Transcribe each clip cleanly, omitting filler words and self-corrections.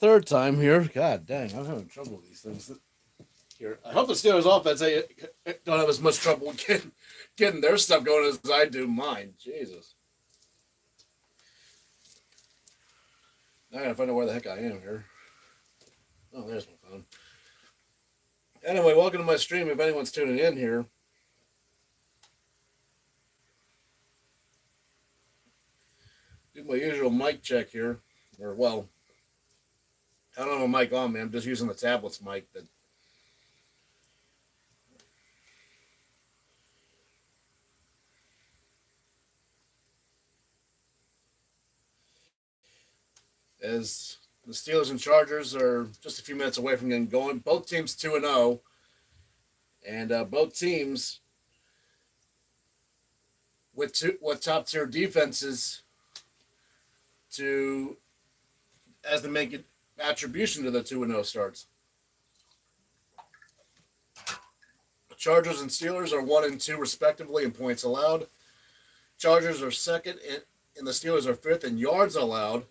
Third time here. God dang, I'm having trouble with these things here. I hope the Steelers offense don't have as much trouble getting their stuff going as I do mine. Jesus. Now I gotta find out where the heck I am here. Oh, there's my phone. Anyway, welcome to my stream. If anyone's tuning in here, do my usual mic check here. Or well, I don't have a mic on me. I'm just using the tablet's mic. That as the Steelers and Chargers are just a few minutes away from getting going. Both teams 2-0, and both teams with top tier defenses to as the main attribution to the 2-0 starts. The Chargers and Steelers are 1-2 respectively in points allowed. Chargers are second, and the Steelers are fifth in yards allowed.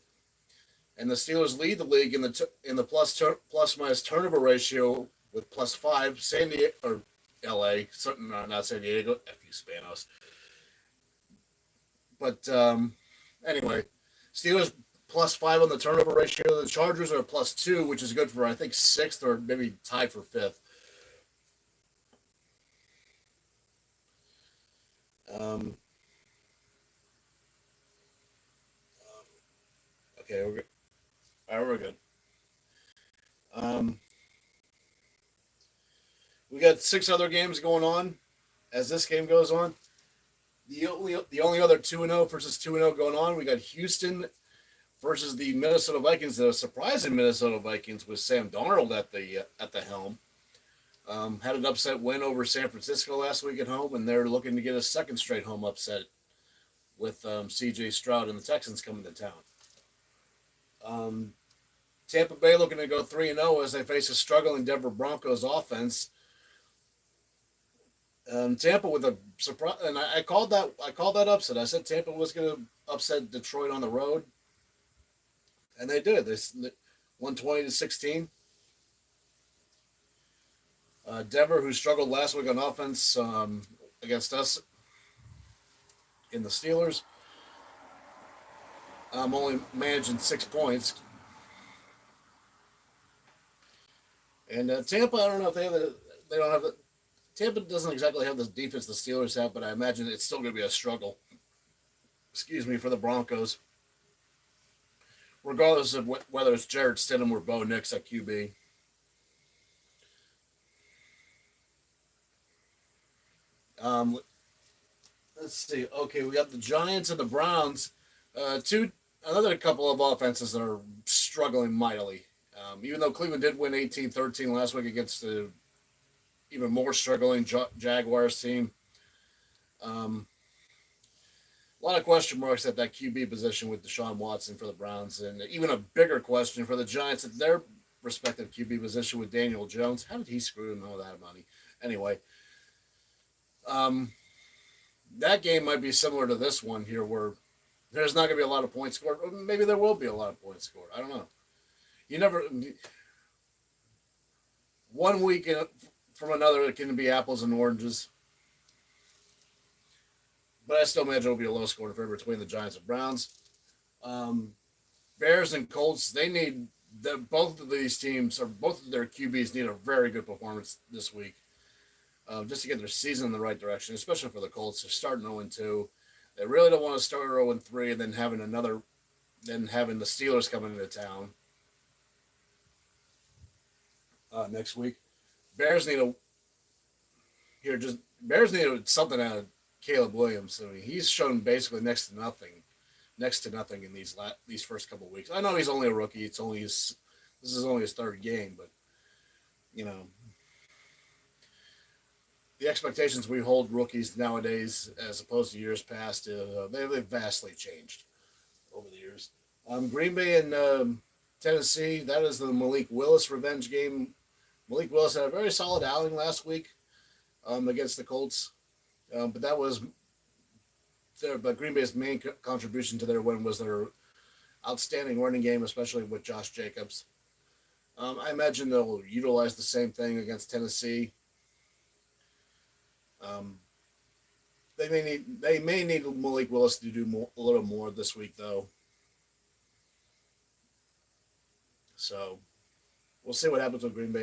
And the Steelers lead the league in the plus minus turnover ratio with +5. San Diego or L.A. Something not San Diego. F you Spanos. But anyway, Steelers +5 on the turnover ratio. The Chargers are +2, which is good for I think sixth or maybe tied for fifth. Okay, we're good. All right, we're good. We got 6 other games going on as this game goes on. The only other 2-0 versus 2-0 going on, we got Houston versus the Minnesota Vikings. The surprising Minnesota Vikings with Sam Darnold at the helm. Had an upset win over San Francisco last week at home, and they're looking to get a second straight home upset with C.J. Stroud and the Texans coming to town. Tampa Bay looking to go 3-0 as they face a struggling Denver Broncos offense. Tampa with a surprise, and I called that upset. I said Tampa was going to upset Detroit on the road, and they did. They won 20-16. Denver, who struggled last week on offense against us in the Steelers, only managing 6 points. And Tampa, I don't know if they don't have the. Tampa doesn't exactly have the defense the Steelers have, but I imagine it's still going to be a struggle. Excuse me, for the Broncos, regardless of whether it's Jarrett Stidham or Bo Nix at QB. Let's see. Okay, we got the Giants and the Browns. Another couple of offenses that are struggling mightily. Even though Cleveland did win 18-13 last week against the even more struggling Jaguars team. A lot of question marks at that QB position with Deshaun Watson for the Browns, and even a bigger question for the Giants at their respective QB position with Daniel Jones. How did he screw him all that money? Anyway, that game might be similar to this one here, where there's not going to be a lot of points scored. Or maybe there will be a lot of points scored. I don't know. You never. One week from another, it can be apples and oranges. But I still imagine it'll be a low scoring affair between the Giants and Browns. Bears and Colts, they need both of these teams, or both of their QBs, need a very good performance this week, just to get their season in the right direction. Especially for the Colts, they're starting 0-2. They really don't want to start 0-3 and then having the Steelers coming into town next week. Bears need something out of Caleb Williams. I mean, he's shown basically next to nothing in these first couple of weeks. I know he's only a rookie. This is only his third game, but you know, the expectations we hold rookies nowadays, as opposed to years past, they've vastly changed over the years. Green Bay and Tennessee, that is the Malik Willis revenge game. Malik Willis had a very solid outing last week against the Colts, but Green Bay's main contribution to their win was their outstanding running game, especially with Josh Jacobs. I imagine they'll utilize the same thing against Tennessee. Um, they may need Malik Willis to do a little more this week though. So we'll see what happens with Green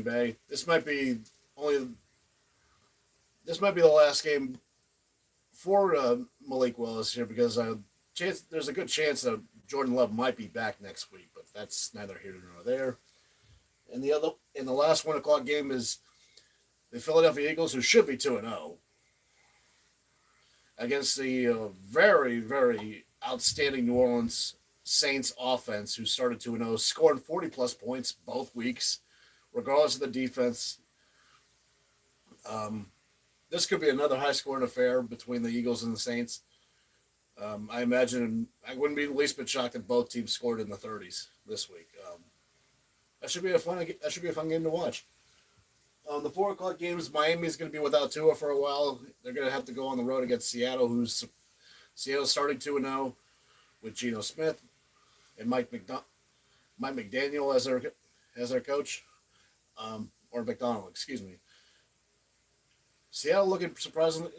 Bay. This might be only this might be the last game for Malik Willis here because there's a good chance that Jordan Love might be back next week, but that's neither here nor there. And the last 1 o'clock game is the Philadelphia Eagles, who should be 2-0, against the very, very outstanding New Orleans Saints offense, who started 2-0, scoring 40-plus points both weeks, regardless of the defense. This could be another high-scoring affair between the Eagles and the Saints. I imagine I wouldn't be the least bit shocked if both teams scored in the 30s this week. That should be a fun game to watch. The 4 o'clock games, Miami is going to be without Tua for a while. They're going to have to go on the road against Seattle, Seattle's starting 2-0 with Geno Smith and Mike McDaniel as their coach, or McDonald, excuse me. Seattle looking surprisingly.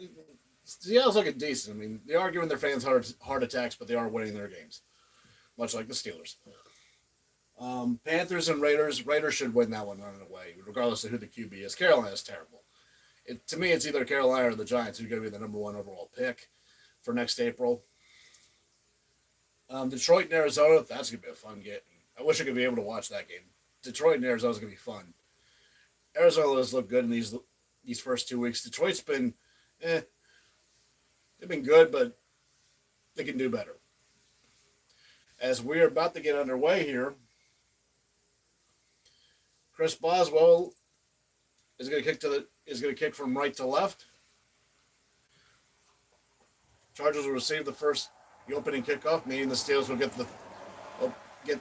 Seattle's looking decent. I mean, they are giving their fans heart attacks, but they are winning their games, much like the Steelers. Panthers and Raiders. Raiders should win that one running away, regardless of who the QB is. Carolina is terrible. To me, it's either Carolina or the Giants who are going to be the number 1 overall pick for next April. Detroit and Arizona. That's going to be a fun game. I wish I could be able to watch that game. Detroit and Arizona is going to be fun. Arizona has looked good in these first 2 weeks. Detroit's been, they've been good, but they can do better. As we're about to get underway here, Chris Boswell is going to kick from right to left. Chargers will receive the opening kickoff, meaning the Steelers will get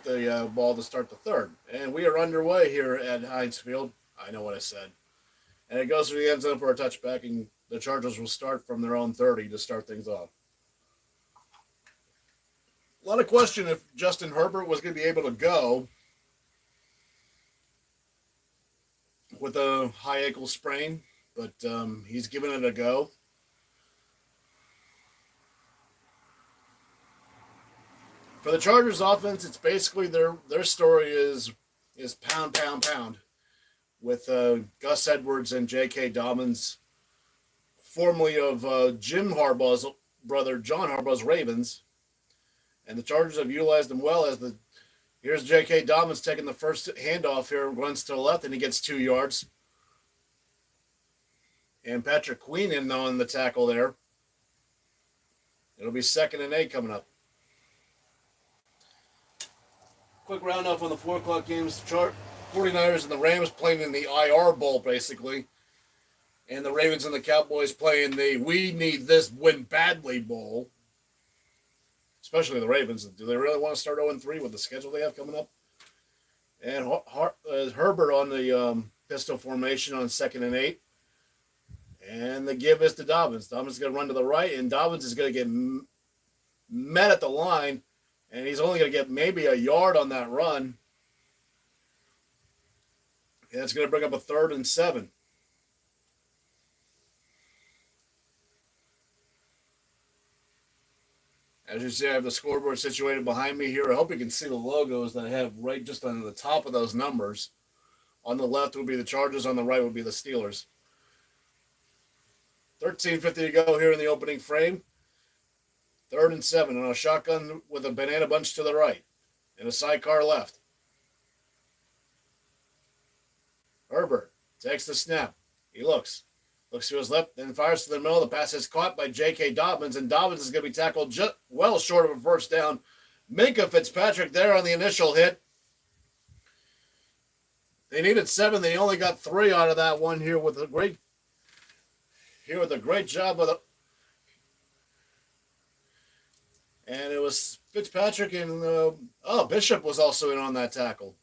the ball to start the third. And we are underway here at Heinz Field. I know what I said. And it goes through the end zone for a touchback, and the Chargers will start from their own 30 to start things off. A lot of question if Justin Herbert was going to be able to go with a high ankle sprain, but he's given it a go. For the Chargers offense, it's basically their story is pound, pound, pound with Gus Edwards and J.K. Dobbins, formerly of Jim Harbaugh's brother, John Harbaugh's Ravens. And the Chargers have utilized them well here's J.K. Dobbins taking the first handoff here, runs to the left, and he gets 2 yards. And Patrick Queen in on the tackle there. It'll be 2nd and 8 coming up. Quick roundup on the 4 o'clock games. 49ers and the Rams playing in the IR Bowl, basically. And the Ravens and the Cowboys playing the We Need This Win Badly Bowl. Especially the Ravens. Do they really want to start 0-3 with the schedule they have coming up? And Herbert on the pistol formation on 2nd and 8. And the give is to Dobbins. Dobbins is going to run to the right, and Dobbins is going to get met at the line. And he's only going to get maybe a yard on that run. And it's going to bring up a 3rd and 7. As you see, I have the scoreboard situated behind me here. I hope you can see the logos that I have right just on the top of those numbers. On the left would be the Chargers. On the right would be the Steelers. 13:50 to go here in the opening frame. 3rd and 7 on a shotgun with a banana bunch to the right and a sidecar left. Herbert takes the snap. He looks to his left, then fires to the middle. The pass is caught by J.K. Dobbins, and Dobbins is going to be tackled just well short of a first down. Minkah Fitzpatrick there on the initial hit. They needed 7. They only got 3 out of that one here with a great job of the. And it was Fitzpatrick and Bishop was also in on that tackle.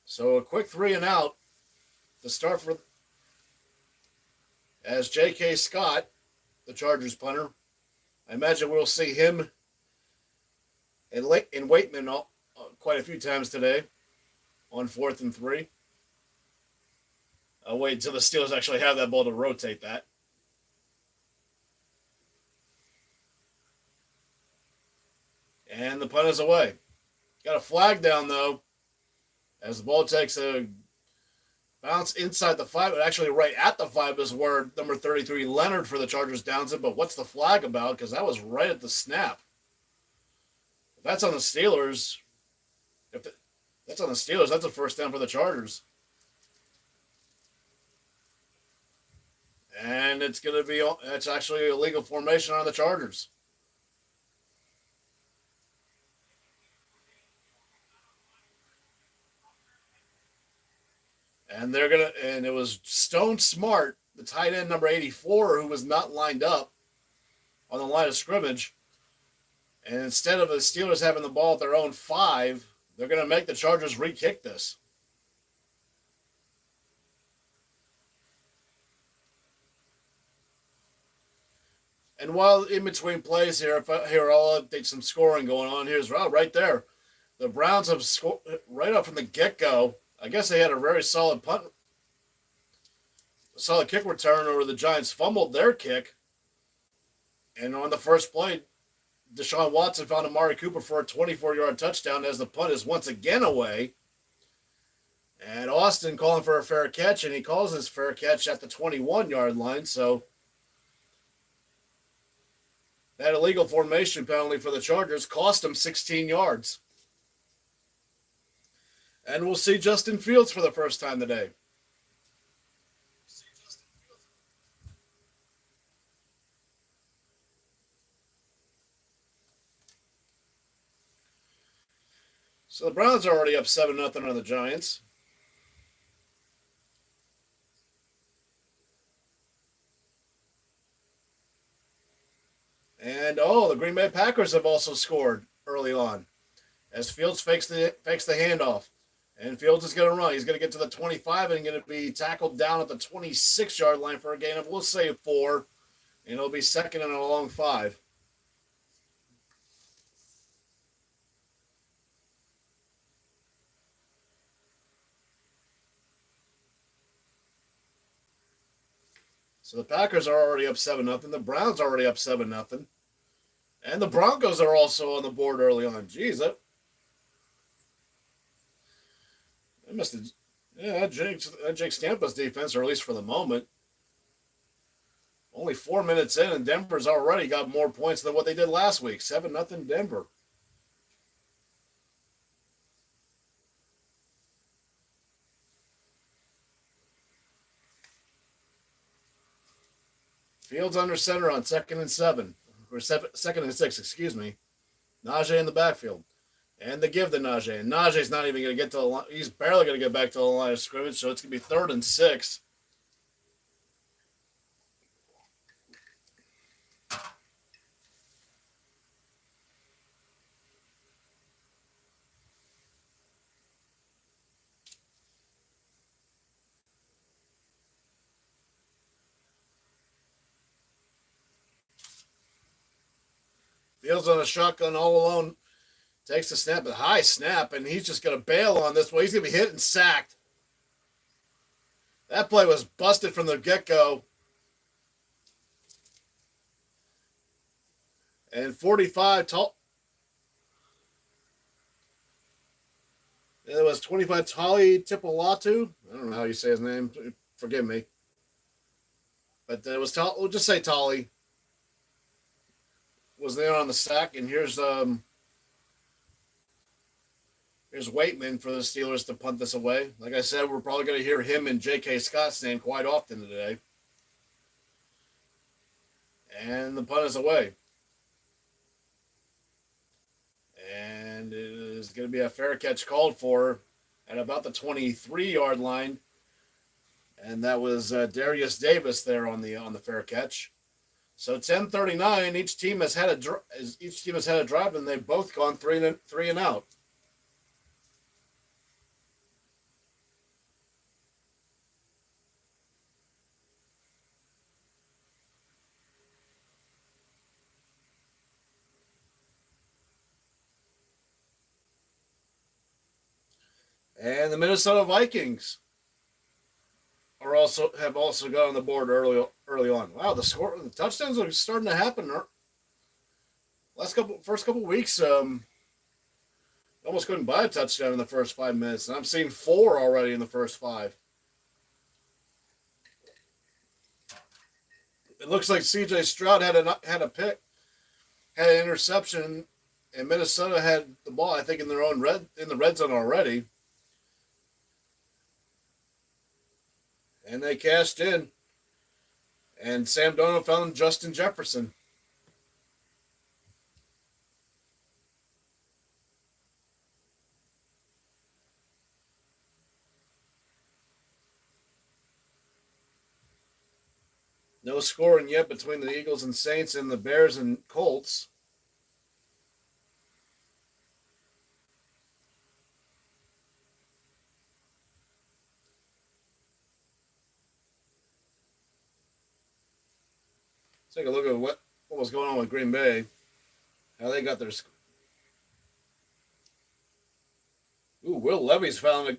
So a quick 3 and out to start for as J.K. Scott, the Chargers punter. I imagine we'll see him in Waitman quite a few times today. on 4th and 3. I'll wait until the Steelers actually have that ball to rotate that. And the punt is away. Got a flag down, though, as the ball takes a bounce inside the 5, but actually right at the 5 is where number 33, Leonard, for the Chargers downs it. But what's the flag about? Because that was right at the snap. If that's on the Steelers, that's a first down for the Chargers. And it's actually a legal formation on the Chargers. And it was Stone Smart, the tight end number 84, who was not lined up on the line of scrimmage. And instead of the Steelers having the ball at their own 5, they're going to make the Chargers re-kick this. And while in between plays here, I'll update some scoring going on. Here's right there. The Browns have scored right up from the get-go. I guess they had a very solid kick return, or the Giants fumbled their kick. And on the first play, Deshaun Watson found Amari Cooper for a 24-yard touchdown as the punt is once again away. And Austin calling for a fair catch, and he calls his fair catch at the 21-yard line. So that illegal formation penalty for the Chargers cost them 16 yards. And we'll see Justin Fields for the first time today. So the Browns are already up 7-0 on the Giants. And the Green Bay Packers have also scored early on, as Fields fakes the handoff. And Fields is going to run. He's going to get to the 25 and going to be tackled down at the 26-yard line for a gain of, we'll say, 4. And it'll be second and a long 5. So the Packers are already up 7-0. The Browns are already up 7-0. And the Broncos are also on the board early on. Jeez, that must have, that Jake Tampa's defense, or at least for the moment. Only 4 minutes in, and Denver's already got more points than what they did last week. 7-0 Denver. Fields under center on 2nd and 7. Or 2nd and 6, excuse me. Najee in the backfield. And they give to Najee. And Najee's not even going to get to the line. He's barely going to get back to the line of scrimmage, so it's going to be 3rd and 6. Fields on a shotgun all alone. Takes the snap, a high snap, and he's just going to bail on this one. He's going to be hit and sacked. That play was busted from the get-go. And 45 tall. It was 25 Tali Tipolatu. I don't know how you say his name. Forgive me. But it was we'll just say Tali. Was there on the sack, and here's Waitman for the Steelers to punt this away. Like I said, we're probably going to hear him and J.K. Scott's name quite often today. And the punt is away. And it is going to be a fair catch called for at about the 23-yard line. And that was Darius Davis there on the fair catch. So 10:39. Each team has had a drive, and they've both gone three and out. And the Minnesota Vikings have also got on the board early on. Wow, the touchdowns are starting to happen. First couple weeks, almost couldn't buy a touchdown in the first 5 minutes, and I'm seeing 4 already in the first 5. It looks like C.J. Stroud had a pick, had an interception, and Minnesota had the ball, I think, in the red zone already. And they cashed in. And Sam Darnold found Justin Jefferson. No scoring yet between the Eagles and Saints and the Bears and Colts. Take a look at what was going on with Green Bay. How they got their score. Will Levis found a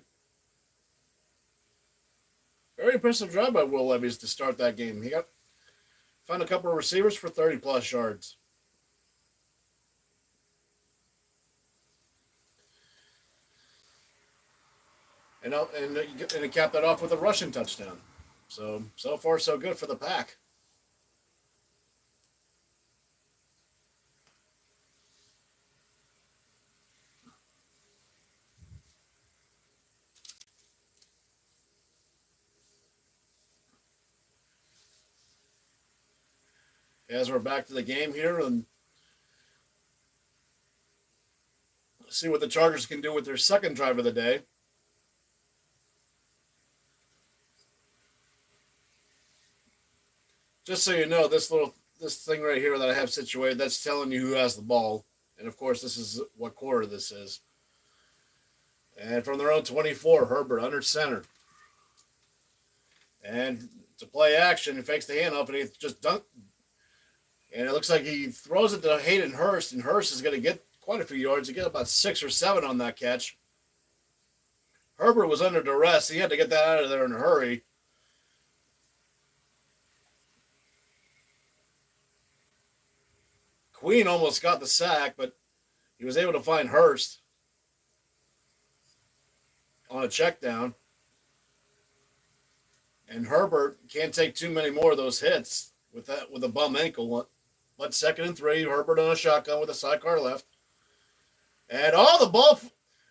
very impressive drive by Will Levis to start that game. He found a couple of receivers for 30-plus yards. And he capped that off with a rushing touchdown. So far, so good for the Pack. As we're back to the game here, and see what the Chargers can do with their second drive of the day. Just so you know, this thing right here that I have situated, that's telling you who has the ball. And, of course, this is what quarter this is. And from their own 24, Herbert under center. And to play action, he fakes the handoff, and he just dunked. And it looks like he throws it to Hayden Hurst, and Hurst is going to get quite a few yards. He get about 6 or 7 on that catch. Herbert was under duress. He had to get that out of there in a hurry. Queen almost got the sack, but he was able to find Hurst on a check down. And Herbert can't take too many more of those hits with a bum ankle. But 2nd and 3, Herbert on a shotgun with a sidecar left. And the ball,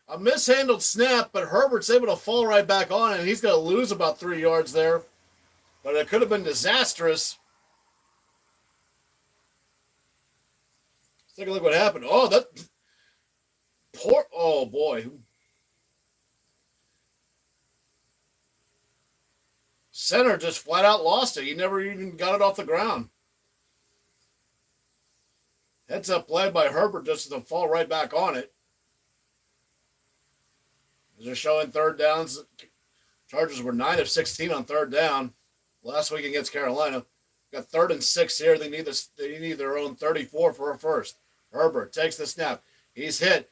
a mishandled snap, but Herbert's able to fall right back on it, and he's going to lose about 3 yards there. But it could have been disastrous. Let's take a look what happened. Oh, boy. Center just flat out lost it. He never even got it off the ground. Heads up play by Herbert just to fall right back on it. They're showing third downs. Chargers were 9 of 16 on third down last week against Carolina. Got 3rd and 6 here. They need their own 34 for a first. Herbert takes the snap. He's hit.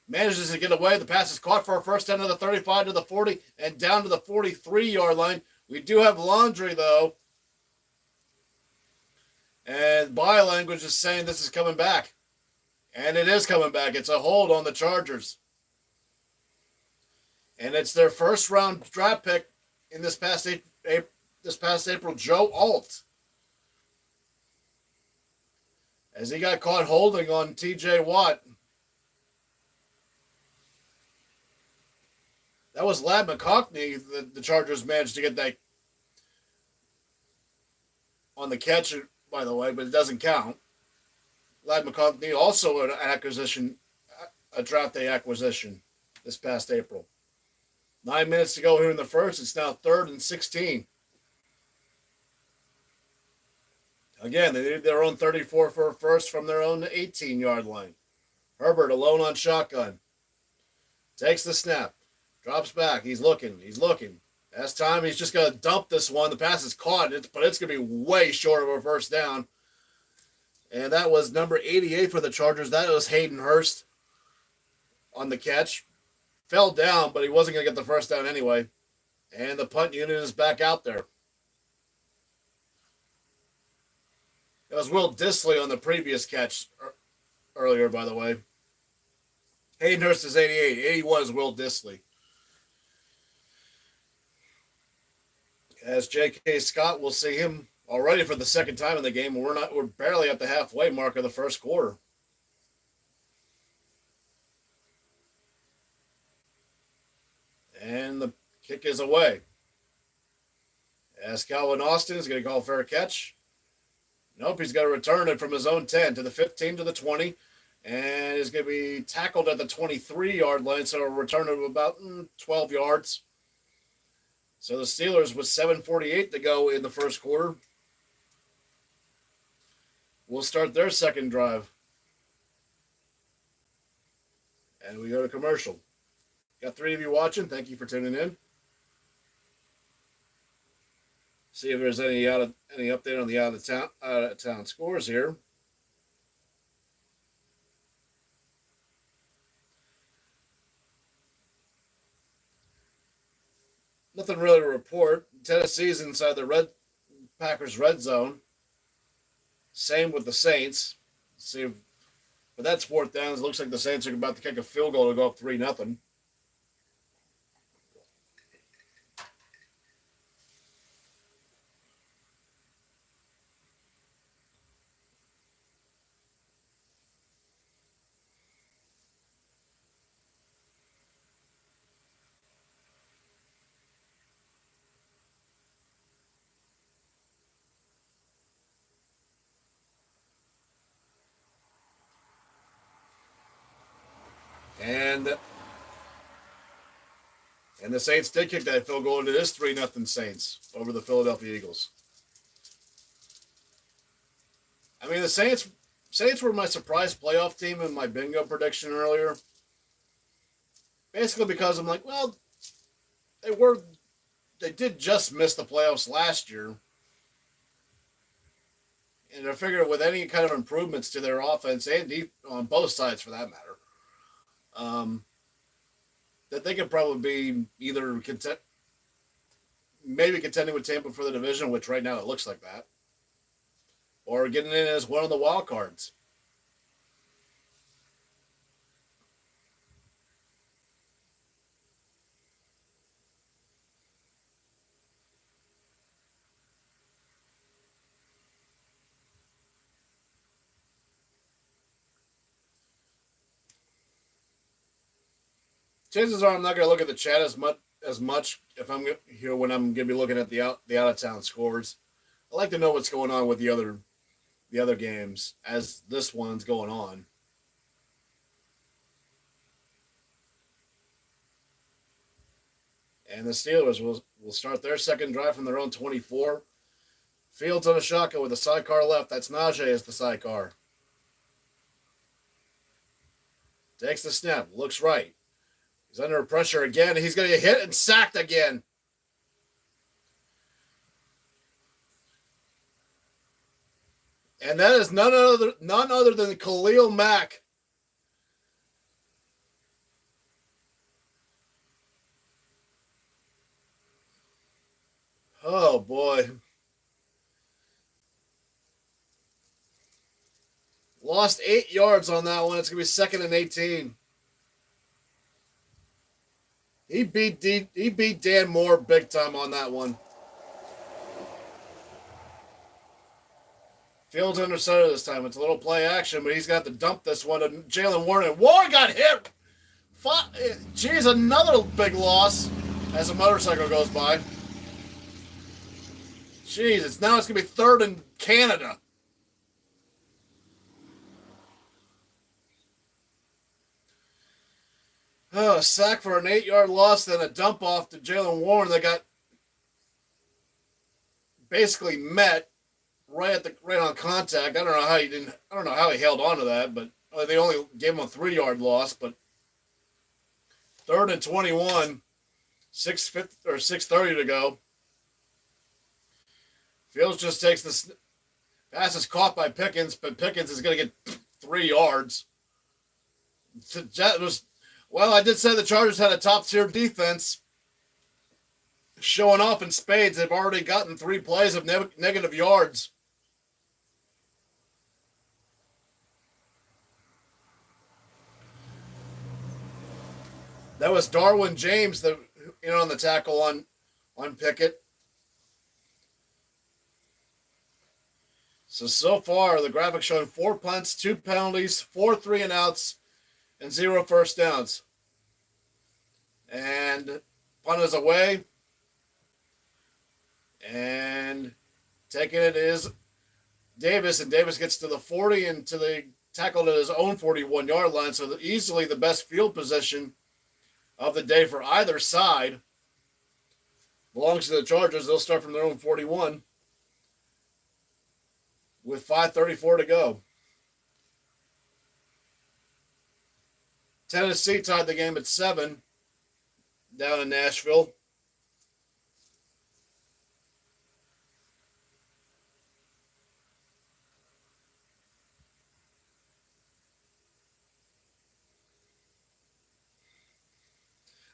Manages to get away. The pass is caught for a first down to the 35 to the 40 and down to the 43-yard line. We do have Laundry, though. And body language is saying this is coming back. And it is coming back. It's a hold on the Chargers. And it's their first-round draft pick in this past April, Joe Alt. As he got caught holding on T.J. Watt. That was Ladd McConkey that the Chargers managed to get that on the catch, by the way, but it doesn't count. Ladd McConkey also a draft day acquisition this past April. 9 minutes to go here in the first. It's now 3rd and 16. Again, they need their own 34 for a first from their own 18-yard line. Herbert alone on shotgun. Takes the snap. Drops back. He's looking. Last time, he's just going to dump this one. The pass is caught, but it's going to be way short of a first down. And that was number 88 for the Chargers. That was Hayden Hurst on the catch. fell down, but he wasn't going to get the first down anyway. And the punt unit is back out there. It was Will Dissly on the previous catch earlier, by the way. Hayden Hurst is 88. 81 is Will Dissly. As J.K. Scott, we'll see him already for the second time in the game. We're barely at the halfway mark of the first quarter. And the kick is away. As Calvin Austin is going to call fair catch. Nope, he's going to return it from his own 10 to the 15 to the 20. And is going to be tackled at the 23-yard line, so a return of about 12 yards. So the Steelers, with 7:48 to go in the first quarter, will start their second drive. And we go to commercial. Got 3 of you watching. Thank you for tuning in. See if there's any update on the out of town scores here. Nothing really to report. Tennessee's inside the Packers red zone. Same with the Saints. But that's 4th down. It looks like the Saints are about to kick a field goal to go up 3-0. And the Saints did kick that field goal, and it is 3-0 Saints over the Philadelphia Eagles. I mean, the Saints were my surprise playoff team in my bingo prediction earlier. Basically because I'm like, well, they did just miss the playoffs last year. And I figured with any kind of improvements to their offense and on both sides for that matter, that they could probably be either maybe contending with Tampa for the division, which right now it looks like that, or getting in as one of the wild cards. Chances are I'm not going to look at the chat as much if I'm here when I'm going to be looking at the out of town scores. I like to know what's going on with the other games as this one's going on. And the Steelers will start their second drive from their own 24. Fields on a shotgun with a sidecar left. That's Najee as the sidecar. Takes the snap. Looks right. He's under pressure again. He's going to get hit and sacked again. And that is none other than Khalil Mack. Oh, boy. Lost 8 yards on that one. It's going to be 2nd and 18. He beat Dan Moore big time on that one. Fields under center this time. It's a little play action, but he's got to dump this one to Jaylen Warren. And Warren got hit. Geez, another big loss as a motorcycle goes by. Jeez, it's going to be 3rd in Canada. Oh, a sack for an 8-yard loss, then a dump off to Jaylen Warren that got basically met right on contact. I don't know how he held on to that, but they only gave him a 3-yard loss. But 3rd and 21, 6:30 to go. Fields just takes the pass is caught by Pickens, but Pickens is going to get 3 yards. That was Well, I did say the Chargers had a top tier defense showing off in spades. They've already gotten 3 plays of negative yards. That was Darwin James that on the tackle on Pickett. So far the graphic showing 4 punts, 2 penalties, 4 3-and-outs, and 0 first downs. And punt is away. And taking it is Davis, and Davis gets to the 40 and to the tackle at his own 41-yard line. So easily the best field position of the day for either side belongs to the Chargers. They'll start from their own 41 with 5:34 to go. Tennessee tied the game at 7 down in Nashville.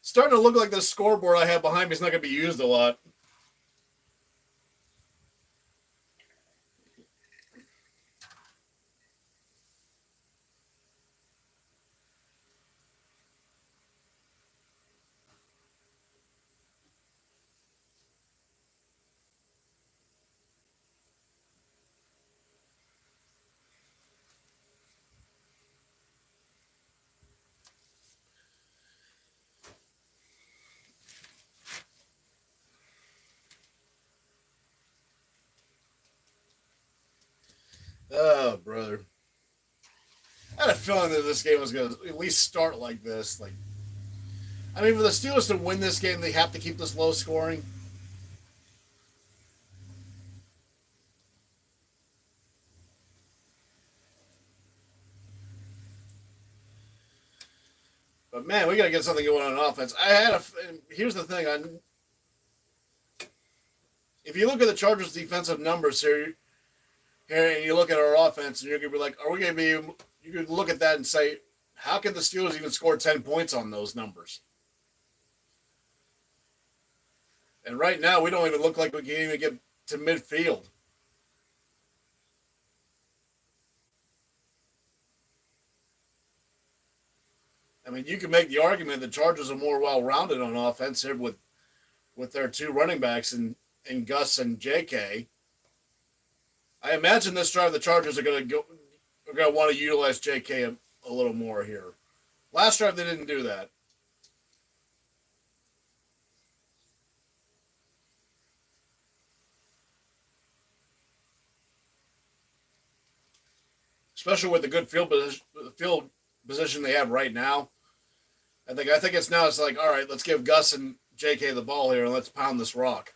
Starting to look like the scoreboard I have behind me is not going to be used a lot. Oh, brother. I had a feeling that this game was going to at least start like this. For the Steelers to win this game, they have to keep this low scoring. But, man, we got to get something going on offense. Here's the thing. If you look at the Chargers' defensive numbers here, and you look at our offense, and you're going to be like, are we going to be – you could look at that and say, how can the Steelers even score 10 points on those numbers? And right now, we don't even look like we can even get to midfield. You can make the argument the Chargers are more well-rounded on offense here with their 2 running backs in Gus and J.K. I imagine this drive the Chargers are going to want to utilize J.K. a little more here. Last drive they didn't do that. Especially with the good field position they have right now. I think it's like, all right, let's give Gus and J.K. the ball here and let's pound this rock.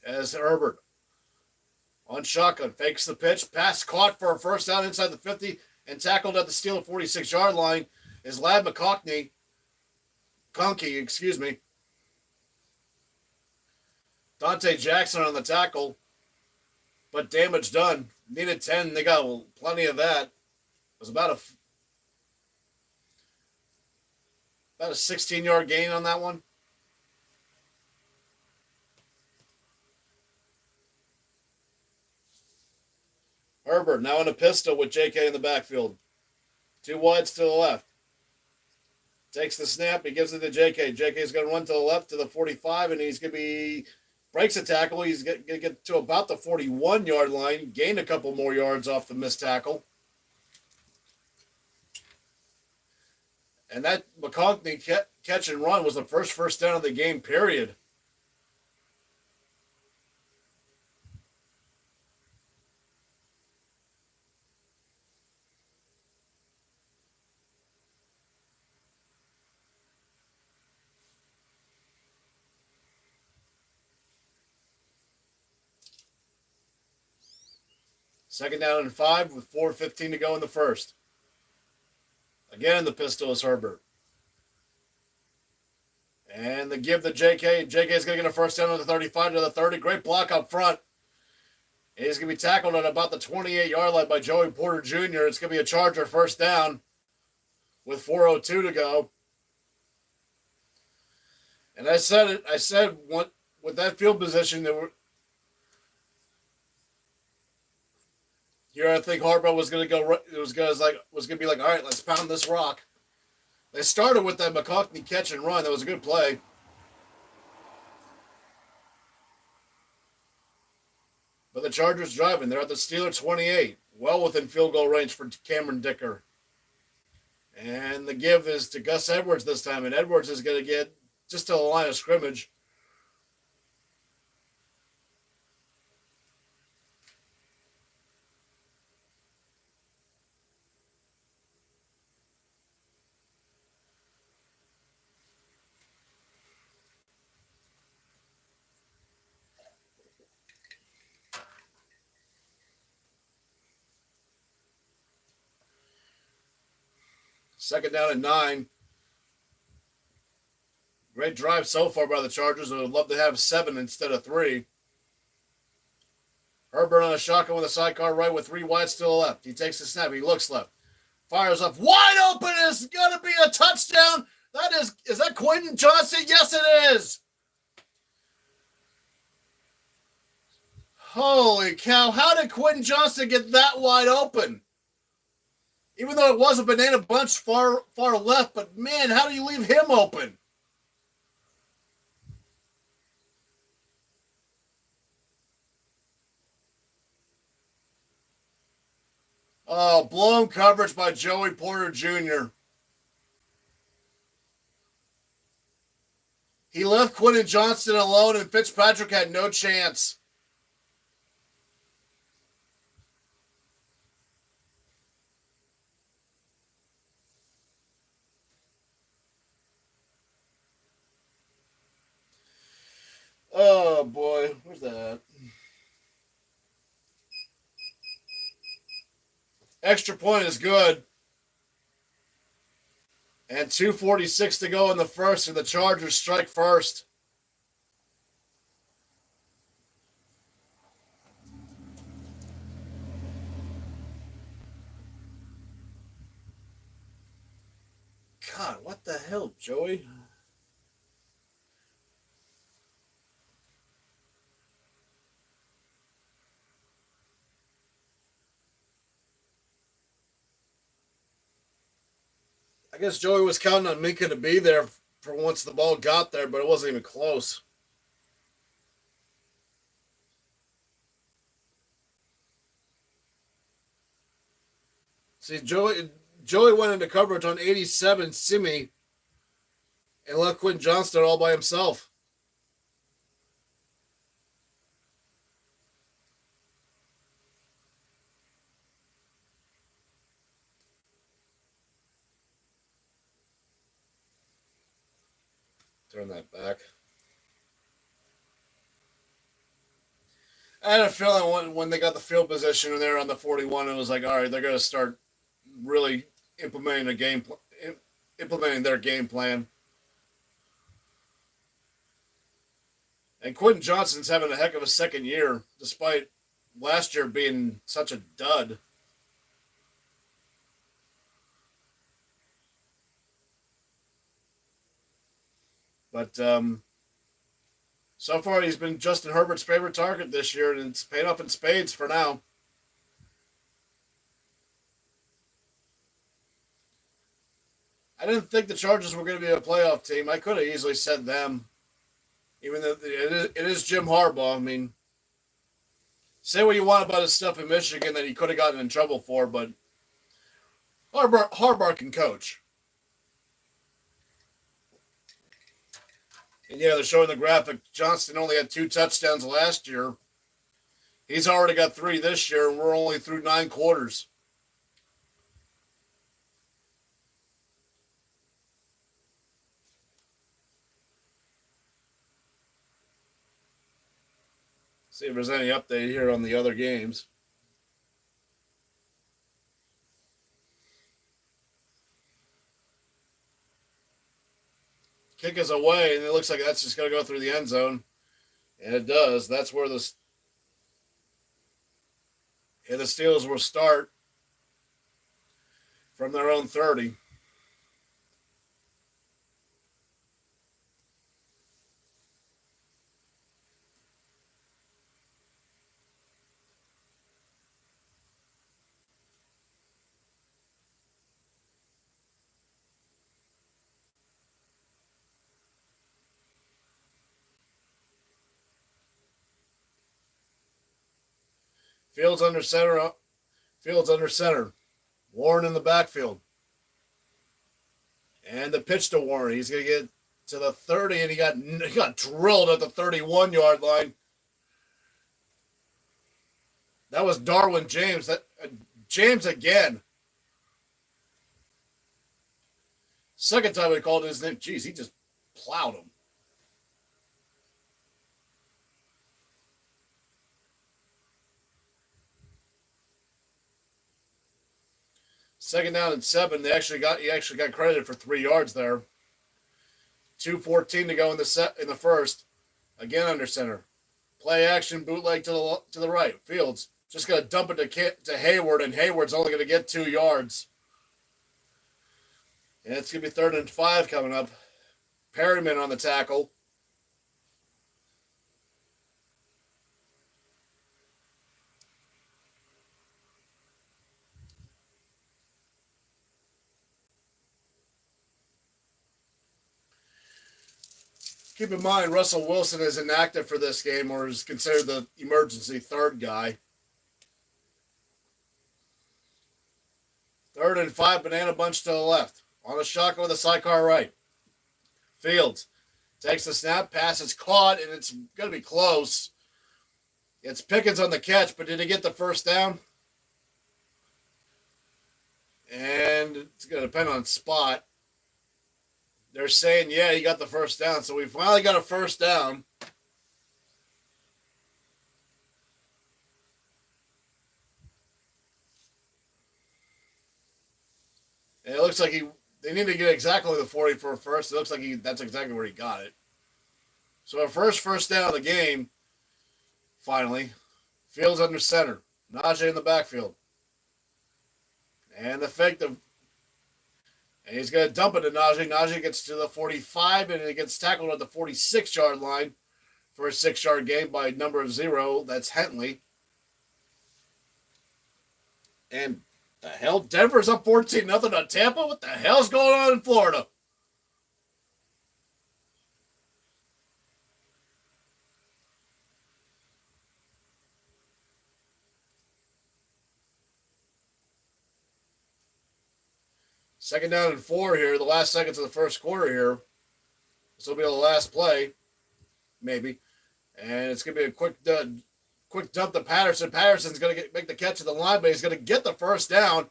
As Herbert on shotgun fakes the pitch, pass caught for a first down inside the 50 and tackled at the Steeler 46-yard line is Ladd McConkey. Dante Jackson on the tackle, but damage done. Needed 10. They got plenty of that. It was about a 16-yard gain on that one. Herbert now in a pistol with J.K. in the backfield. 2 wides to the left. Takes the snap. He gives it to J.K. J.K.'s going to run to the left to the 45, and he's going to breaks a tackle. He's going to get to about the 41-yard line, gain a couple more yards off the missed tackle. And that McConkey catch and run was the first down of the game, period. Second down and 5 with 4:15 to go in the first. Again, the pistol is Herbert. And the give to J.K. J.K. is going to get a first down on the 35 to the 30. Great block up front. And he's going to be tackled at about the 28-yard line by Joey Porter Jr. It's going to be a Charger first down with 4:02 to go. And I said it. I said with that field position that I think Harbaugh was going to go. It was going to be like, all right, let's pound this rock. They started with that McConkey catch and run. That was a good play. But the Chargers driving. They're at the Steelers 28, well within field goal range for Cameron Dicker. And the give is to Gus Edwards this time, and Edwards is going to get just to the line of scrimmage. Second down and 9. Great drive so far by the Chargers. I would love to have 7 instead of 3. Herbert on a shotgun with a sidecar right with 3 wide still left. He takes the snap. He looks left. Fires up. Wide open. It's going to be a touchdown. Is that Quentin Johnston? Yes, it is. Holy cow. How did Quentin Johnston get that wide open? Even though it was a banana bunch far left, but man, how do you leave him open? Oh, blown coverage by Joey Porter Jr. He left Quentin Johnston alone, and Fitzpatrick had no chance. Oh, boy. Where's that? Extra point is good. And 2:46 to go in the first, and the Chargers strike first. God, what the hell, Joey? I guess Joey was counting on Minkah to be there for once the ball got there, but it wasn't even close. See, Joey went into coverage on 87, Simi, and left Quentin Johnston all by himself. Turn that back. I had a feeling when they got the field position and they were on the 41, it was like, all right, they're going to start really implementing their game plan. And Quentin Johnston's having a heck of a second year, despite last year being such a dud. But so far, he's been Justin Herbert's favorite target this year, and it's paid off in spades for now. I didn't think the Chargers were going to be a playoff team. I could have easily said them, even though it is Jim Harbaugh. I mean, say what you want about his stuff in Michigan that he could have gotten in trouble for, but Harbaugh can coach. And yeah, they're showing the graphic. Johnston only had 2 touchdowns last year. He's already got 3 this year, and we're only through 9 quarters. See if there's any update here on the other games. Kick is away, and it looks like that's just going to go through the end zone. And it does. That's where this. And the Steelers will start from their own 30. Fields under center. Fields under center. Warren in the backfield. And the pitch to Warren. He's going to get to the 30, and he got drilled at the 31-yard line. That was Darwin James. James again. Second time we called his name. Jeez, he just plowed him. Second down and 7. He actually got credited for 3 yards there. 2:14 to go in the first. Again under center. Play action bootleg to the right. Fields just going to dump it to Hayward, and Hayward's only going to get 2 yards. And it's going to be 3rd and 5 coming up. Perryman on the tackle. Keep in mind, Russell Wilson is inactive for this game, or is considered the emergency third guy. 3rd and 5, banana bunch to the left. On a shotgun with a sidecar right. Fields takes the snap, pass is caught, and it's going to be close. It's Pickens on the catch, but did he get the first down? And it's going to depend on spot. They're saying, yeah, he got the first down. So we finally got a first down. And it looks like they need to get exactly the 40 for a first. It looks like that's exactly where he got it. So our first down of the game, finally. Fields under center. Najee in the backfield. And the fake and he's going to dump it to Najee. Najee gets to the 45, and he gets tackled at the 46-yard line for a 6-yard gain by number 0. That's Hentley. And the hell? Denver's up 14-0 on Tampa? What the hell's going on in Florida? Second down and 4 here. The last seconds of the first quarter here. This will be the last play, maybe. And it's going to be a quick dump to Patterson. Patterson's going to make the catch at the line, but he's going to get the first down.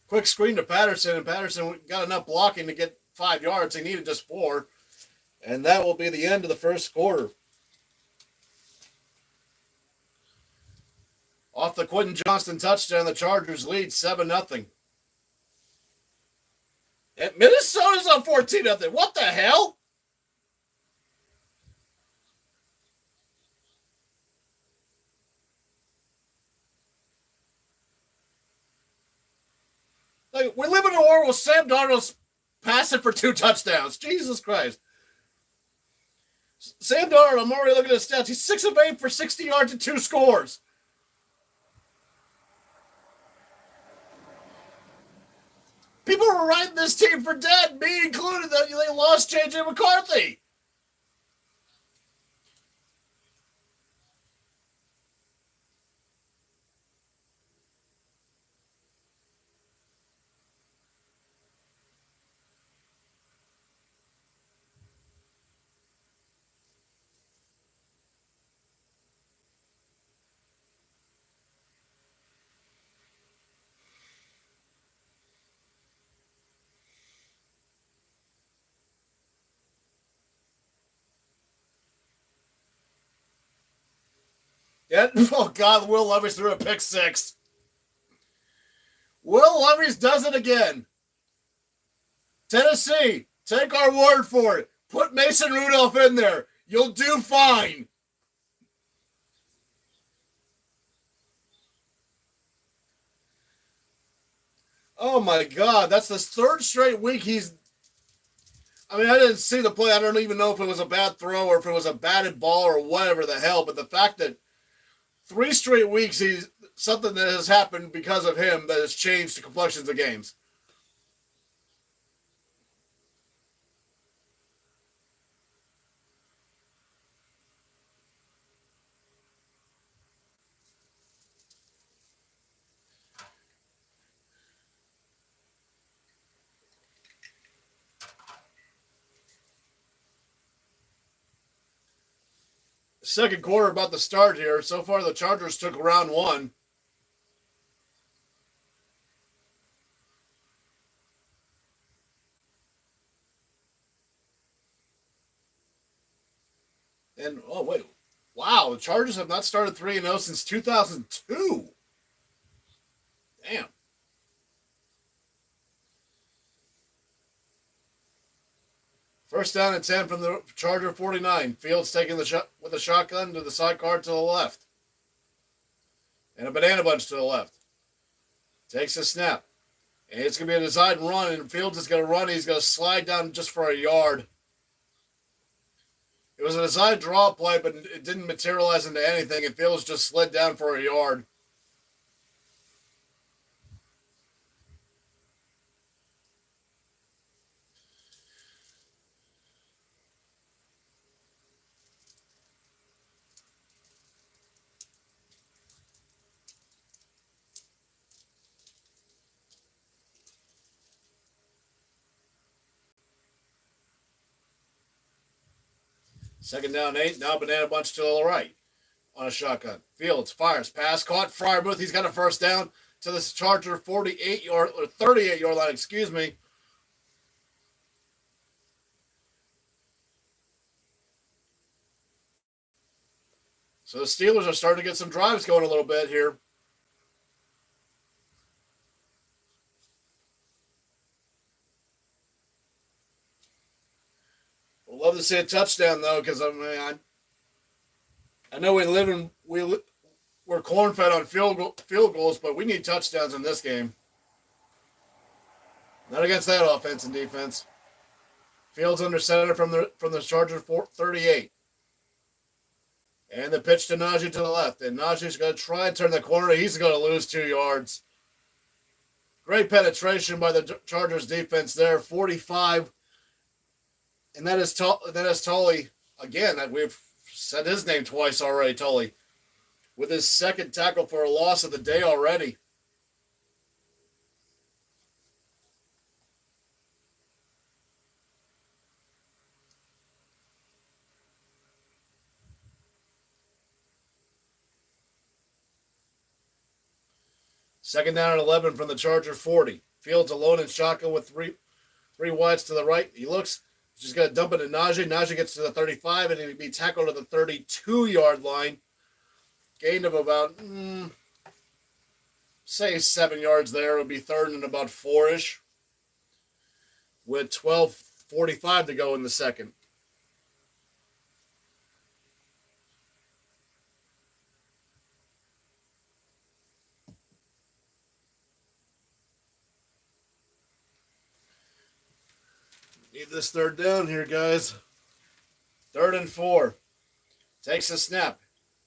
Quick screen to Patterson, and Patterson got enough blocking to get 5 yards. He needed just 4. And that will be the end of the first quarter. Off the Quentin Johnston touchdown, the Chargers lead 7-0. And Minnesota's on 14-0. What the hell? Like, we live in a world with Sam Darnold's passing for 2 touchdowns. Jesus Christ. Sam Darnold, I'm already looking at his stats. He's 6 of 8 for 60 yards and 2 scores. People were writing this team for dead, me included, that they lost J.J. McCarthy. Yeah. Oh, God, Will Levis threw a pick 6. Will Levis does it again. Tennessee, take our word for it. Put Mason Rudolph in there. You'll do fine. Oh my God, that's the third straight week he's. I mean, I didn't see the play. I don't even know if it was a bad throw or if it was a batted ball or whatever the hell. But the fact that 3 straight weeks he's something that has happened because of him that has changed the complexions of games. Second quarter about to start here. So far, the Chargers took round one. And, oh, wait. Wow, the Chargers have not started 3-0 since 2002. Damn. First down and 10 from the Charger 49. Fields taking the shot with a shotgun to the side card to the left. And a banana bunch to the left. Takes a snap. And it's going to be a design run, and Fields is going to run. He's going to slide down just for a yard. It was a design draw play, but it didn't materialize into anything, and Fields just slid down for a yard. Second down 8. Now banana bunch to the right on a shotgun. Fields fires. Pass caught. Freiermuth. He's got a first down to this Charger 48-yard or 38-yard line. Excuse me. So the Steelers are starting to get some drives going a little bit here. We'd love to see a touchdown though, because I know we're corn fed on field goals, but we need touchdowns in this game. Not against that offense and defense. Fields under center from the Charger 38. And the pitch to Najee to the left. And Najee's going to try and turn the corner. He's going to lose 2 yards. Great penetration by the Chargers defense there. 45. And that is Tully. Again, we've said his name twice already, Tully. With his second tackle for a loss of the day already. Second down and 11 from the Charger 40. Fields alone in shotgun with three wides to the right. He looks. He's just going to dump it to Najee. Najee gets to the 35, and he'd be tackled at the 32-yard line. Gain of about, say, 7 yards there. It would be third and about 4-ish. With 12:45 to go in the second. Need this third down here, guys. 3rd and 4. Takes a snap.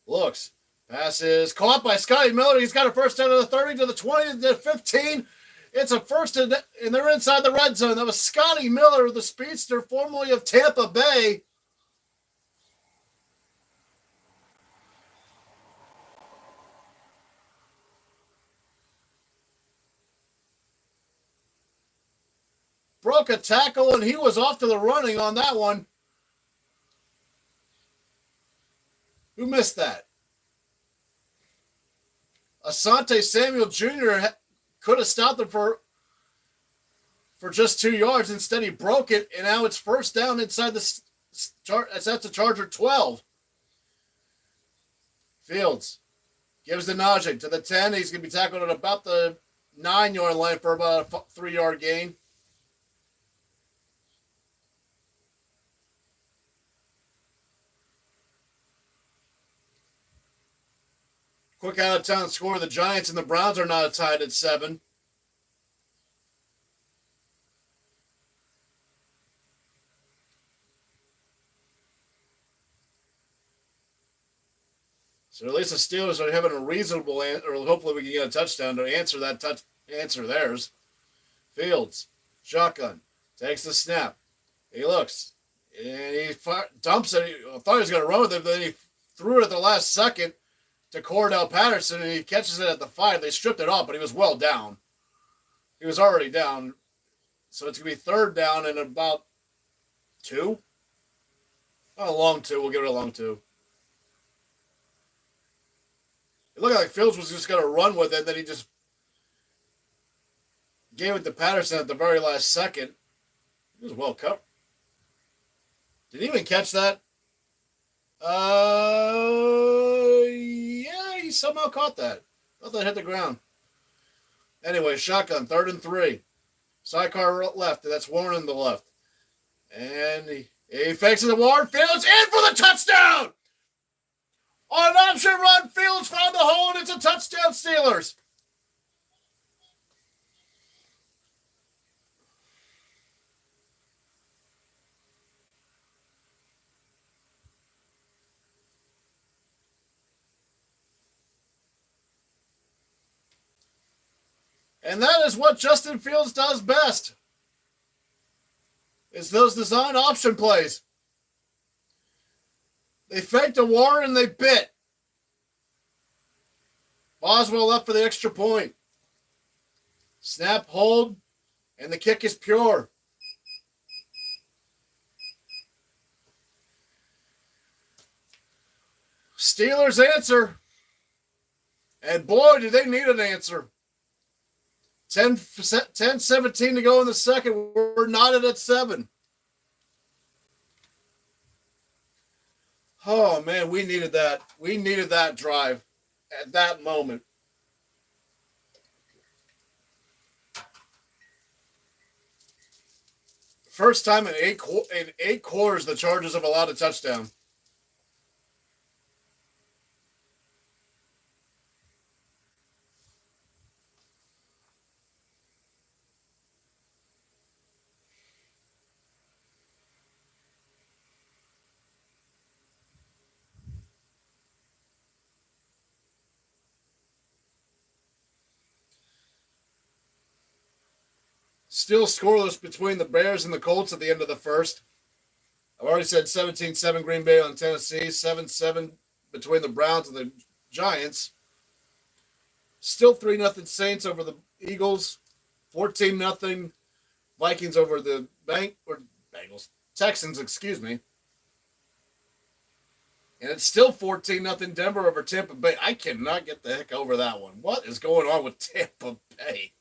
Looks. Passes. Caught by Scotty Miller. He's got a first down to the 30, to the 20, to the 15. It's a first, and they're inside the red zone. That was Scotty Miller, the speedster, formerly of Tampa Bay. Broke a tackle, and he was off to the running on that one. Who missed that? Asante Samuel Jr. could have stopped him for just 2 yards. Instead, he broke it, and now it's first down inside the that's the Charger 12. Fields gives the Najee to the 10. He's going to be tackled at about the 9-yard line for about a 3-yard gain. Quick out of town score. The Giants and the Browns are now tied at 7. So at least the Steelers are having a reasonable, or hopefully we can get a touchdown to answer answer theirs. Fields, shotgun, takes the snap. He looks, and he dumps it. I thought he was going to run with it, but then he threw it at the last second to Cordell Patterson, and he catches it at the 5. They stripped it off, but he was well down. He was already down. So it's going to be 3rd down and about 2. A long 2. We'll give it a long 2. It looked like Fields was just going to run with it, and then he just gave it to Patterson at the very last second. He was well covered. Did he even catch that? Yeah, he somehow caught that. I thought that hit the ground. Anyway, shotgun, 3rd and 3. Sidecar left, and that's Warren in the left. And he fakes it to Warren. Fields in for the touchdown! On an option run, Fields found the hole, and it's a touchdown, Steelers. And that is what Justin Fields does best. It's those design option plays. They faked a Warren and they bit. Boswell up for the extra point. Snap, hold, and the kick is pure. Steelers answer. And boy, did they need an answer. 10-17 to go in the second. We're knotted at 7. Oh, man, we needed that. We needed that drive at that moment. First time in eight quarters the Chargers have allowed a touchdown. Still scoreless between the Bears and the Colts at the end of the first. I've already said 17-7 Green Bay on Tennessee, 7-7 between the Browns and the Giants. Still 3-0 Saints over the Eagles, 14-0 Vikings over the Texans, excuse me. And it's still 14-0 Denver over Tampa Bay. I cannot get the heck over that one. What is going on with Tampa Bay?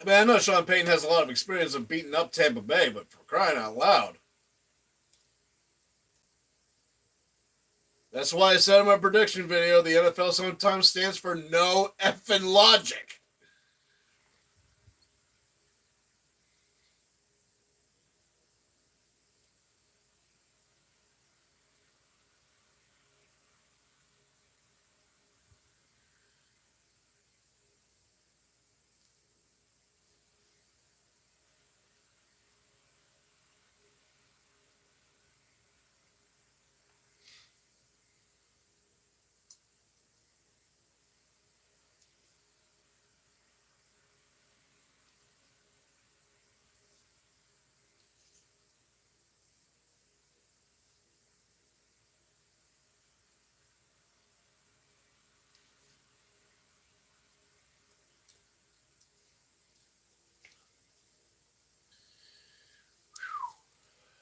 I mean, I know Sean Payton has a lot of experience of beating up Tampa Bay, but for crying out loud. That's why I said in my prediction video, the NFL sometimes stands for no effing logic.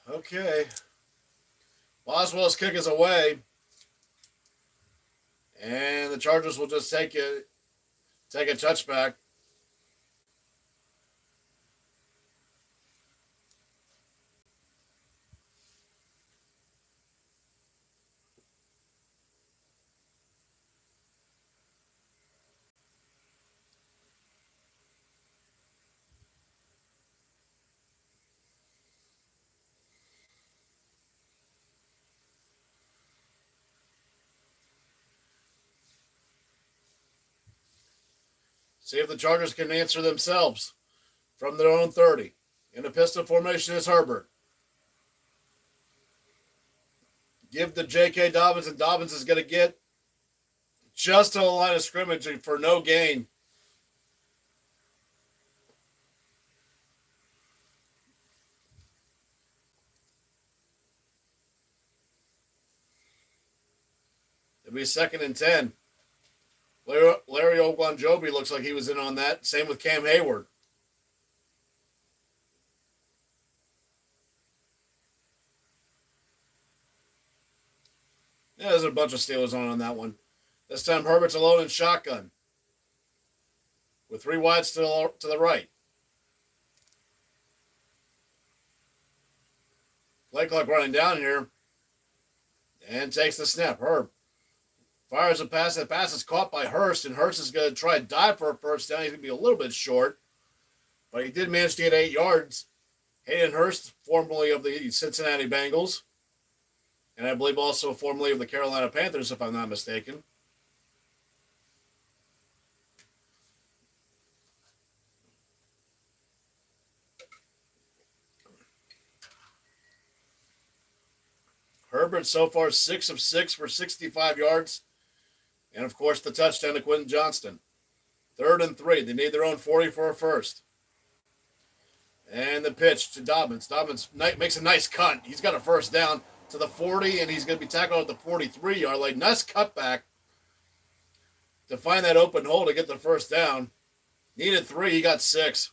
Okay. Boswell's kick is away. And the Chargers will just take a touchback. See if the Chargers can answer themselves from their own 30. In a pistol formation is Herbert. Give to J.K. Dobbins, and Dobbins is going to get just to the line of scrimmage for no gain. It'll be 2nd and 10. Larry Ogunjobi looks like he was in on that. Same with Cam Hayward. Yeah, there's a bunch of Steelers on that one. This time Herbert's alone in shotgun with 3 wides to the right. Play clock running down here and takes the snap. Herb fires a pass. That pass is caught by Hurst, and Hurst is going to try to dive for a first down. He's going to be a little bit short, but he did manage to get 8 yards. Hayden Hurst, formerly of the Cincinnati Bengals, and I believe also formerly of the Carolina Panthers, if I'm not mistaken. Herbert so far 6 of 6 for 65 yards. And, of course, the touchdown to Quentin Johnston. 3rd and 3. They need their own 40 for a first. And the pitch to Dobbins. Dobbins makes a nice cut. He's got a first down to the 40, and he's going to be tackled at the 43-yard line. Nice cutback to find that open hole to get the first down. Needed 3. He got 6.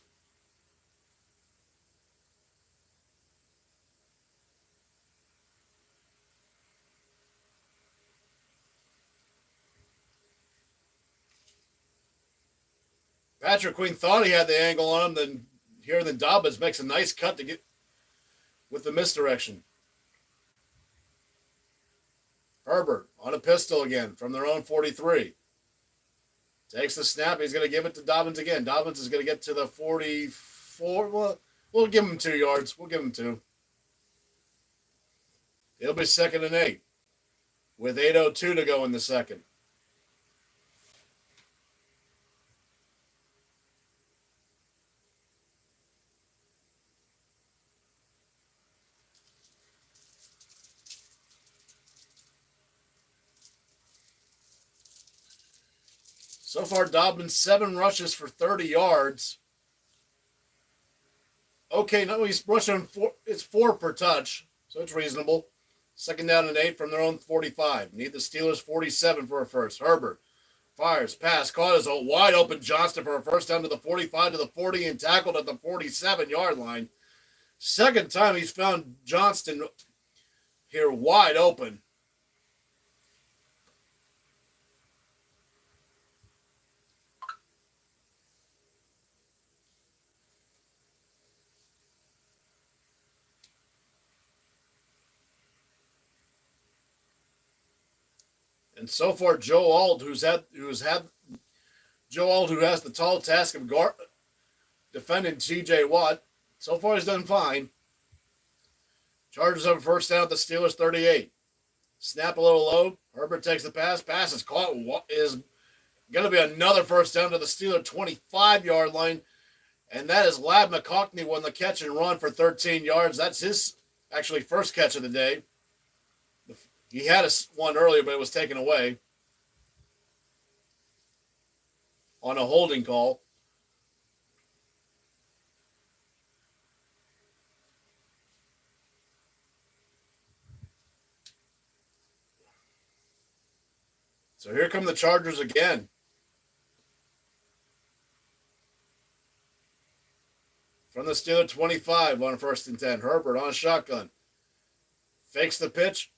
Patrick Queen thought he had the angle on him. Then Dobbins makes a nice cut to get with the misdirection. Herbert on a pistol again from their own 43. Takes the snap. He's going to give it to Dobbins again. Dobbins is going to get to the 44. Well, we'll give him 2 yards. We'll give him 2. It'll be 2nd and 8 with 8:02 to go in the second. So far, Dobbins 7 rushes for 30 yards. Okay, no, he's rushing 4. It's 4 per touch, so it's reasonable. 2nd down and 8 from their own 45. Need the Steelers 47 for a first. Herbert fires, pass, caught as a wide open Johnston for a first down to the 45 to the 40 and tackled at the 47-yard line. 2nd time he's found Johnston here wide open. And so far, Joe Alt, who has the tall task of defending T.J. Watt, so far he's done fine. Chargers have a first down at the Steelers 38. Snap a little low. Herbert takes the pass. Pass is caught. Is going to be another first down to the Steelers 25-yard line. And that is Lab McConkey won the catch and run for 13 yards. That's his actually first catch of the day. He had one earlier, but it was taken away on a holding call. So here come the Chargers again. From the Steelers 25 on 1st and 10. Herbert on a shotgun. Fakes the pitch.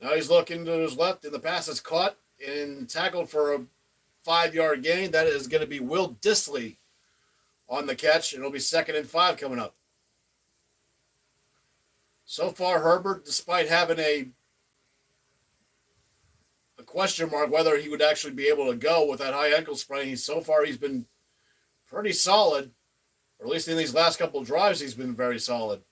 Now he's looking to his left, and the pass is caught and tackled for a 5-yard gain. That is going to be Will Dissly on the catch, and it'll be 2nd and 5 coming up. So far, Herbert, despite having a question mark whether he would actually be able to go with that high ankle sprain, he's been pretty solid, or at least in these last couple of drives, he's been very solid.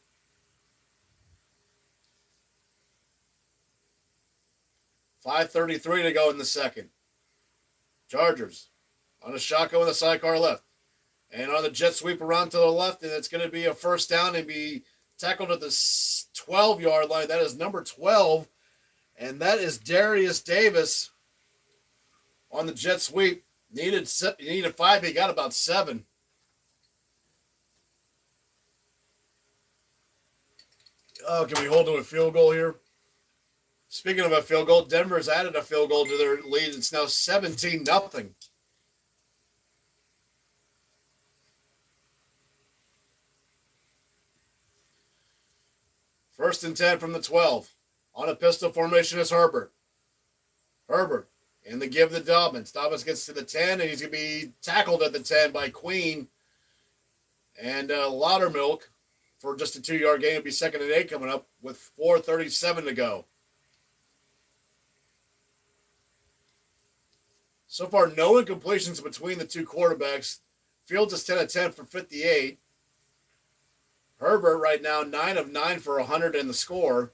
.5:33 to go in the second. Chargers on a shotgun with a sidecar left. And on the jet sweep around to the left, and it's going to be a first down and be tackled at the 12-yard line. That is number 12, and that is Darius Davis on the jet sweep. Needed 5, he got about 7. Oh, can we hold to a field goal here? Speaking of a field goal, Denver's added a field goal to their lead. It's now 17-0. First and 10 from the 12. On a pistol formation is Herbert. Herbert in the give to Dobbins. Dobbins gets to the 10, and he's going to be tackled at the 10 by Queen. And Loudermilk for just a 2-yard gain. It'll be 2nd and 8 coming up with 4:37 to go. So far, no incompletions between the two quarterbacks. Fields is 10 of 10 for 58. Herbert right now 9 of 9 for 100 in the score.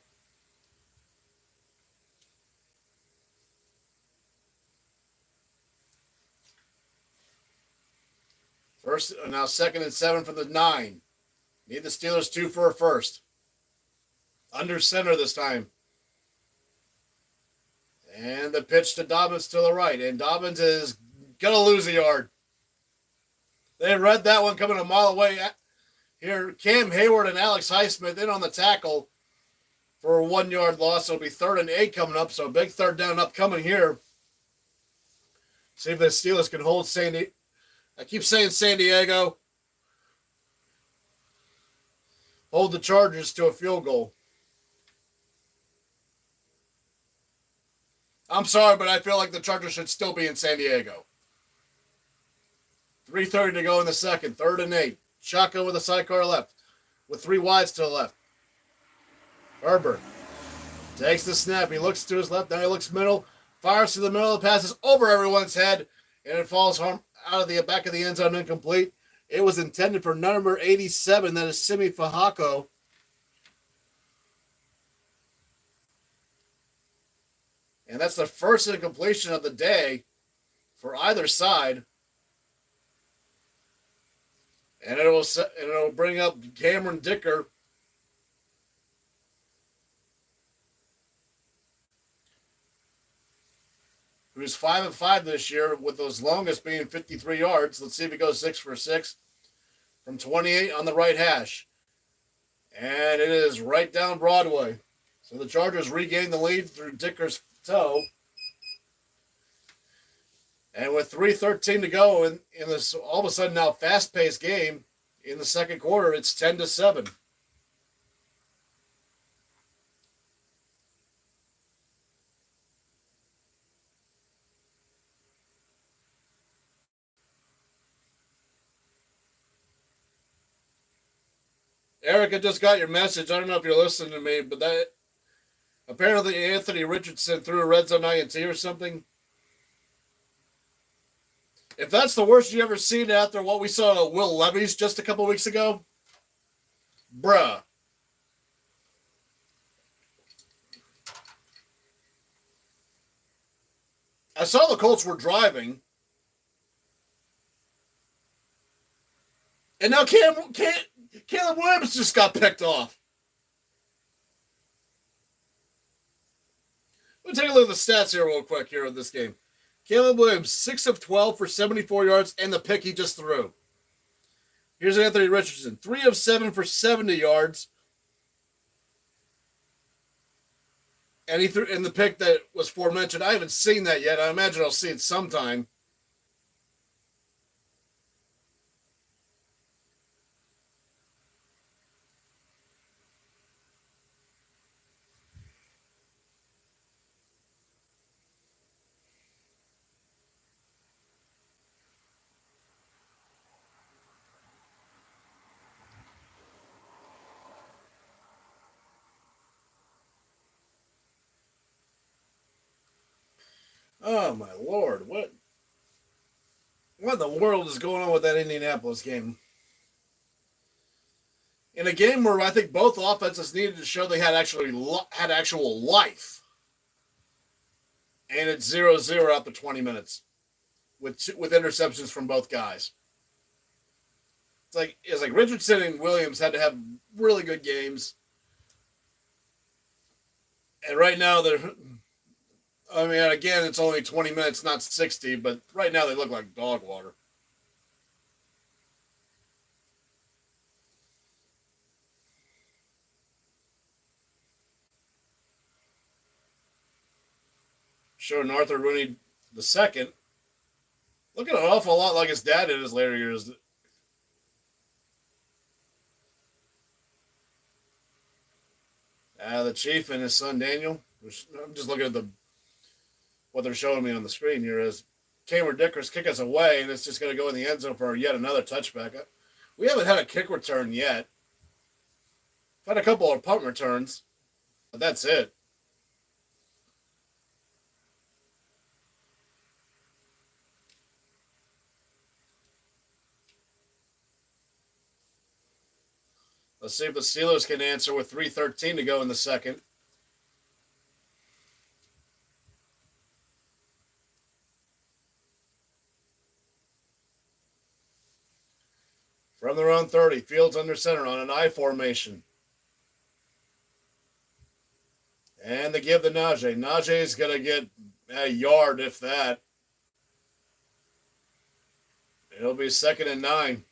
Now 2nd and 7 from the 9. Need the Steelers 2 for a first. Under center this time. And the pitch to Dobbins to the right. And Dobbins is going to lose a yard. They read that one coming a mile away. Here, Cam Hayward and Alex Highsmith in on the tackle for a 1-yard loss. It'll be 3rd and 8 coming up. So a big third down upcoming here. See if the Steelers can hold Sandy. I keep saying San Diego. Hold the Chargers to a field goal. I'm sorry, but I feel like the Chargers should still be in San Diego. 3:30 to go in the second. 3rd and 8. Shotgun with a sidecar left. With 3 wides to the left. Herbert takes the snap. He looks to his left. Now he looks middle. Fires to the middle. Passes over everyone's head. And it falls out of the back of the end zone incomplete. It was intended for number 87. That is Simi Fahako. And that's the first incompletion of the day for either side. And it'll bring up Cameron Dicker. Who's 5 of 5 this year, with those longest being 53 yards. Let's see if he goes 6 for 6 from 28 on the right hash. And it is right down Broadway. So the Chargers regain the lead through Dicker's toe. And with 3:13 to go in this all of a sudden now fast-paced game in the second quarter, it's 10-7. Eric, I just got your message. I don't know if you're listening to me, but that apparently Anthony Richardson threw a red zone INT or something. If that's the worst you ever seen after what we saw at Will Levis just a couple weeks ago, bruh. I saw the Colts were driving. And now Caleb Williams just got picked off. Let me take a look at the stats here real quick here in this game. Caleb Williams, 6 of 12 for 74 yards and the pick he just threw. Here's Anthony Richardson, 3 of 7 for 70 yards. And he threw in the pick that was aforementioned. I haven't seen that yet. I imagine I'll see it sometime. Oh, my Lord. What in the world is going on with that Indianapolis game? In a game where I think both offenses needed to show they had actual life. And it's 0-0 after 20 minutes with interceptions from both guys. It's like Richardson and Williams had to have really good games, and right now they're. I mean, again, it's only 20 minutes, not 60, but right now they look like dog water. Showing Arthur Rooney the second, looking an awful lot like his dad in his later years. The Chief and his son Daniel. I'm just looking at what they're showing me on the screen here is Cameron Dickers kick us away, and it's just going to go in the end zone for yet another touchback. We haven't had a kick return yet. We've had a couple of punt returns, but that's it. Let's see if the Steelers can answer with 3:13 to go in the second. From their own 30, Fields under center on an I formation. And they give the Najee. Najee's going to get a yard, if that. It'll be 2nd and 9.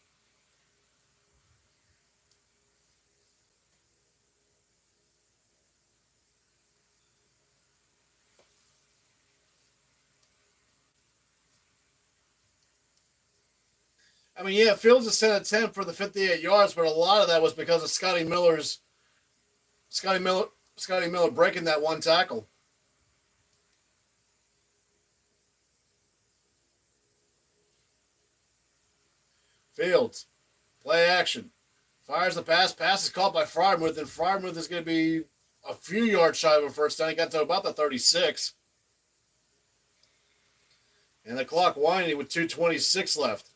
I mean, yeah, Fields is 10 of 10 for the 58 yards, but a lot of that was because of Scotty Miller breaking that one tackle. Fields, play action, fires the pass. Pass is caught by Freiermuth, and Freiermuth is going to be a few yards shy of a first down. He got to about the 36. And the clock winding with 2:26 left.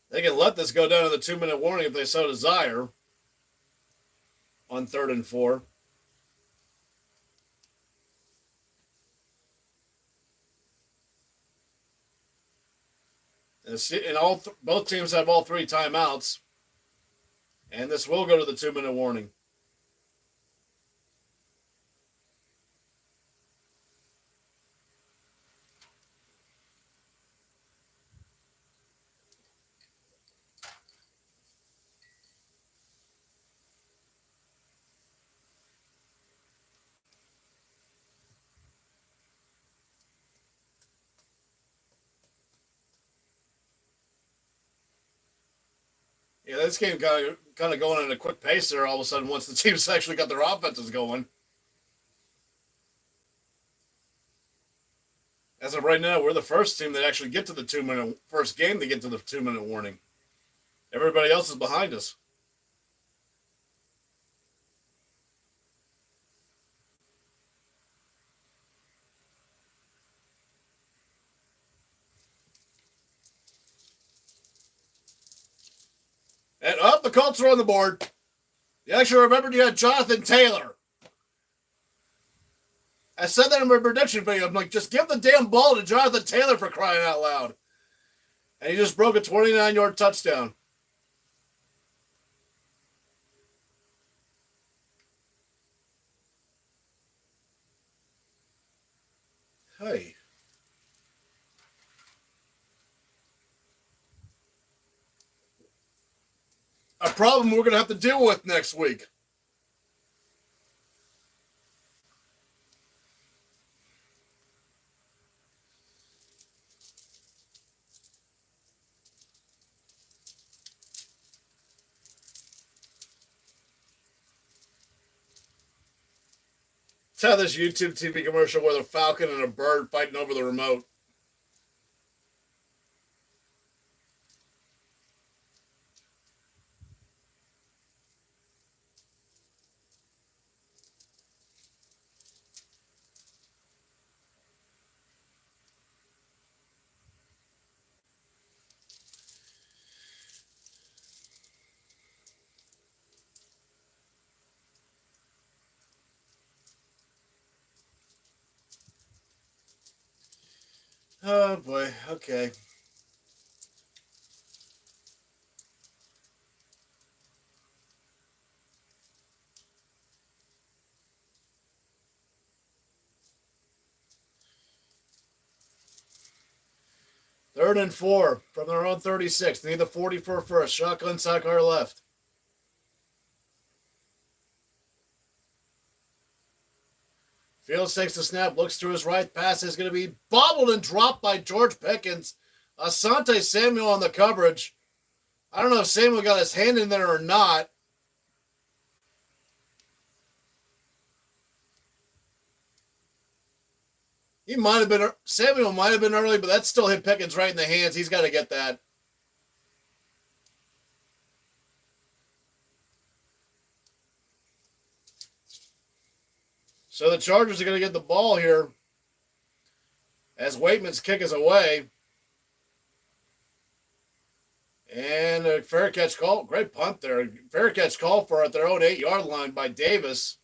They can let this go down to the 2-minute warning if they so desire on 3rd and 4. And both teams have all 3 timeouts. And this will go to the 2-minute warning. Yeah, this game kind of going at a quick pace there all of a sudden once the teams actually got their offenses going. As of right now, we're the first team that actually get to the 2-minute first game to get to the 2-minute warning. Everybody else is behind us. And up, the Colts are on the board. You actually remembered you had Jonathan Taylor. I said that in my prediction video. I'm like, just give the damn ball to Jonathan Taylor for crying out loud. And he just broke a 29-yard touchdown. Hey. A problem we're going to have to deal with next week. It's how this YouTube TV commercial where the falcon and a bird fighting over the remote. Oh boy. Okay. Third and 4 from their own 36. They need the 40 for first. Shotgun sack our left. Fields takes the snap, looks to his right. Pass is going to be bobbled and dropped by George Pickens. Asante Samuel on the coverage. I don't know if Samuel got his hand in there or not. Samuel might have been early, but that still hit Pickens right in the hands. He's got to get that. So the Chargers are going to get the ball here as Waitman's kick is away. And a fair catch call. Great punt there. Fair catch call for at their own 8-yard line by Davis.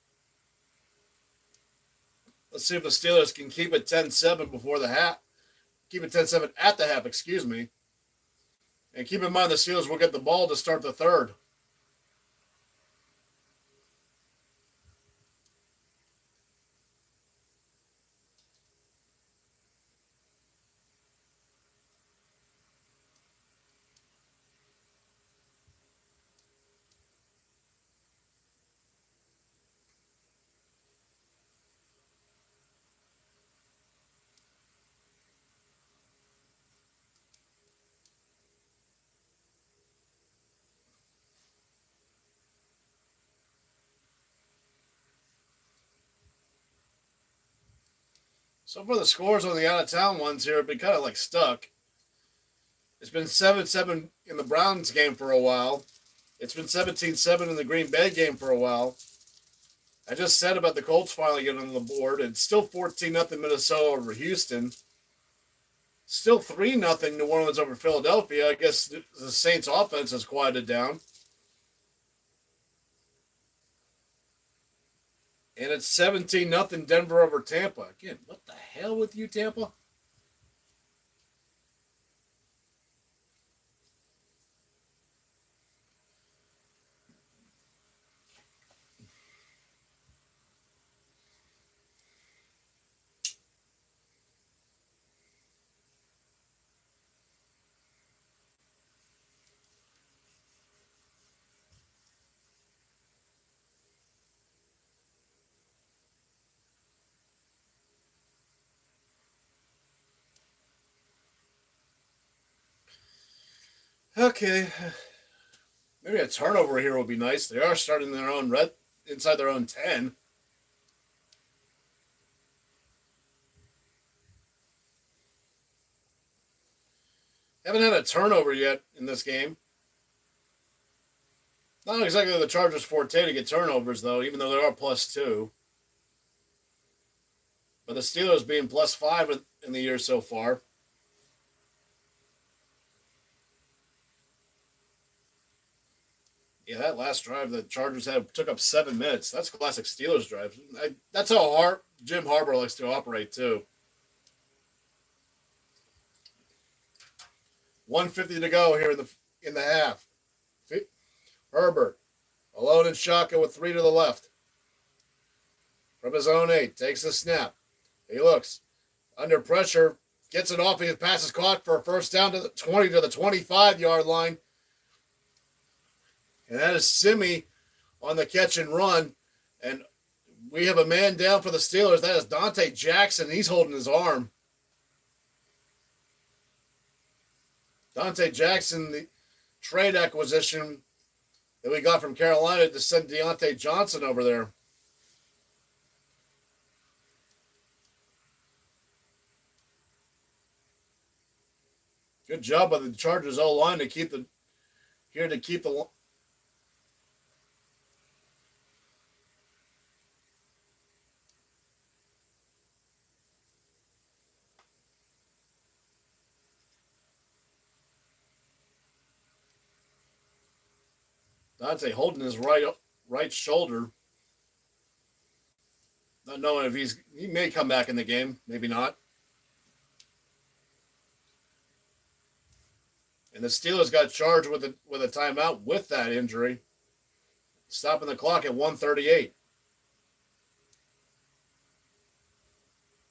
Let's see if the Steelers can keep it 10-7 before the half. Keep it 10-7 at the half, excuse me. And keep in mind the Steelers will get the ball to start the third. So for the scores on the out-of-town ones here have been kind of like stuck. It's been 7-7 in the Browns game for a while. It's been 17-7 in the Green Bay game for a while. I just said about the Colts finally getting on the board. It's still 14-0 Minnesota over Houston. Still 3-0 New Orleans over Philadelphia. I guess the Saints offense has quieted down. And it's 17-0 Denver over Tampa. Again, what the hell with you, Tampa? Okay. Maybe a turnover here would be nice. They are starting their own inside their own 10. Haven't had a turnover yet in this game. Not exactly the Chargers' forte to get turnovers, though, even though they are +2. But the Steelers being +5 in the year so far. Yeah, that last drive the Chargers had took up 7 minutes. That's classic Steelers drive. That's how Jim Harbaugh likes to operate, too. 1:50 to go here in the half. Herbert, alone in shotgun with 3 to the left. From his own 8, takes the snap. He looks under pressure, gets it off. His pass is caught for a first down to the 20 to the 25-yard line. And that is Simi on the catch and run. And we have a man down for the Steelers. That is Dante Jackson. He's holding his arm. Dante Jackson, the trade acquisition that we got from Carolina to send Deontay Johnson over there. Good job by the Chargers O-line to keep the Dante holding his right shoulder. Not knowing if he may come back in the game, maybe not. And the Steelers got charged with a timeout with that injury, stopping the clock at 1:38.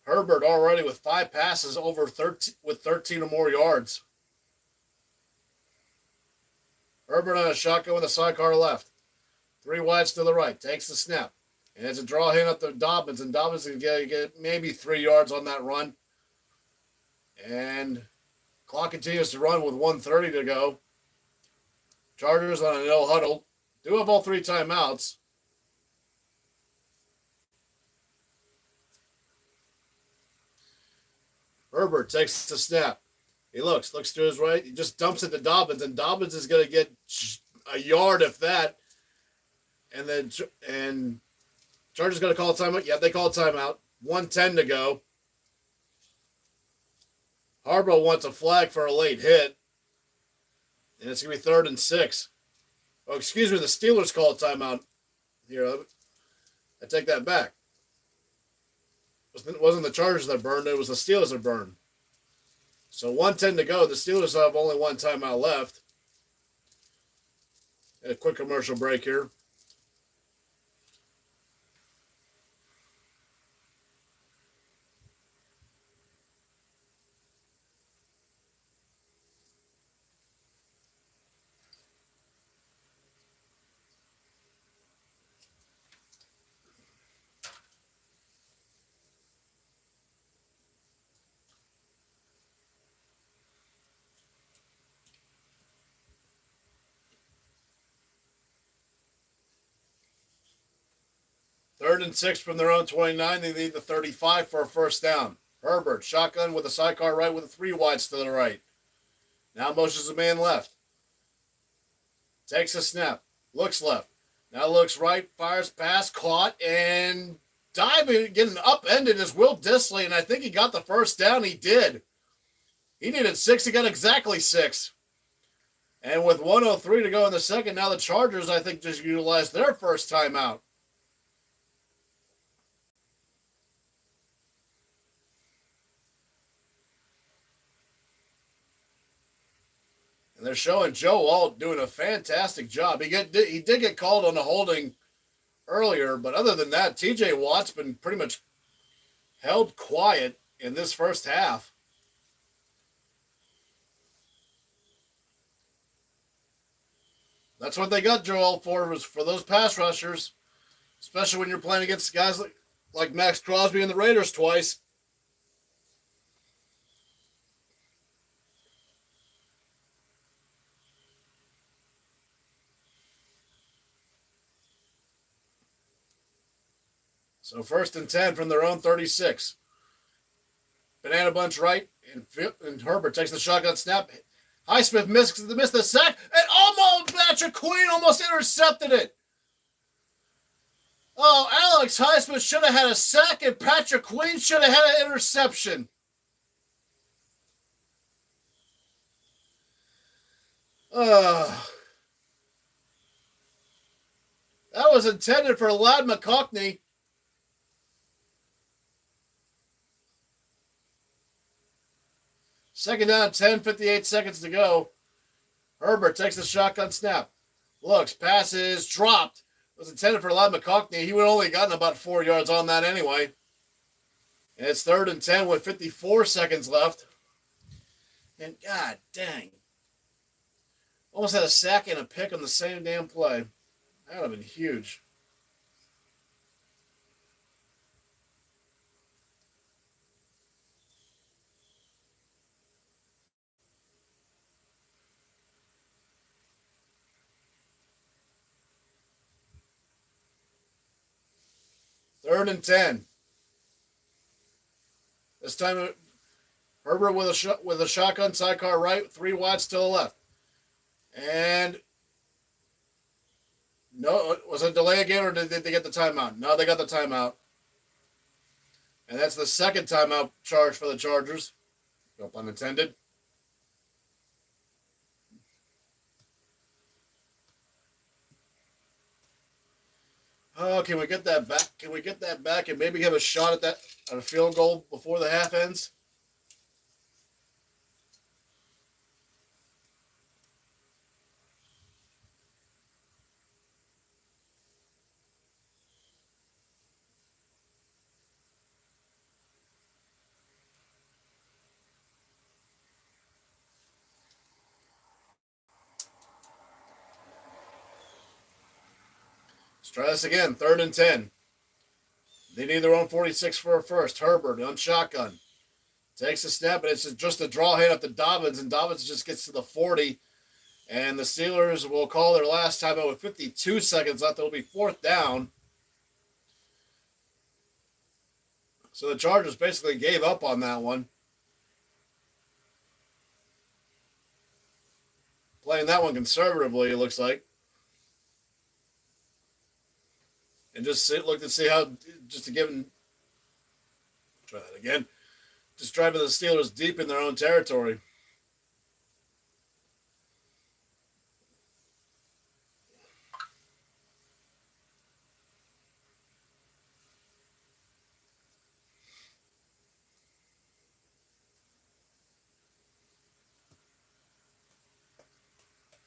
Herbert already with 5 passes over 13 with 13 or more yards. Herbert on a shotgun with a sidecar left. 3 wides to the right. Takes the snap. And it's a draw hand up to Dobbins. And Dobbins can get maybe 3 yards on that run. And clock continues to run with 1:30 to go. Chargers on a no huddle. Do have all 3 timeouts. Herbert takes the snap. He looks to his right. He just dumps it to Dobbins, and Dobbins is going to get a yard, if that. And Chargers going to call a timeout. Yeah, they call a timeout. 1:10 to go. Harbaugh wants a flag for a late hit, and it's going to be 3rd and 6. Oh, excuse me, the Steelers call a timeout. Here, I take that back. It wasn't the Chargers that burned, it was the Steelers that burned. So 1:10 to go. The Steelers have only 1 timeout left. A quick commercial break here. Third and 6 from their own 29. They need the 35 for a first down. Herbert, shotgun with a sidecar right with 3 wides to the right. Now motions a man left. Takes a snap. Looks left. Now looks right. Fires pass. Caught. And diving, getting upended is Will Dissly. And I think he got the first down. He did. He needed 6. He got exactly 6. And with 1:03 to go in the second, now the Chargers, I think, just utilized their first timeout. And they're showing Joe Alt doing a fantastic job. He did get called on the holding earlier, but other than that, TJ Watt's been pretty much held quiet in this first half. That's what they got Joe Alt for, was for those pass rushers, especially when you're playing against guys like Max Crosby and the Raiders twice. So 1st and 10 from their own 36. Banana bunch right, and Herbert takes the shotgun snap. Highsmith missed the sack, and almost Patrick Queen almost intercepted it. Oh, Alex Highsmith should have had a sack, and Patrick Queen should have had an interception. That was intended for Ladd McConkey. Second down, 10, 58 seconds to go. Herbert takes the shotgun snap. Looks, passes, dropped. It was intended for Ladd McConkey. He would have only gotten about 4 yards on that anyway. And it's 3rd and 10 with 54 seconds left. And god dang. Almost had a sack and a pick on the same damn play. That would have been huge. Third and 10. This time, Herbert with a shotgun sidecar right, 3 wides to the left. And no, was it a delay again, or did they get the timeout? No, they got the timeout. And that's the second timeout charge for the Chargers. No pun intended. Oh, can we get that back? Can we get that back and maybe have a shot at a field goal before the half ends? try this again. 3rd and 10. They need their own 46 for a first. Herbert on shotgun. Takes a snap, but it's just a draw hand up to Dobbins, and Dobbins just gets to the 40. And the Steelers will call their last timeout with 52 seconds left. It'll be 4th down. So the Chargers basically gave up on that one. Playing that one conservatively, it looks like. And just look to see how, just to give them, try that again, just driving the Steelers deep in their own territory.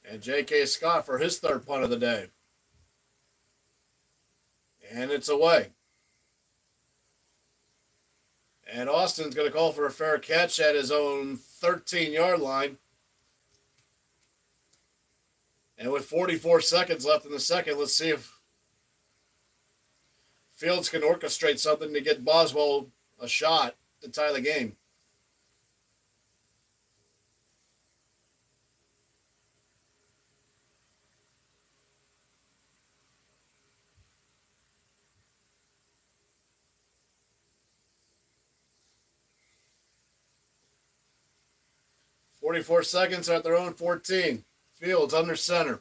And J.K. Scott for his 3rd punt of the day. And it's away. And Austin's going to call for a fair catch at his own 13-yard line. And with 44 seconds left in the second, let's see if Fields can orchestrate something to get Boswell a shot to tie the game. .44 seconds at their own 14. Fields under center.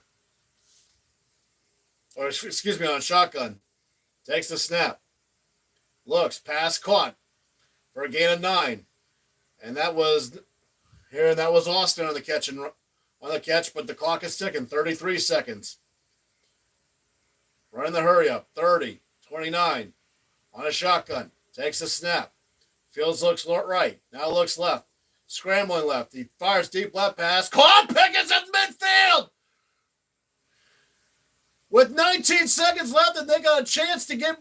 Or, excuse me, on shotgun. Takes the snap. Looks, pass caught for a gain of 9. And that was Austin on the catch, but the clock is ticking. 33 seconds. Running the hurry up. 30, 29. On a shotgun. Takes the snap. Fields looks right. Now looks left. Scrambling left. He fires deep left pass. Caught Pickens at midfield! With 19 seconds left, and they got a chance to get,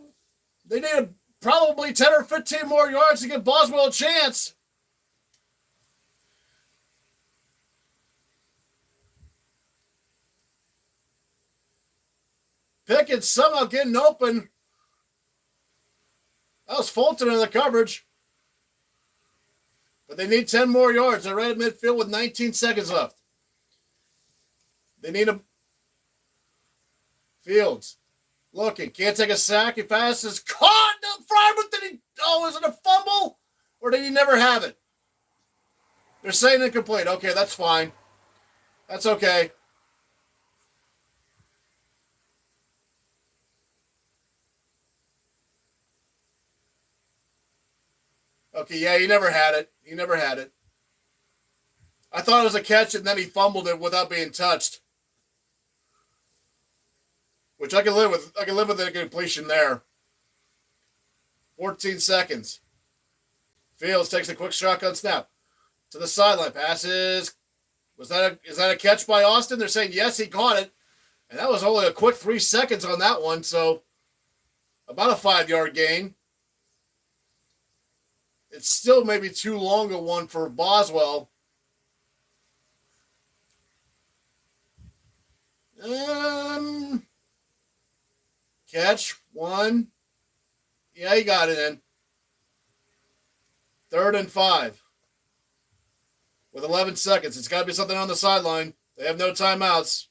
they need probably 10 or 15 more yards to give Boswell a chance. Pickens somehow getting open. That was Fulton in the coverage. But they need 10 more yards. They're right at midfield with 19 seconds left. They need a Fields looking. Can't take a sack. He passes. Caught. Fryman, is it a fumble? Or did he never have it? They're saying incomplete. Okay, that's fine. That's okay. Okay, yeah, he never had it. He never had it. I thought it was a catch, and then he fumbled it without being touched. Which I can live with. I can live with the completion there. 14 seconds. Fields takes a quick shotgun snap. To the sideline. Passes. Is that a catch by Austin? They're saying yes, he caught it. And that was only a quick 3 seconds on that one, so about a 5-yard gain. It's still maybe too long a one for Boswell. Catch, 1. Yeah, he got it in. 3rd and 5. With 11 seconds. It's got to be something on the sideline. They have no timeouts.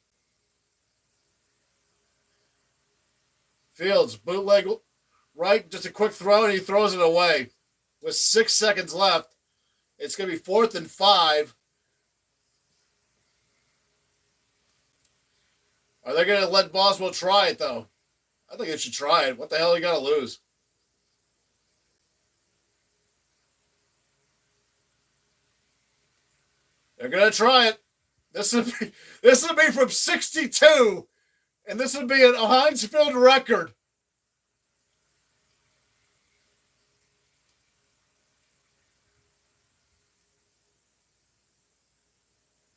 Fields, bootleg right, just a quick throw, and he throws it away. With 6 seconds left, it's going to be 4th and 5. Are they going to let Boswell try it, though? I think they should try it. What the hell you got to lose? They're going to try it. This would be from 62, and this would be a Heinz Field record.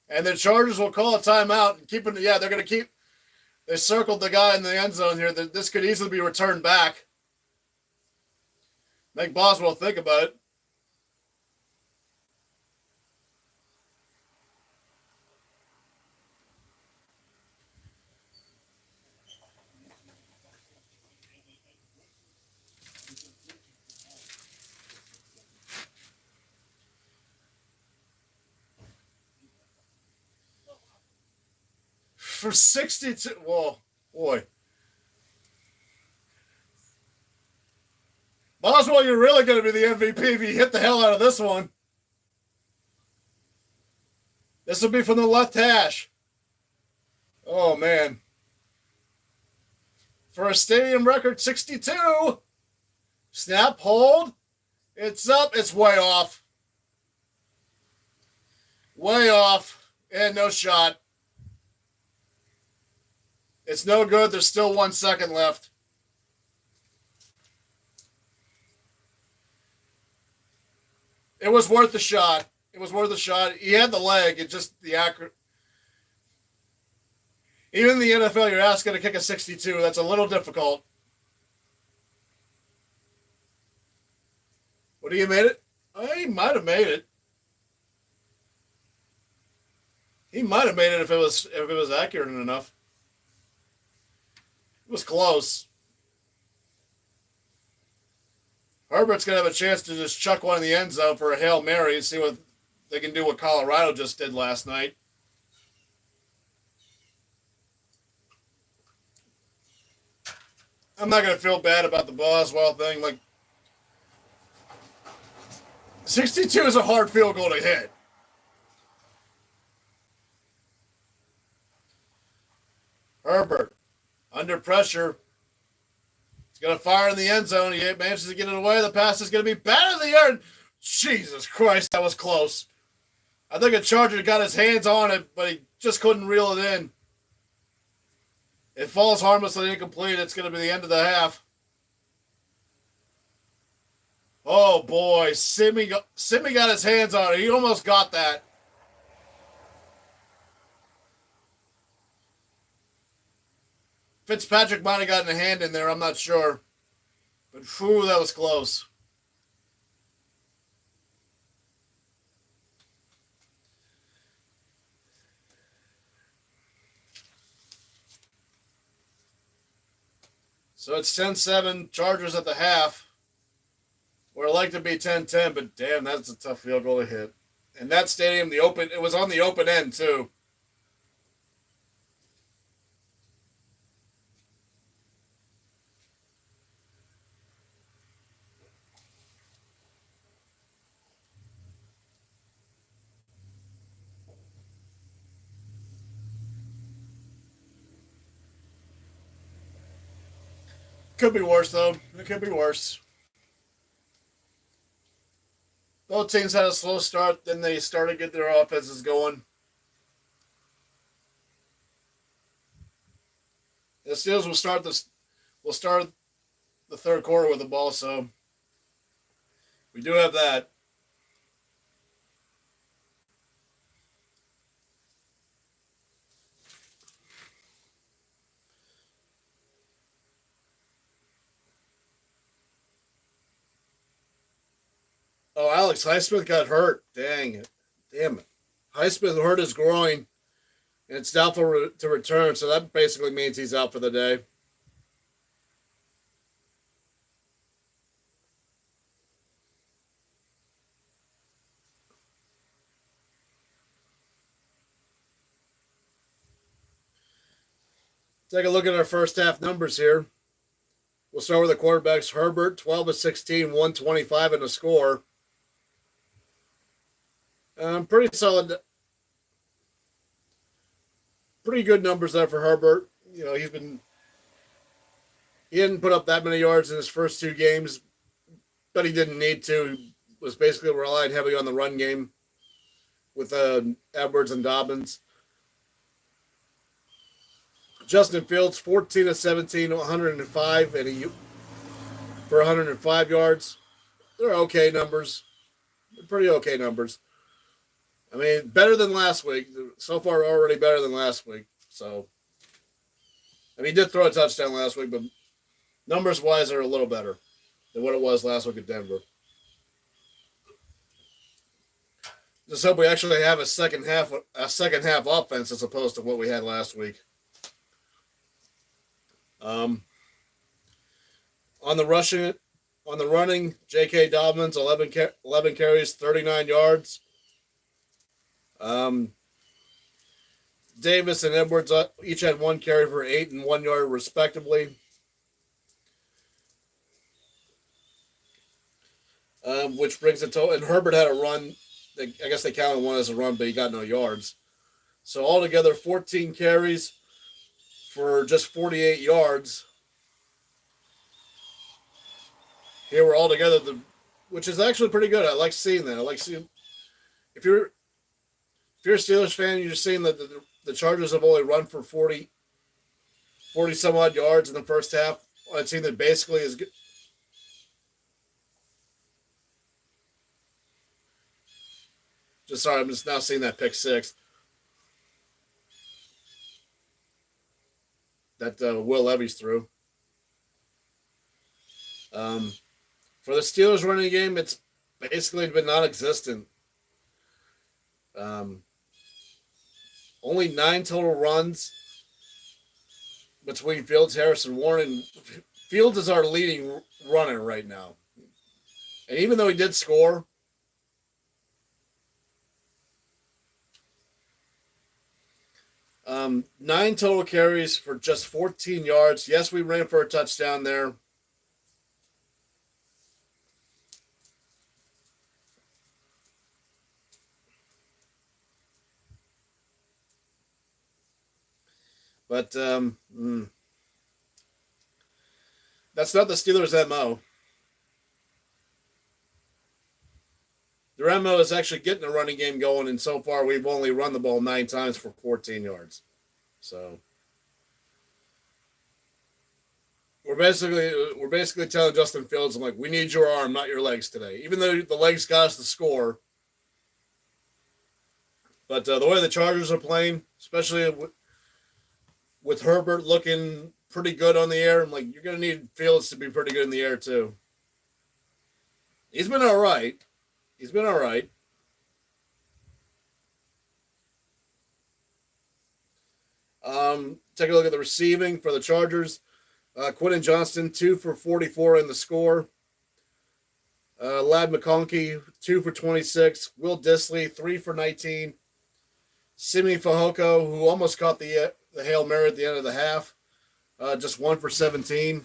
And the Chargers will call a timeout and keep it. Yeah, they're going to keep. They circled the guy in the end zone here. This could easily be returned back. Make Boswell think about it. for 62. Whoa, boy. Boswell, you're really going to be the MVP if you hit the hell out of this one. This will be from the left hash. Oh, man. For a stadium record, 62. Snap, hold. It's up. It's way off. Way off. And no shot. It's no good. There's still 1 second left. It was worth the shot. It was worth the shot. He had the leg. It just the accurate. Even in the NFL, you're asking to kick a 62. That's a little difficult. What do you made it? Oh, he might have made it. He might have made it if it was accurate enough. It was close. Herbert's going to have a chance to just chuck one in the end zone for a Hail Mary and see what they can do what Colorado just did last night. I'm not going to feel bad about the Boswell thing. Like, 62 is a hard field goal to hit. Herbert, under pressure. He's going to fire in the end zone. He manages to get it away. The pass is going to be batted in the air. Jesus Christ, that was close. I think a Charger got his hands on it, but he just couldn't reel it in. It falls harmlessly incomplete. It's going to be the end of the half. Oh, boy. Simi got his hands on it. He almost got that. Fitzpatrick might have gotten a hand in there. I'm not sure. But, whew, that was close. So it's 10-7, Chargers at the half. Where I'd like to be 10-10, but damn, that's a tough field goal to hit. And that stadium, it was on the open end, too. Could be worse, though. It could be worse. Both teams had a slow start, then they started getting their offenses going. The Steelers will start the third quarter with the ball, so we do have that. Oh, Alex Highsmith got hurt. Dang it. Damn it. Highsmith hurt his groin, and it's doubtful to return, so that basically means he's out for the day. Take a look at our first half numbers here. We'll start with the quarterbacks. Herbert, 12 of 16, 125 in the score. Pretty solid. Pretty good numbers there for Herbert. You know, he didn't put up that many yards in his first two games, but he didn't need to. He was basically relying heavily on the run game with Edwards and Dobbins. Justin Fields, 14 of 17, 105, for 105 yards. They're okay numbers. They're pretty okay numbers. I mean, better than last week. So far, already better than last week. So, I mean, he did throw a touchdown last week, but numbers-wise, they're a little better than what it was last week at Denver. Just hope we actually have a second half offense as opposed to what we had last week. On the running, J.K. Dobbins, 11 carries, 39 yards. Davis and Edwards each had one carry for 8 and 1 yard, respectively. Which brings it to. And Herbert had a run. I guess they counted one as a run, but he got no yards. So altogether, 14 carries for just 48 yards. Here we're all together, which is actually pretty good. I like seeing that. I like seeing if you're a Steelers fan, you're seeing that the Chargers have only run for 40 some odd yards in the first half on a team that basically is good. I'm just now seeing that pick six that Will Levis threw. For the Steelers running game, it's basically been non-existent. Only 9 total runs between Fields, Harris, and Warren. Fields is our leading runner right now. And even though he did score, 9 total carries for just 14 yards. Yes, we ran for a touchdown there. But that's not the Steelers' MO. Their MO is actually getting the running game going, and so far we've only run the ball 9 times for 14 yards. So we're basically telling Justin Fields, I'm like, we need your arm, not your legs today. Even though the legs got us the score. But the way the Chargers are playing, especially with Herbert looking pretty good on the air, I'm like, you're going to need Fields to be pretty good in the air too. He's been all right. Take a look at the receiving for the Chargers. Quentin Johnston, 2 for 44 in the score. Ladd McConkey, 2 for 26. Will Dissly, 3 for 19. Simi Fehoko, who almost caught the Hail Mary at the end of the half, just 1 for 17.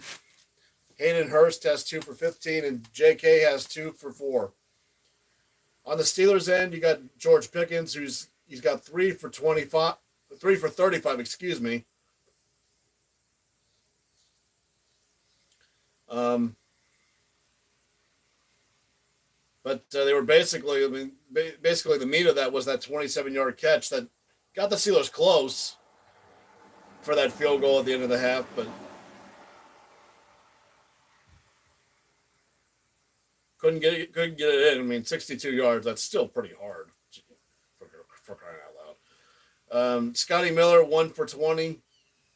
Hayden Hurst has 2 for 15, and J.K. has 2 for 4. On the Steelers' end, you got George Pickens, he's got 3 for 35, excuse me. But they were basically the meat of that was that 27-yard catch that got the Steelers close for that field goal at the end of the half, but couldn't get it in. I mean, 62 yards, that's still pretty hard for crying out loud. Scotty Miller, 1 for 20,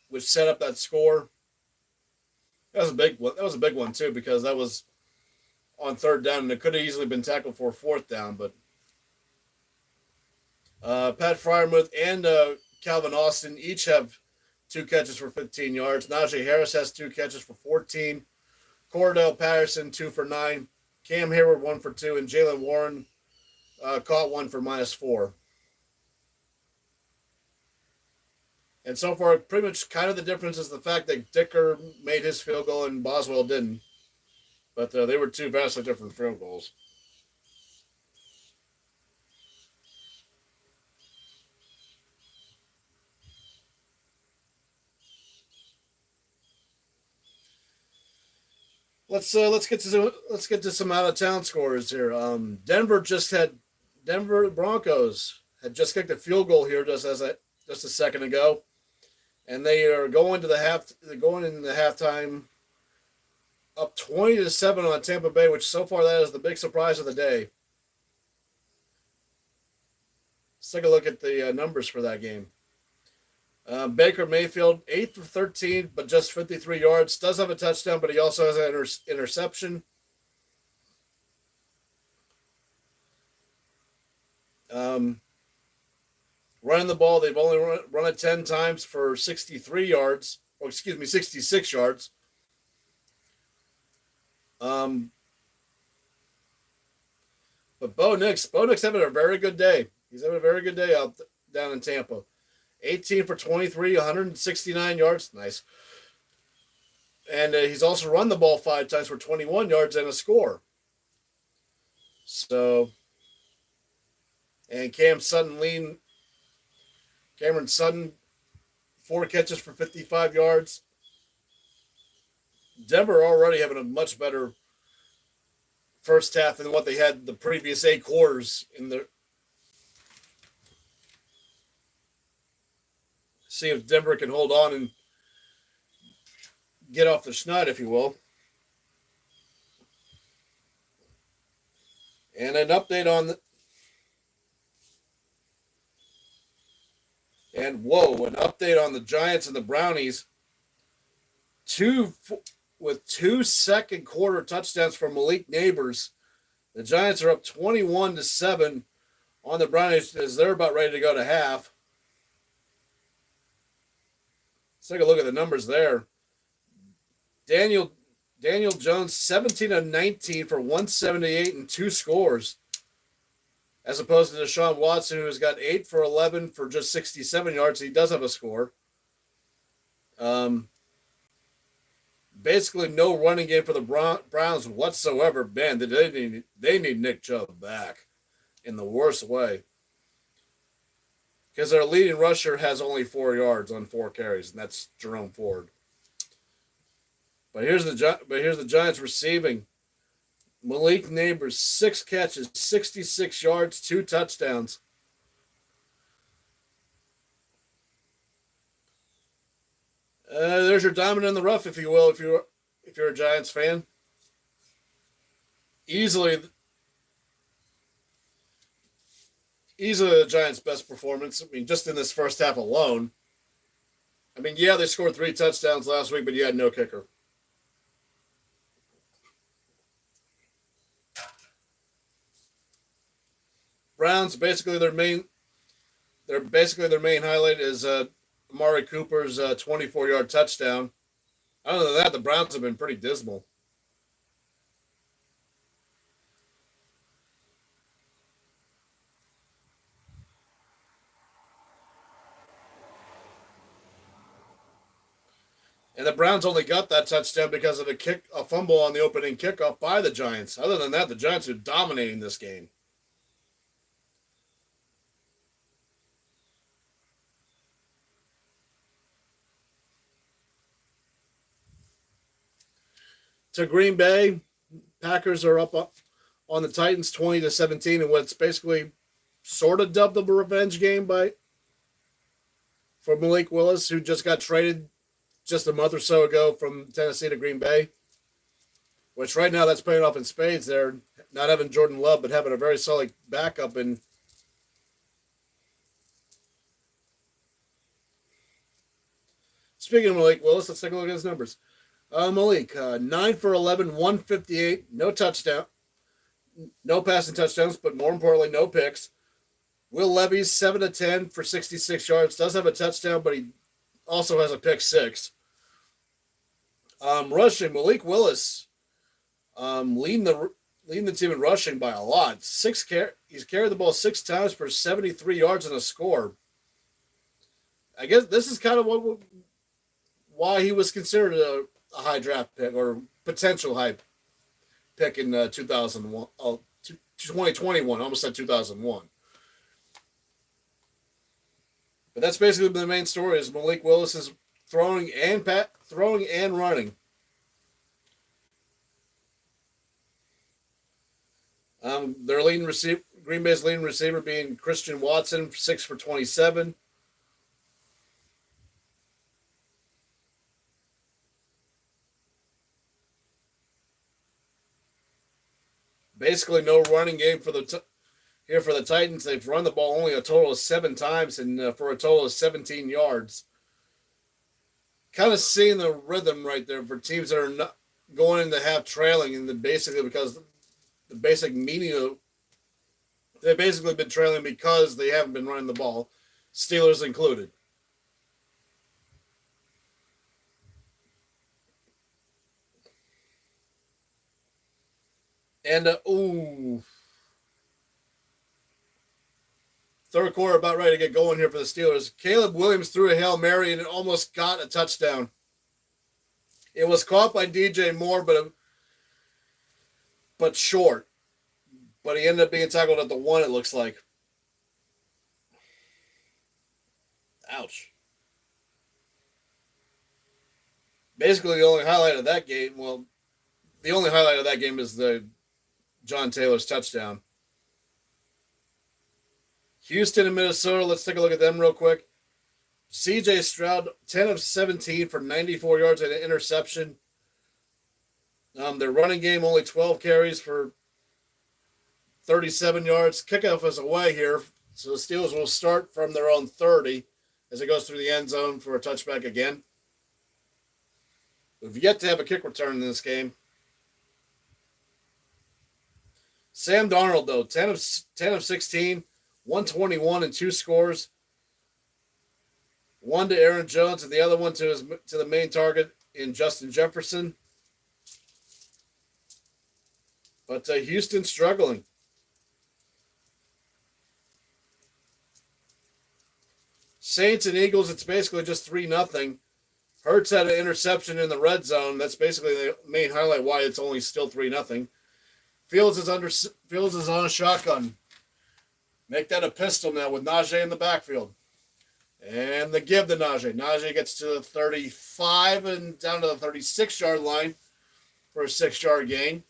which set up that score. That was a big one. That was a big one too, because that was on 3rd down, and it could have easily been tackled for 4th down. But Pat Freiermuth and Calvin Austin each have 2 catches for 15 yards. Najee Harris has 2 catches for 14. Cordell Patterson, 2 for 9. Cam Hayward, 1 for 2. And Jaylen Warren caught 1 for -4. And so far, pretty much kind of the difference is the fact that Dicker made his field goal and Boswell didn't. But they were 2 vastly different field goals. Let's get to some out of town scores here. Denver Broncos had just kicked a field goal here just a second ago, and they are going to the half. They're going in the halftime up 20-7 on Tampa Bay, which so far that is the big surprise of the day. Let's take a look at the numbers for that game. Baker Mayfield, 8 for 13, but just 53 yards. Does have a touchdown, but he also has an interception. Running the ball, they've only run it 10 times for 63 yards. Or excuse me, 66 yards. But Bo Nix having a very good day. He's having a very good day down in Tampa. 18 for 23, 169 yards. Nice. And he's also run the ball 5 times for 21 yards and a score. So, and Cameron Sutton, 4 catches for 55 yards. Denver already having a much better first half than what they had the previous 8 quarters in the. See if Denver can hold on and get off the schneid, if you will. And an update on the. And an update on the Giants and the Brownies. With 2 second quarter touchdowns from Malik Nabers. The Giants are up 21-7 on the Brownies as they're about ready to go to half. Let's take a look at the numbers there. Daniel Jones, 17 of 19 for 178 and 2 scores. As opposed to Deshaun Watson, who's got 8 for 11 for just 67 yards. He does have a score. Basically, no running game for the Browns whatsoever. Man, they need Nick Chubb back in the worst way. Because their leading rusher has only 4 yards on 4 carries, and that's Jerome Ford. But here's the Giants receiving. Malik Nabers, 6 catches, 66 yards, 2 touchdowns. There's your diamond in the rough, if you will, if you're a Giants fan. Easily the Giants' best performance. I mean, just in this first half alone. I mean, yeah, they scored 3 touchdowns last week, but you had no kicker. Browns, basically their main highlight is Amari Cooper's 24-yard touchdown. Other than that, the Browns have been pretty dismal. And the Browns only got that touchdown because of a fumble on the opening kickoff by the Giants. Other than that, the Giants are dominating this game. To Green Bay, Packers are up on the Titans 20-17 in what's basically sort of dubbed a revenge game for Malik Willis, who just got traded just a month or so ago from Tennessee to Green Bay. Which right now that's paying off in spades. They're not having Jordan Love, but having a very solid backup. And speaking of Malik Willis, let's take a look at his numbers. Malik, 9 for 11, 158, no touchdown, no passing touchdowns, but more importantly, no picks. Will Levis, 7 of 10 for 66 yards, does have a touchdown, but he also has a pick 6. Rushing, Malik Willis, leading the team in rushing by a lot. He's carried the ball 6 times for 73 yards and a score. I guess this is kind of why he was considered a high draft pick or potential high pick in 2021. Almost said 2001. But that's basically the main story: is Malik Willis is throwing and running. Their leading receiver, Green Bay's leading receiver, being Christian Watson, 6 for 27. Basically, no running game for the Titans. They've run the ball only a total of 7 times and for a total of 17 yards. Kind of seeing the rhythm right there for teams that are not going into half trailing, and basically because the basic meaning of they've basically been trailing because they haven't been running the ball, Steelers included. And Third quarter about ready to get going here for the Steelers. Caleb Williams threw a Hail Mary and it almost got a touchdown. It was caught by DJ Moore, but short. But he ended up being tackled at the 1, it looks like. Ouch. Basically, the only highlight of that game, is the John Taylor's touchdown. Houston and Minnesota, let's take a look at them real quick. C.J. Stroud, 10 of 17 for 94 yards and an interception. Their running game, only 12 carries for 37 yards. Kickoff is away here, so the Steelers will start from their own 30 as it goes through the end zone for a touchback again. We've yet to have a kick return in this game. Sam Darnold, though, 10 of 16, 121 and 2 scores. One to Aaron Jones and the other one to the main target in Justin Jefferson. But Houston struggling. Saints and Eagles, it's basically just 3-0. Hurts had an interception in the red zone. That's basically the main highlight why it's only still 3-0. Fields is on a shotgun. Make that a pistol now with Najee in the backfield. And the give to Najee. Najee gets to the 35 and down to the 36-yard line for a 6-yard gain.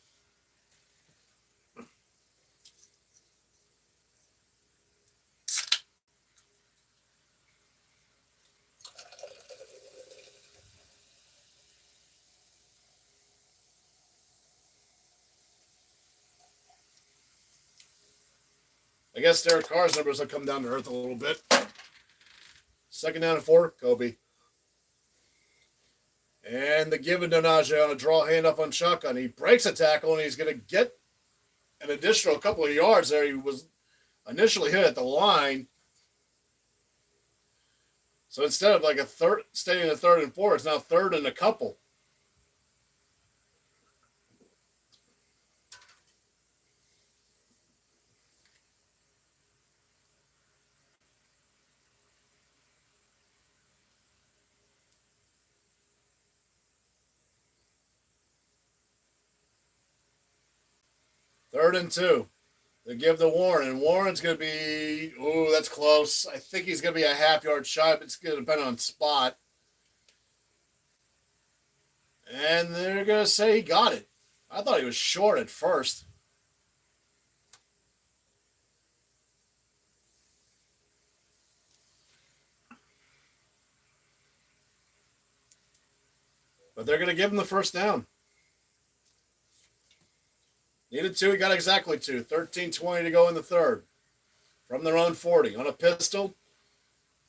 I guess Derek Carr's numbers will come down to earth a little bit. 2nd down and 4, Kobe. And the give to Najee on a draw handoff on shotgun. He breaks a tackle, and he's going to get an additional couple of yards there. He was initially hit at the line. So instead of like staying at 3rd and 4, it's now 3rd and a couple. Third and 2. They give to Warren, and Warren's going to be, that's close. I think he's going to be a half-yard shy, but it's going to depend on spot. And they're going to say he got it. I thought he was short at first. But they're going to give him the first down. Needed 2, he got exactly 2. 13:20 to go in the third. From their own 40 on a pistol.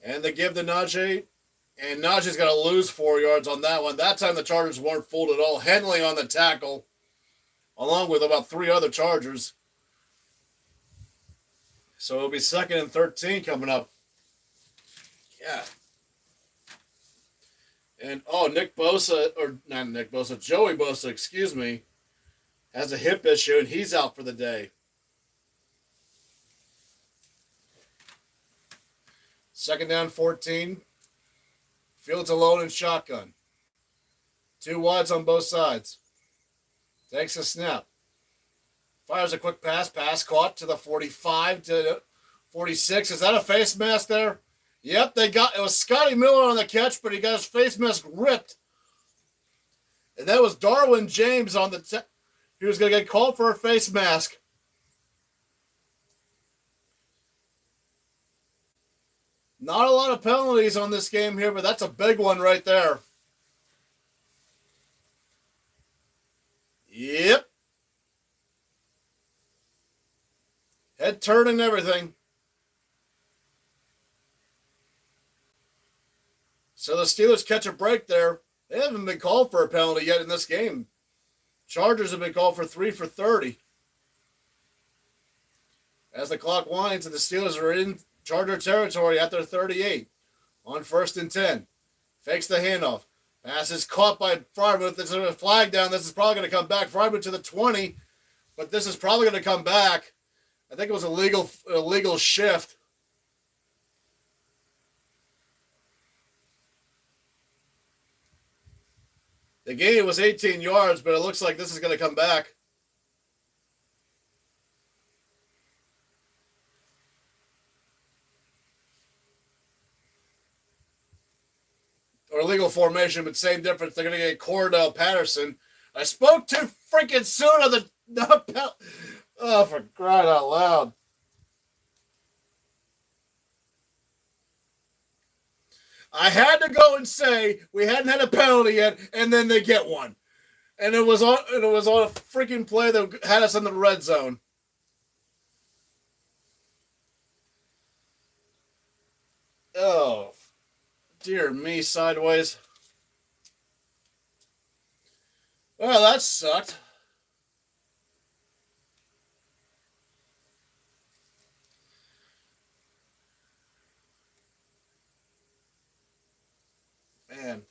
And they give to Najee. And Najee's going to lose 4 yards on that one. That time the Chargers weren't fooled at all. Henley on the tackle, along with about 3 other Chargers. So it'll be 2nd and 13 coming up. Yeah. And, Joey Bosa, excuse me, has a hip issue, and he's out for the day. 2nd down, 14. Fields alone in shotgun. 2 wides on both sides. Takes a snap. Fires a quick pass. Pass caught to the 45 to 46. Is that a face mask there? Yep, it was Scotty Miller on the catch, but he got his face mask ripped. And that was Darwin James on the he was going to get called for a face mask. Not a lot of penalties on this game here, but that's a big one right there. Yep. Head turn and everything. So the Steelers catch a break there. They haven't been called for a penalty yet in this game. Chargers have been called for 3 for 30. As the clock winds and the Steelers are in Charger territory at their 38 on 1st and 10. Fakes the handoff. Pass is caught by Freiermuth. There's a flag down. This is probably going to come back. Freiermuth to the 20, but this is probably going to come back. I think it was a legal shift. The gain was 18 yards, but it looks like this is going to come back. Or legal formation, but same difference. They're going to get Cordell Patterson. I spoke too freaking soon on the. Oh, for crying out loud. I had to go and say we hadn't had a penalty yet, and then they get one. And it was on a freaking play that had us in the red zone. Oh, dear me, sideways. Well, that sucked. Man.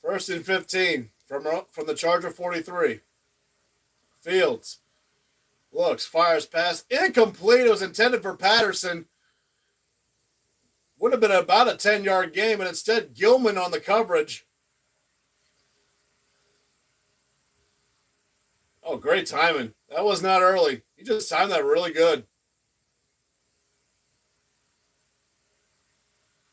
First and 15 from the Charger 43. Fields looks, fires pass, incomplete. It was intended for Patterson. Would have been about a 10-yard game, and instead Gilman on the coverage. Oh, great timing. That was not early. He just timed that really good.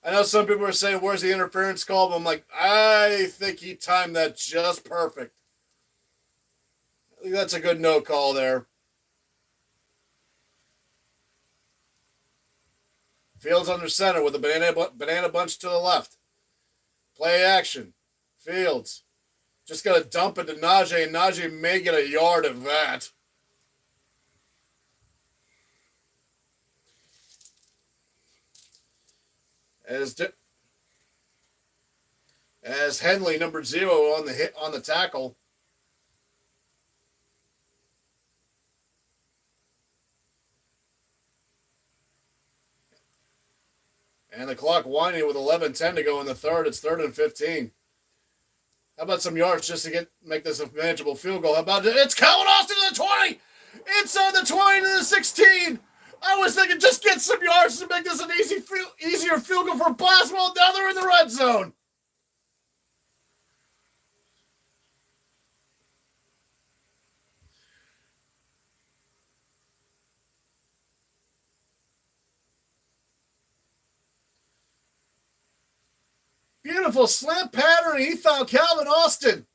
I know some people are saying, where's the interference call? But I'm like, I think he timed that just perfect. I think that's a good no call there. Fields under center with a banana bunch to the left. Play action. Fields. Just got to dump it to Najee, and Najee may get a yard of that. As Henley, number 0, on the tackle. And the clock winding with 11:10 to go in the third. It's 3rd and 15. How about some yards just to make this a manageable field goal? How about it? It's Calvin Austin to the 20! Inside the 20 to the 16! I was thinking just get some yards to make this an easier field goal for Boswell. Now they're in the red zone. Beautiful slant pattern. He found Calvin Austin.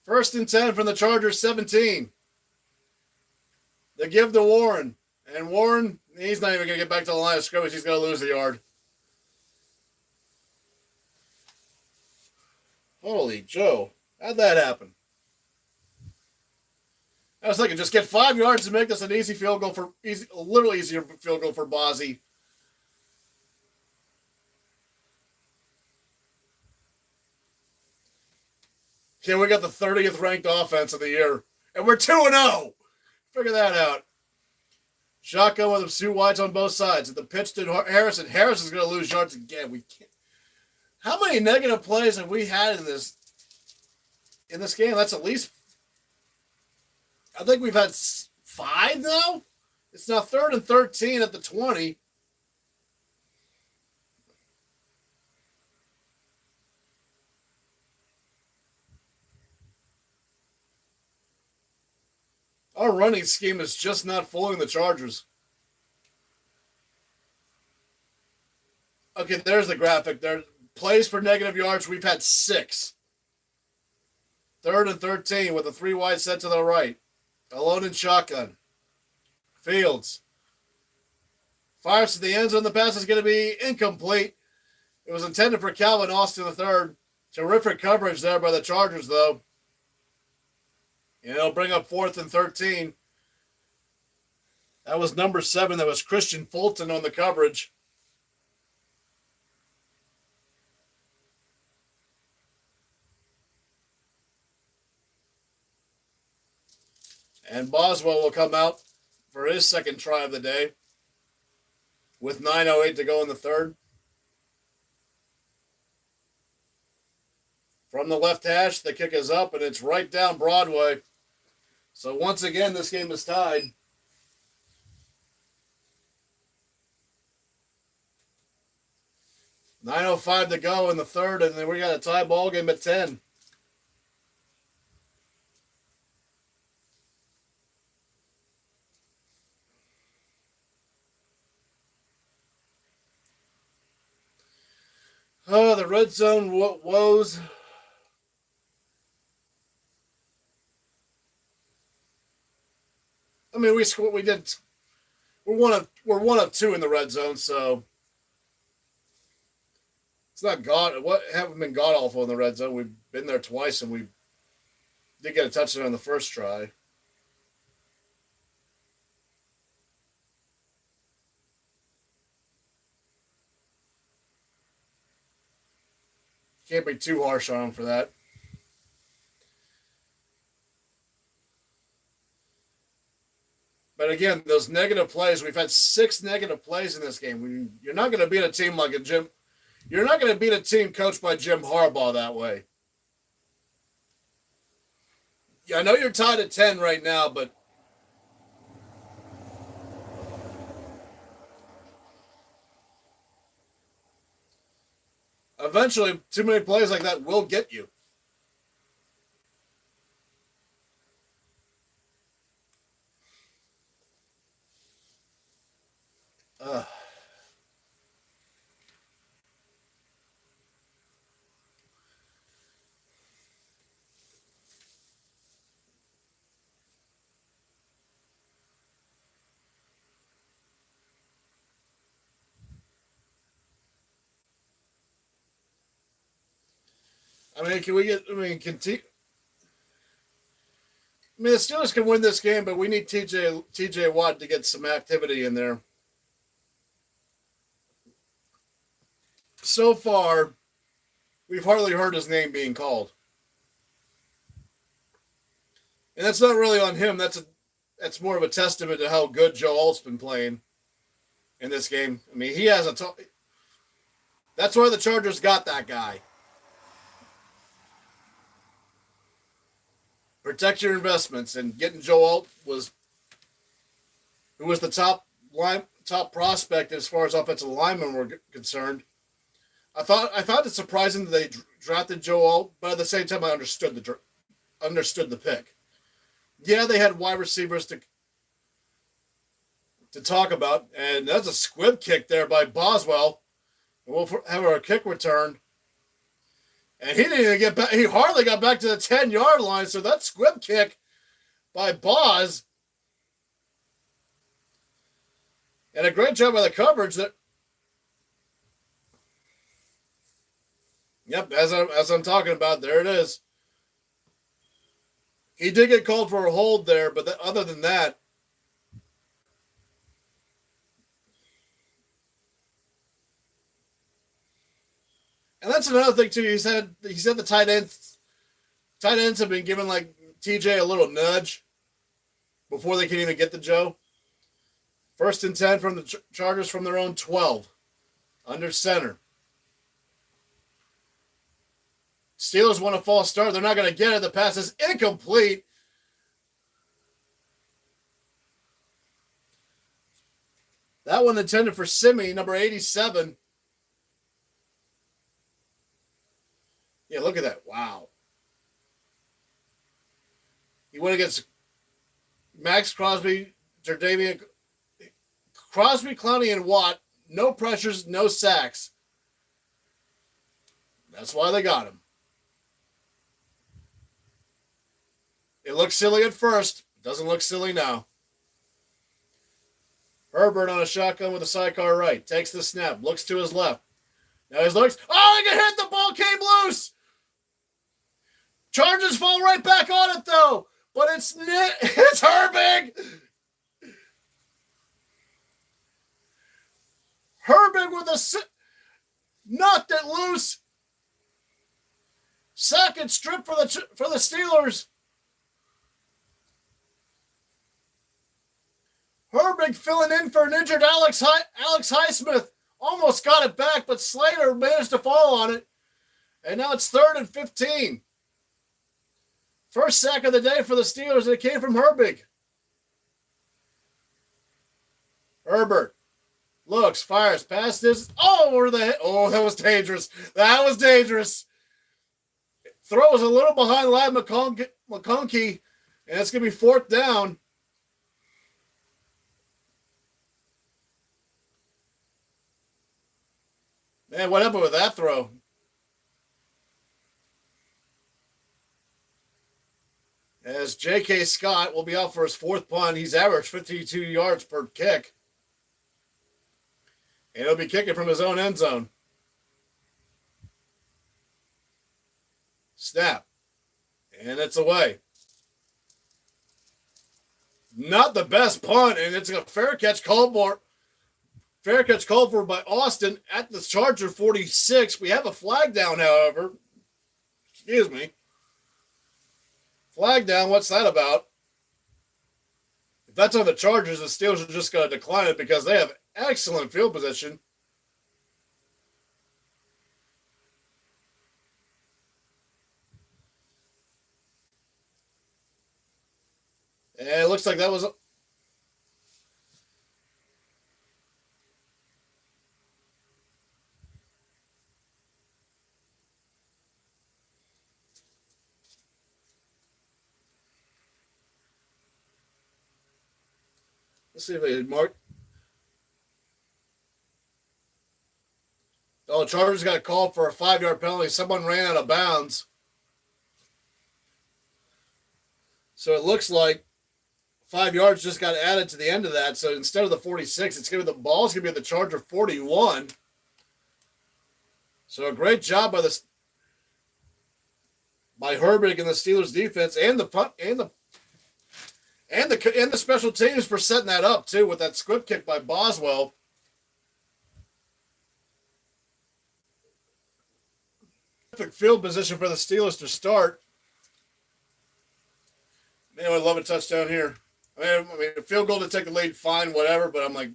First and 10 from the Chargers 17. They give to Warren. And Warren, he's not even going to get back to the line of scrimmage. He's going to lose a yard. Holy Joe. How'd that happen? I was thinking, just get 5 yards to make this an easy field goal a little easier field goal for Bozzy. Okay, we got the 30th ranked offense of the year, and we're 2-0. Figure that out. Shotgun with them two wides on both sides. At the pitch to Harrison. Harrison's going to lose yards again. We can't. How many negative plays have we had in this game? That's at least. I think we've had 5 now. It's now 3rd and 13 at the 20. Our running scheme is just not fooling the Chargers. Okay, there's the graphic. There plays for negative yards. We've had 6. 3rd and 13 with a 3 wide set to the right. Alone in shotgun. Fields. Fires to the end zone. The pass is going to be incomplete. It was intended for Calvin Austin III. Terrific coverage there by the Chargers, though. And it'll bring up 4th and 13. That was number 7. That was Christian Fulton on the coverage. And Boswell will come out for his second try of the day with 9:08 to go in the third. From the left hash, the kick is up, and it's right down Broadway. So once again, this game is tied. .9:05 to go in the third, and then we got a tie ball game at 10. Oh, the red zone woes. I mean, we did. We're one of two in the red zone, so it's not haven't been god awful in the red zone. We've been there twice, and we did get a touchdown on the first try. Can't be too harsh on him for that. But again, those negative plays, we've had 6 negative plays in this game. You're not going to beat a team like a Jim. You're not going to beat a team coached by Jim Harbaugh that way. Yeah, I know you're tied at 10 right now, but eventually too many plays like that will get you. I mean, continue. I mean, the Steelers can win this game, but we need TJ Watt to get some activity in there. So far, we've hardly heard his name being called. And that's not really on him. That's more of a testament to how good Joe Alt's been playing in this game. I mean, he has that's why the Chargers got that guy. Protect your investments, and getting Joe Alt who was the top prospect as far as offensive linemen were concerned. I thought it's surprising that they drafted Joe Alt, but at the same time, I understood the pick. Yeah, they had wide receivers to talk about, and that's a squib kick there by Boswell. We'll have our kick return. And he didn't even get back. He hardly got back to the 10-yard line. So that squib kick by Boz. And a great job by the coverage. Yep, as I'm talking about, there it is. He did get called for a hold there, but other than that, and that's another thing too. He said the tight ends have been giving like TJ a little nudge before they can even get to Joe. 1st and 10 from the Chargers from their own 12, under center. Steelers want a false start. They're not going to get it. The pass is incomplete. That one intended for Simi, number 87. Yeah, look at that. Wow. He went against Max Crosby, Jardavian, Crosby, Clowney, and Watt. No pressures, no sacks. That's why they got him. It looks silly at first. Doesn't look silly now. Herbert on a shotgun with a sidecar right. Takes the snap. Looks to his left. Now he looks. Oh, he got hit. The ball came loose. Chargers fall right back on it, though. But it's Herbig. Herbig with a knocked it loose. Second strip for the Steelers. Herbig filling in for an injured Alex Highsmith. Almost got it back, but Slater managed to fall on it. And now it's 3rd and 15. First sack of the day for the Steelers, and it came from Herbig. Herbert looks, fires, past this. Oh, over the head. Oh, that was dangerous. That was dangerous. Throws a little behind Ladd McConkey, and it's going to be 4th down. Man, what happened with that throw? As J.K. Scott will be out for his 4th punt. He's averaged 52 yards per kick. And he'll be kicking from his own end zone. Snap. And it's away. Not the best punt, and it's a fair catch called for. Fair catch called for by Austin at the Charger 46. We have a flag down, however. Excuse me. Flag down, what's that about? If that's on the Chargers, the Steelers are just going to decline it because they have excellent field position. And it looks like that was... Let's see if they mark. Oh, Chargers got called for a 5-yard penalty. Someone ran out of bounds. So it looks like 5 yards just got added to the end of that. So instead of the 46, it's going to be the ball's going to be at the Charger 41. So a great job by Herbig and the Steelers defense and the punt and the special teams for setting that up too with that squib kick by Boswell. Perfect field position for the Steelers to start. Man, I would love a touchdown here. I mean, a field goal to take the lead, fine, whatever. But I'm like,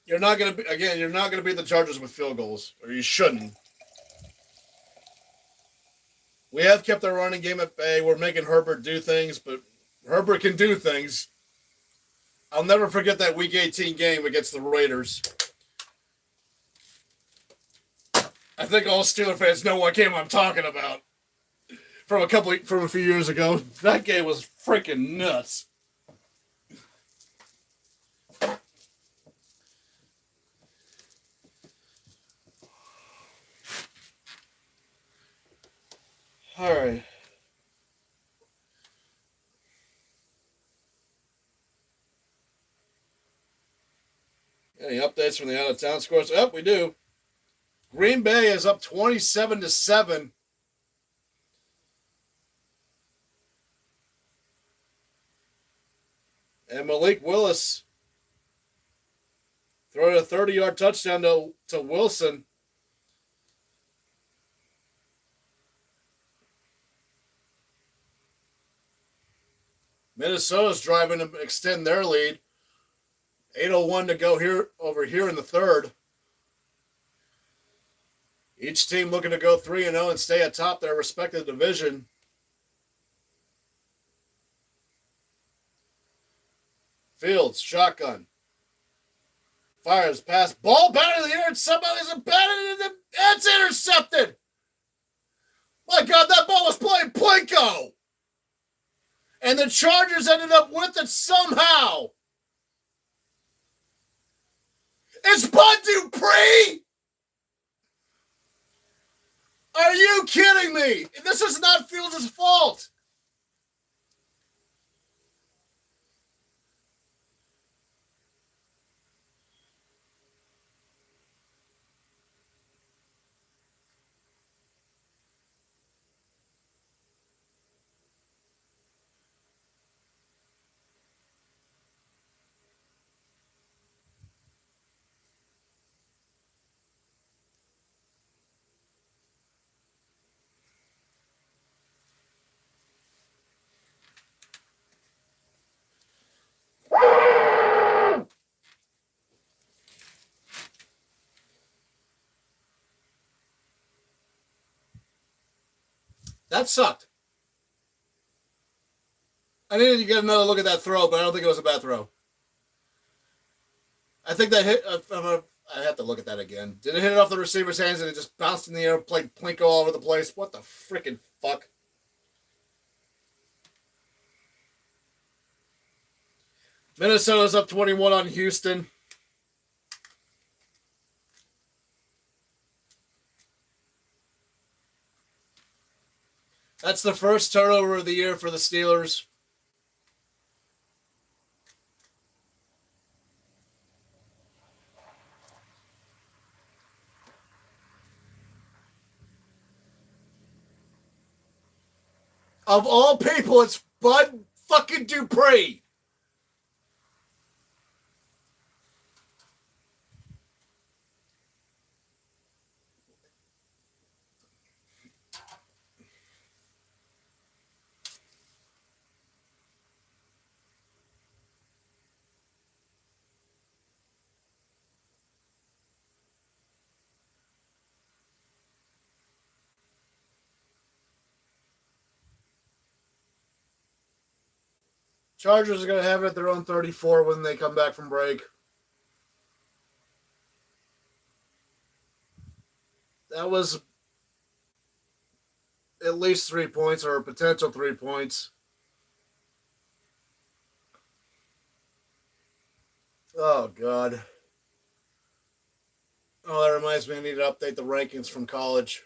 you're not going to beat the Chargers with field goals, or you shouldn't. We have kept our running game at bay. We're making Herbert do things, but Herbert can do things. I'll never forget that Week 18 game against the Raiders. I think all Steeler fans know what game I'm talking about. From a few years ago. That game was freaking nuts. All right. Any updates from the out-of-town scores? Oh, we do. Green Bay is up 27-7. And Malik Willis throwing a 30-yard touchdown to Wilson. Minnesota's driving to extend their lead. 8:01 to go over here in the third. Each team looking to go 3-0 and stay atop their respective division. Fields, shotgun. Fires, pass, ball batted in the air, and somebody's batted in it's intercepted. My God, that ball was playing Plinko. And the Chargers ended up with it somehow. It's Bud Dupree. Are you kidding me? This is not Fields' fault. That sucked. I needed to get another look at that throw, but I don't think it was a bad throw. I think that hit. I have to look at that again. Did it hit it off the receiver's hands and it just bounced in the air, played plinko all over the place? What the freaking fuck? Minnesota's up 21 on Houston. That's the first turnover of the year for the Steelers. Of all people, it's Bud fucking Dupree. Chargers are going to have it at their own 34 when they come back from break. That was at least 3 points or a potential 3 points. Oh, God. Oh, that reminds me I need to update the rankings from college.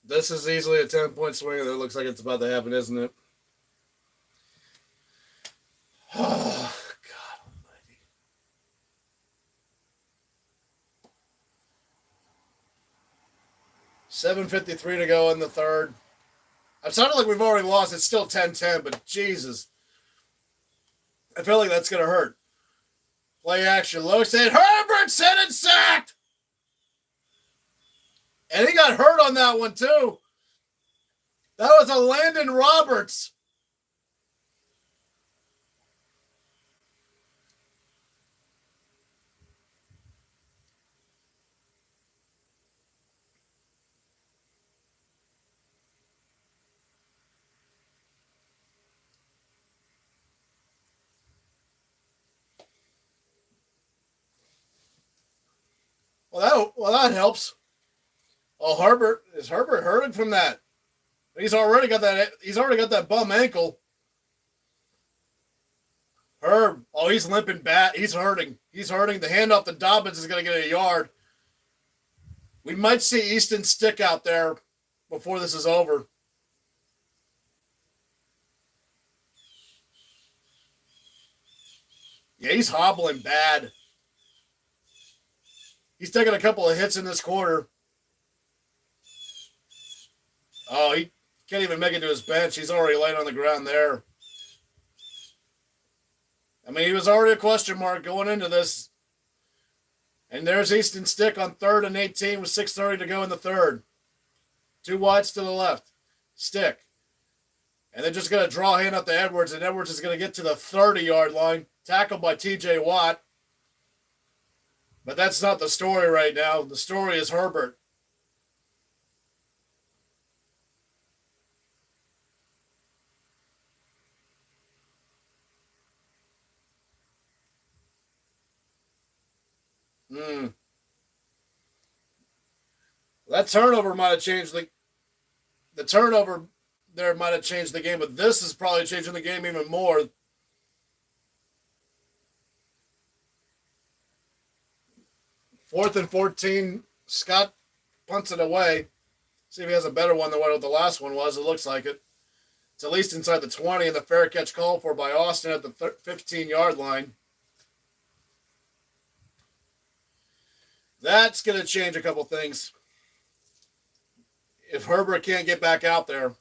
This is easily a 10-point swing, and it looks like it's about to happen, isn't it? Oh, God almighty. 7:53 to go in the third. It sounded like we've already lost. It's still 10-10, but Jesus. I feel like that's going to hurt. Play action. Looks at Herbert, set and sacked. And he got hurt on that one, too. That was a Landon Roberts. Well, that helps. Oh, Herbert is Herbert hurting from that? He's already got that bum ankle. Herb, oh, he's limping bad. He's hurting. He's hurting. The handoff to Dobbins is going to get a yard. We might see Easton Stick out there before this is over. Yeah, he's hobbling bad. He's taking a couple of hits in this quarter. Oh, he can't even make it to his bench. He's already laying on the ground there. I mean, he was already a question mark going into this. And there's Easton Stick on 3rd and 18 with 6:30 to go in the third. 2 wides to the left. Stick. And they're just going to draw hand up to Edwards, and Edwards is going to get to the 30-yard line. Tackled by T.J. Watt. But that's not the story right now. The story is Herbert. That turnover might have changed the turnover there might have changed the game, but this is probably changing the game even more. Fourth and 14. Scott punts it away. See if he has a better one than what the last one was. It looks like it. It's at least inside the 20, and the fair catch called for by Austin at the 15-yard line. That's going to change a couple things. If Herbert can't get back out there.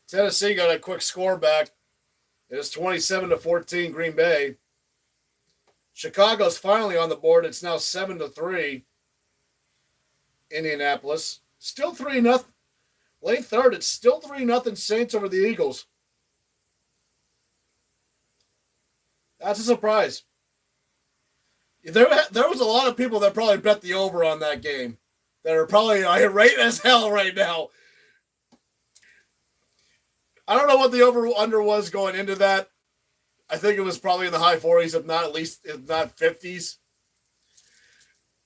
Tennessee got a quick score back. It is 27-14 Green Bay. Chicago's finally on the board. It's now 7-3 Indianapolis. Still 3-0. Late third, it's still 3-0 Saints over the Eagles. That's a surprise. There was a lot of people that probably bet the over on that game that are probably irate as hell right now. I don't know what the over-under was going into that. I think it was probably in the high 40s, if not 50s.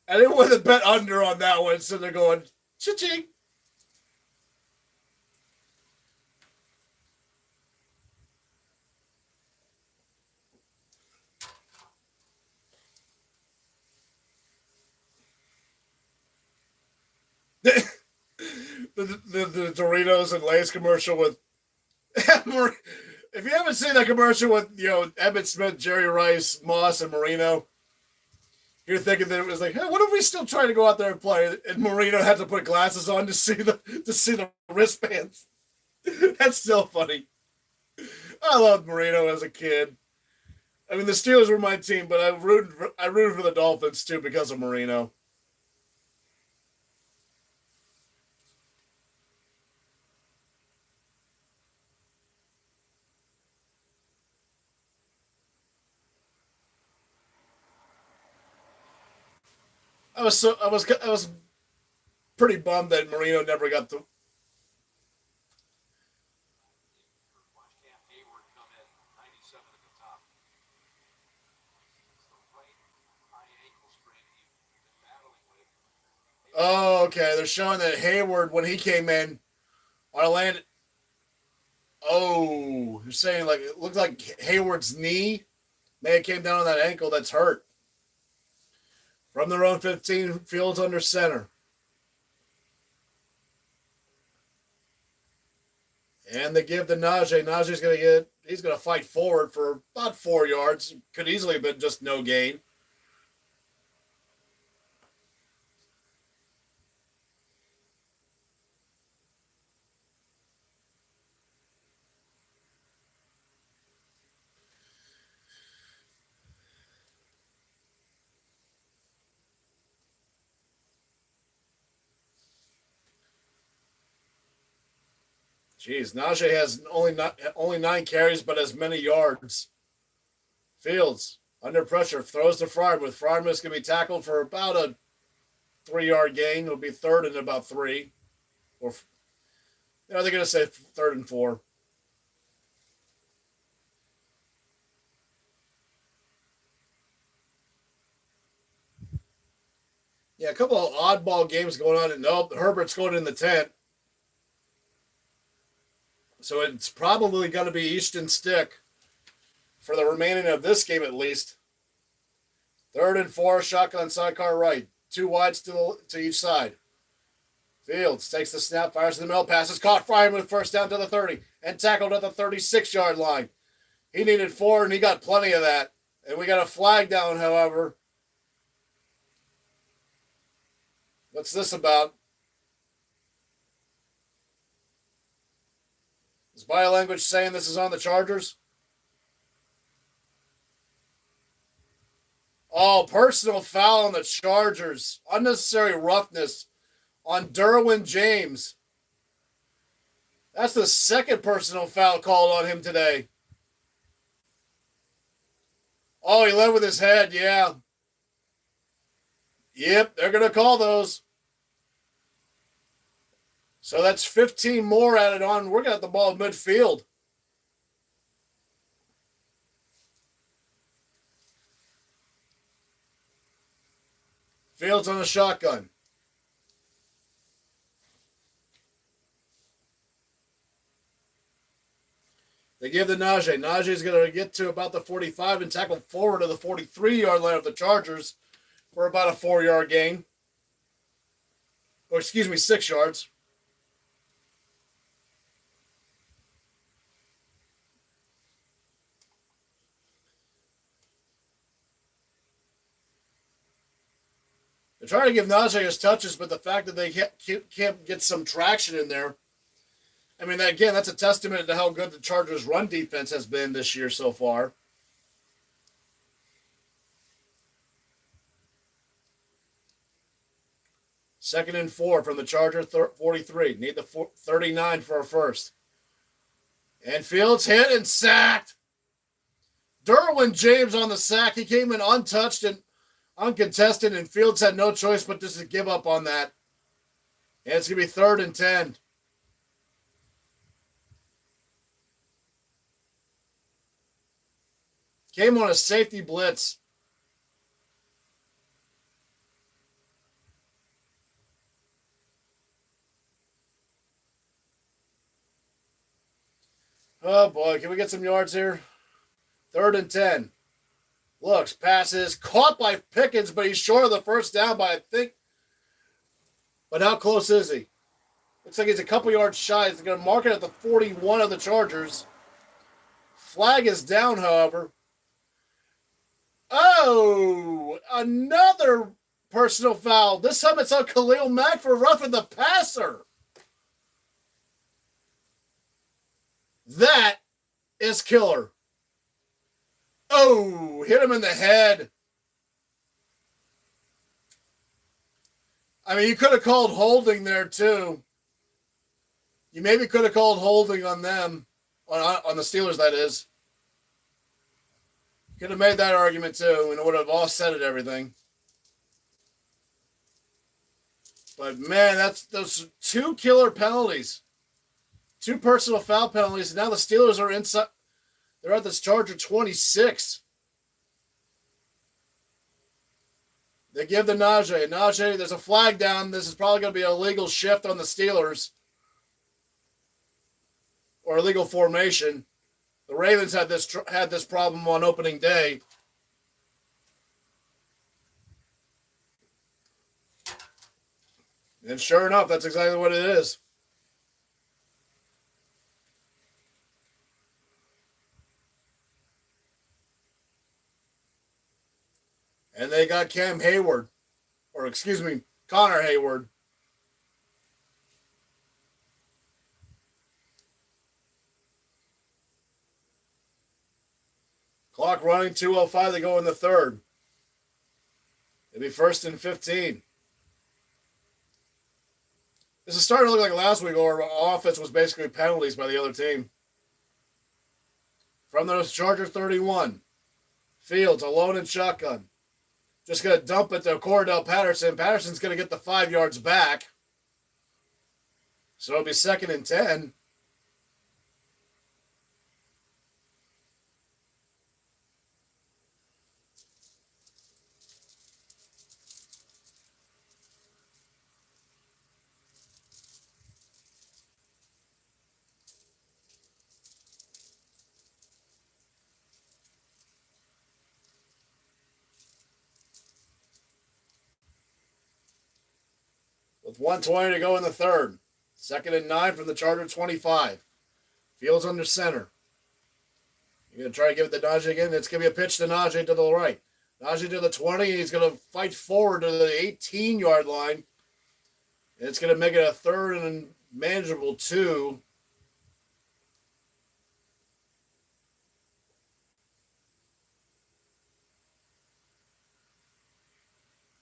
Anyone that bet under on that one, so they're going, cha-ching. the Doritos and Lay's commercial with if you haven't seen that commercial with Emmitt Smith, Jerry Rice, Moss, and Marino, you're thinking that it was like, hey, what if we still trying to go out there and play? And Marino had to put glasses on to see the wristbands. That's still funny. I loved Marino as a kid. I mean, the Steelers were my team, but I rooted for the Dolphins too because of Marino. I was pretty bummed that Marino never got the. Oh, okay. They're showing that Hayward, when he came in on a land. Oh, you're saying like it looked like Hayward's knee may have came down on that ankle that's hurt. From their own 15, Fields under center. And they give to Najee. Najee's he's going to fight forward for about 4 yards. Could easily have been just no gain. Jeez, Najee has only 9 carries, but as many yards. Fields under pressure throws to Freiermuth. Freiermuth's going to be tackled for about a 3-yard gain. It'll be third and about 3, or they're going to say third and 4. Yeah, a couple of oddball games going on, and nope, Herbert's going in the tent. So it's probably going to be Easton Stick for the remaining of this game at least. Third and 4, shotgun sidecar right. 2 wides to each side. Fields takes the snap, fires to the middle, passes caught. Freiermuth first down to the 30 and tackled at the 36-yard line. He needed 4, and he got plenty of that. And we got a flag down, however. What's this about? Is body language saying this is on the Chargers? Oh, personal foul on the Chargers. Unnecessary roughness on Derwin James. That's the second personal foul called on him today. Oh, he led with his head, yeah. Yep, they're going to call those. So that's 15 more added on. We're going to have the ball in midfield. Fields on a shotgun. They give the Najee. Najee's going to get to about the 45 and tackle forward to the 43-yard line of the Chargers for about a 4-yard gain. Or, 6 yards. They're trying to give Najee his touches, but the fact that they can't get some traction in there, I mean, again, that's a testament to how good the Chargers' run defense has been this year so far. Second and 4 from the Charger 43. Need the 39 for a first. And Fields hit and sacked. Derwin James on the sack. He came in untouched and uncontested, and Fields had no choice but just to give up on that. And it's going to be 3rd and 10. Came on a safety blitz. Oh, boy. Can we get some yards here? 3rd and 10. Looks, passes, caught by Pickens, but he's short of the first down by, I think. But how close is he? Looks like he's a couple yards shy. He's going to mark it at the 41 of the Chargers. Flag is down, however. Oh, another personal foul. This time it's on Khalil Mack for roughing the passer. That is killer. Oh, hit him in the head. I mean, you could have called holding there, too. You maybe could have called holding on them, on the Steelers, that is. Could have made that argument, too, and it would have offset everything. But, man, that's those 2 killer penalties. 2 personal foul penalties. And now the Steelers are inside. They're at this Charger 26. They give the Najee. Najee, there's a flag down. This is probably going to be a legal shift on the Steelers. Or a legal formation. The Ravens had this problem on opening day. And sure enough, that's exactly what it is. And they got Connor Hayward. Clock running, 2:05 to go in the 3rd. It'll be 1st and 15. This is starting to look like last week, where offense was basically penalties by the other team. From the Charger 31, Fields alone in shotgun. Just going to dump it to Cordell Patterson. Patterson's going to get the 5 yards back. So it'll be 2nd and 10. With 1:20 to go in the 3rd. 2nd and 9 from the Charger 25. Fields under center. You're going to try to give it to Najee again. It's going to be a pitch to Najee to the right. Najee to the 20. He's going to fight forward to the 18-yard line. And it's going to make it a 3rd and manageable 2.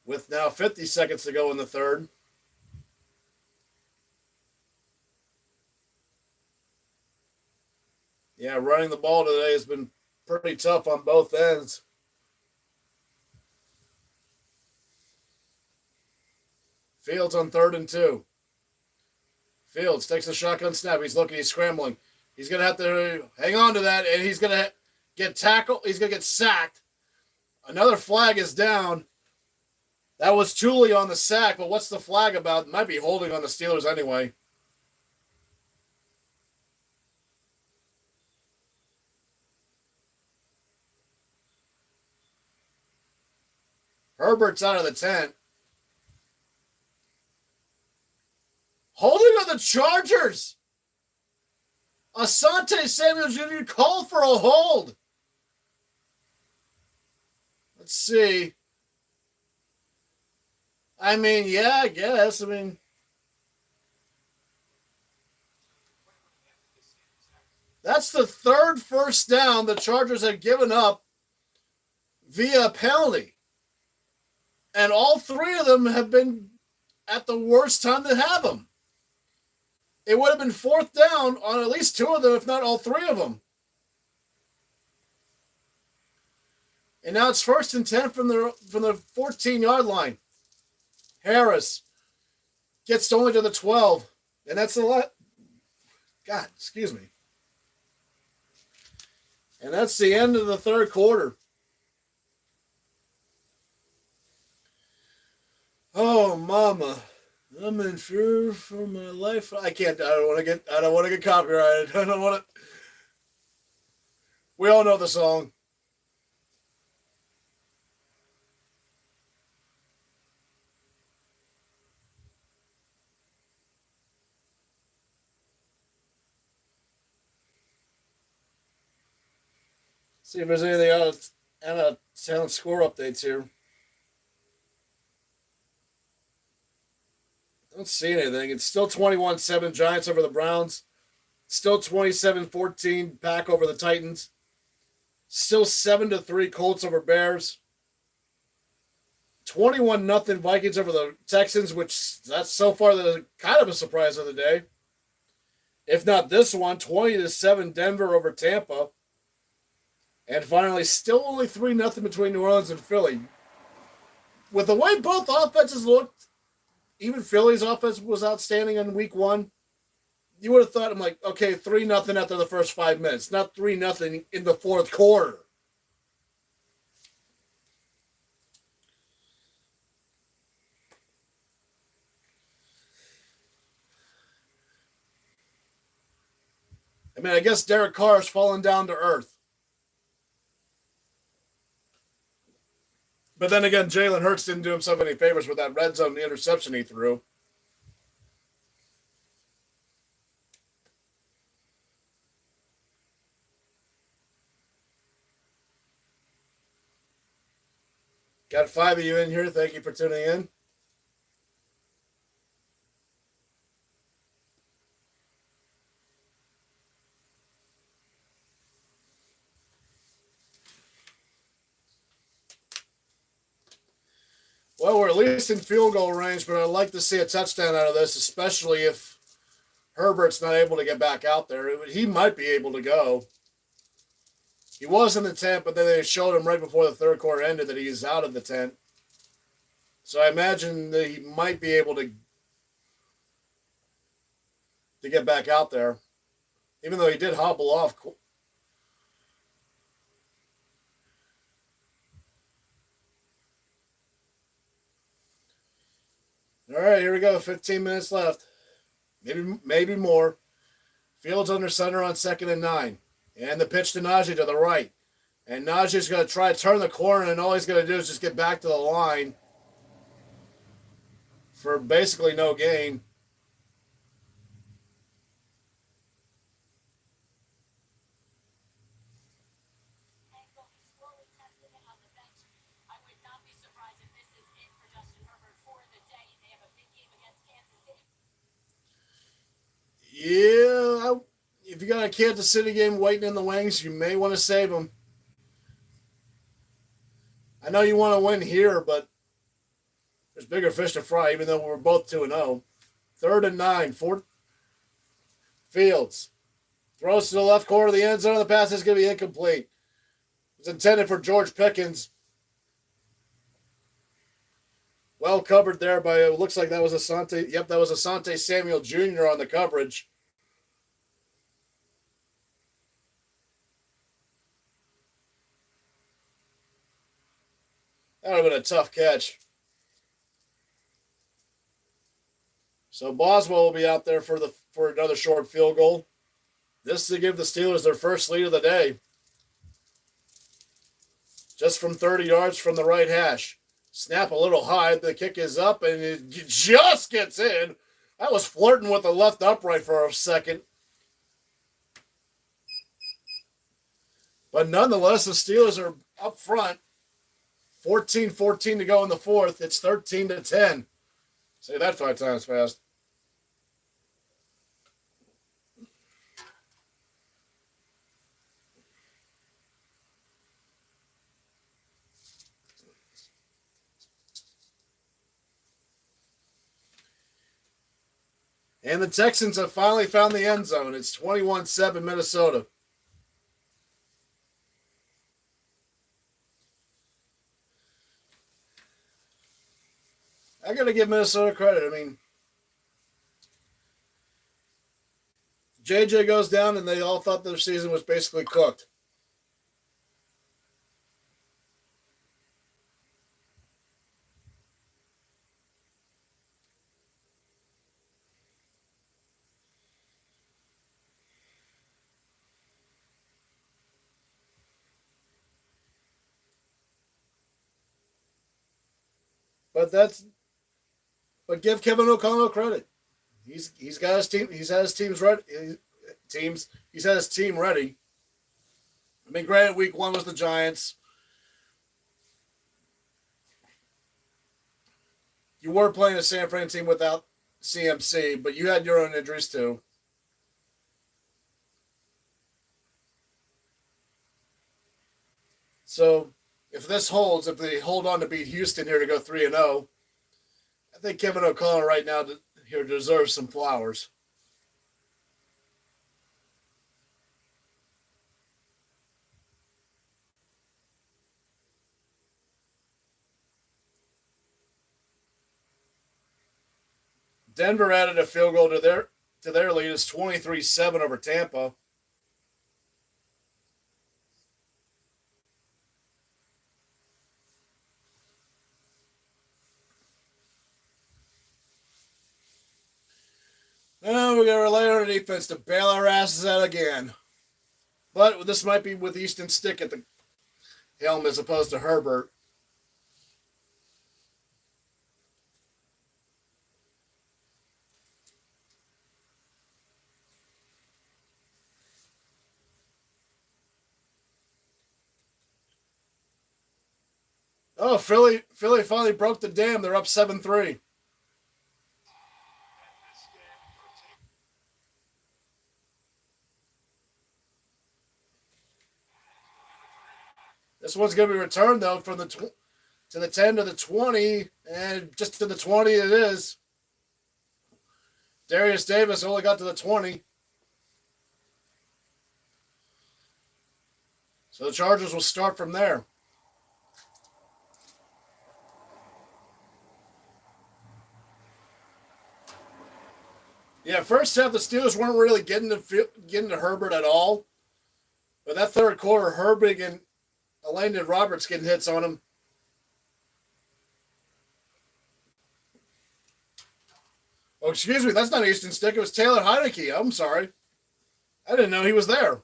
With now 50 seconds to go in the 3rd. Yeah, running the ball today has been pretty tough on both ends. Fields on 3rd and 2. Fields takes a shotgun snap. He's looking. He's scrambling. He's going to have to hang on to that, and he's going to get tackled. He's going to get sacked. Another flag is down. That was Thule on the sack, but what's the flag about? It might be holding on the Steelers anyway. Herbert's out of the tent. Holding on the Chargers. Asante Samuel Jr. called for a hold. Let's see. I mean, yeah, I guess. I mean, That's the third first down the Chargers have given up via penalty. And all three of them have been at the worst time to have them. It would have been fourth down on at least two of them, if not all three of them. And now it's 1st and 10 from the 14-yard line. Harris gets only to the 12. And that's the last. God, excuse me. And that's the end of the third quarter. Oh, mama. I'm in fear for my life. I don't want to get copyrighted. I don't want to. We all know the song. See if there's anything out of town score updates here. I don't see anything. It's still 21-7 Giants over the Browns. Still 27-14 Pack over the Titans. Still 7-3 Colts over Bears. 21-0 Vikings over the Texans, which that's so far the kind of a surprise of the day. If not this one, 20-7 Denver over Tampa. And finally, still only 3-0 between New Orleans and Philly. With the way both offenses looked, even Philly's offense was outstanding in week one. You would have thought, I'm like, okay, 3-0 after the first 5 minutes, not 3-0 in the fourth quarter. I mean, I guess Derek Carr has fallen down to earth. But then again, Jalen Hurts didn't do himself any favors with that red zone interception he threw. Got 5 of you in here. Thank you for tuning in. Well, we're at least in field goal range, but I'd like to see a touchdown out of this, especially if Herbert's not able to get back out there. He might be able to go. He was in the tent, but then they showed him right before the third quarter ended that he's out of the tent. So I imagine that he might be able to get back out there, even though he did hobble off. All right, here we go. 15 minutes left. Maybe more. Fields under center on 2nd and 9. And the pitch to Najee to the right. And Najee's going to try to turn the corner, and all he's going to do is just get back to the line for basically no gain. Yeah, if you got a Kansas City game waiting in the wings, you may want to save them. I know you want to win here, but there's bigger fish to fry, even though we're both 2-0. 3rd and 9. Fields throws to the left corner of the end zone. The pass is going to be incomplete. It's intended for George Pickens. Well covered there by, it looks like that was Asante. Yep, that was Asante Samuel Jr. on the coverage. That would have been a tough catch. So Boswell will be out there for another short field goal. This to give the Steelers their first lead of the day. Just from 30 yards from the right hash. Snap a little high. The kick is up, and it just gets in. I was flirting with the left upright for a second. But nonetheless, the Steelers are up front. 14-14 to go in the fourth. It's 13-10. Say that 5 times fast. And the Texans have finally found the end zone. It's 21-7 Minnesota. I got to give Minnesota credit. I mean, JJ goes down, and they all thought their season was basically cooked. But give Kevin O'Connell credit. He's got his team. He's had his teams ready. He's had his team ready. I mean, granted, week one was the Giants. You were playing a San Fran team without CMC, but you had your own injuries too. So if this holds, if they hold on to beat Houston here to go 3-0, I think Kevin O'Connell right now here deserves some flowers. Denver added a field goal to their lead. It's 23-7 over Tampa. Now we got to rely on our defense to bail our asses out again. But this might be with Easton Stick at the helm as opposed to Herbert. Oh, Philly finally broke the dam. They're up 7-3. This one's going to be returned, though, from to the 10 to the 20, and just to the 20 it is. Darius Davis only got to the 20. So the Chargers will start from there. Yeah, first half the Steelers weren't really getting to Herbert at all. But that third quarter, Herbert and Landon Roberts getting hits on him. Oh, excuse me, that's not Easton Stick. It was Taylor Heinicke. I'm sorry. I didn't know he was there.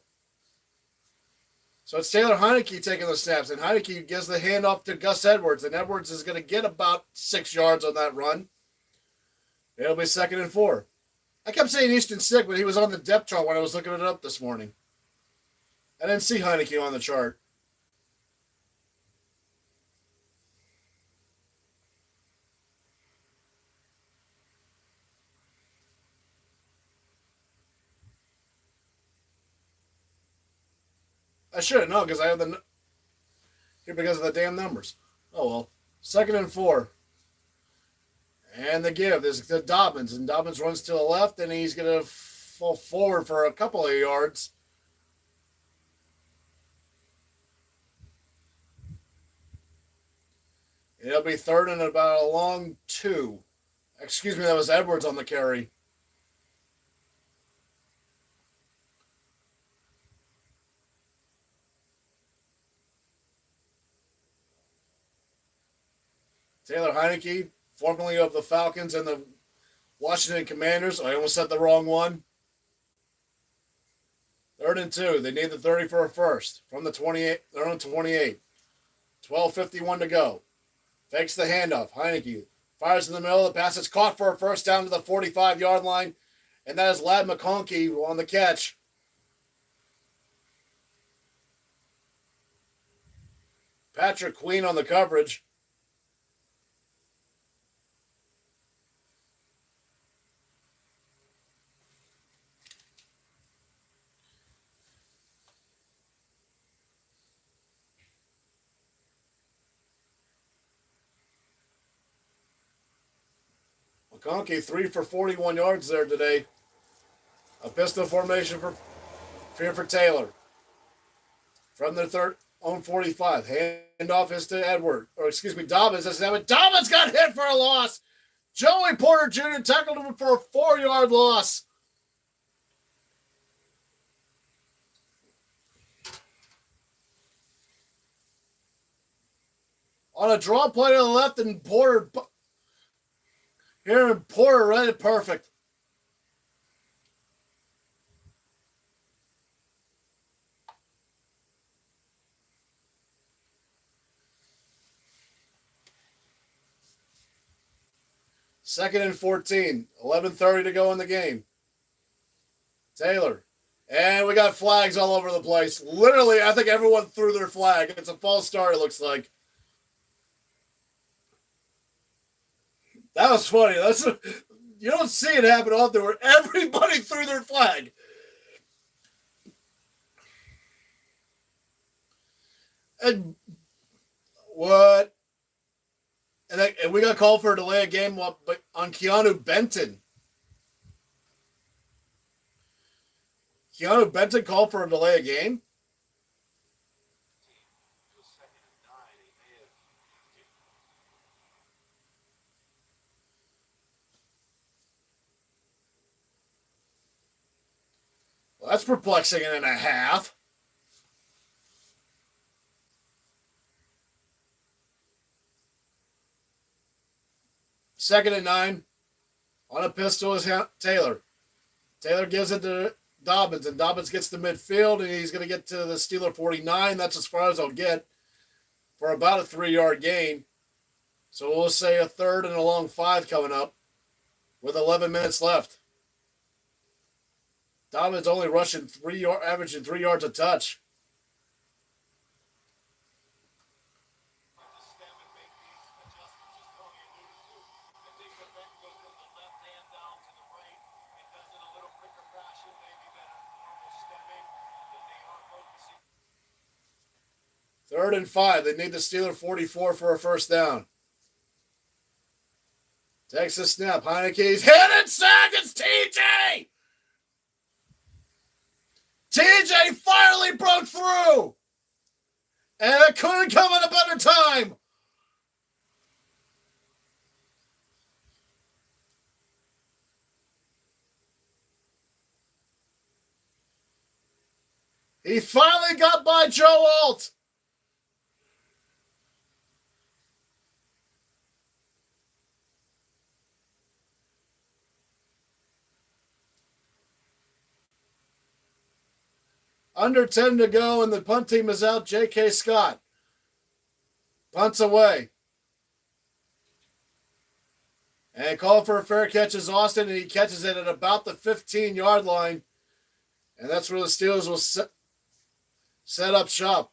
So it's Taylor Heinicke taking the snaps, and Heinicke gives the handoff to Gus Edwards, and Edwards is going to get about 6 yards on that run. It'll be 2nd and 4. I kept saying Easton Stick, but he was on the depth chart when I was looking it up this morning. I didn't see Heinicke on the chart. I should know because I have here because of the damn numbers. Oh well. 2nd and 4. And the give. There's the Dobbins. And Dobbins runs to the left, and he's going to fall forward for a couple of yards. It'll be 3rd and about a long 2. Excuse me, that was Edwards on the carry. Taylor Heinicke, formerly of the Falcons and the Washington Commanders. I almost said the wrong one. 3rd and 2. They need the 30 for a first. From the 28. They're on 28. 12:51 to go. Fakes the handoff. Heinicke fires in the middle. The pass is caught for a first down to the 45-yard line. And that is Ladd McConkey on the catch. Patrick Queen on the coverage. McConkey 3 for 41 yards there today. A pistol formation for Taylor. From their third on 45. Handoff is to Edward. Or excuse me, Dobbins. Dobbins got hit for a loss. Joey Porter Jr. tackled him for a 4-yard loss. On a draw play to the left, and Porter read it perfect. Second and 14. 11:30 to go in the game. Taylor. And we got flags all over the place. Literally, I think everyone threw their flag. It's a false start, it looks like. That was funny. You don't see it happen often where everybody threw their flag. And what? And we got called for a delay of game on Keanu Benton. Keanu Benton called for a delay of game? Well, that's perplexing and a half. Second and 9. On a pistol is Taylor. Taylor gives it to Dobbins, and Dobbins gets to midfield, and he's going to get to the Steeler 49. That's as far as I'll get for about a 3-yard gain. So we'll say a third and a long 5 coming up with 11 minutes left. Dobbins only rushing averaging 3 yards a touch. Third and 5. They need the Steeler 44 for a first down. Texas snap. Heineke's hit and sack. It's TJ. TJ finally broke through. And it couldn't come at a better time. He finally got by Joe Alt. Under 10 to go, and the punt team is out. J.K. Scott punts away. And call for a fair catch is Austin, and he catches it at about the 15-yard line. And that's where the Steelers will set up shop.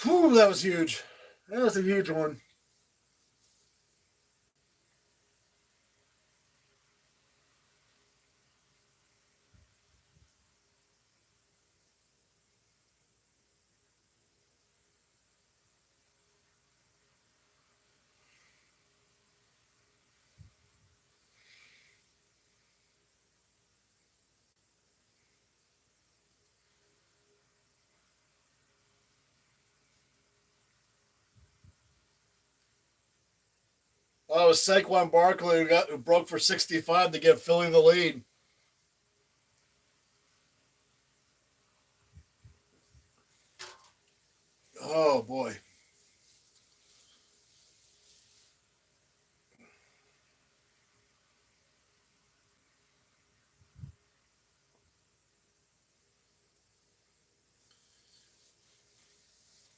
Whew, that was huge. That was a huge one. Oh, it was Saquon Barkley who broke for 65 to give Philly the lead. Oh, boy.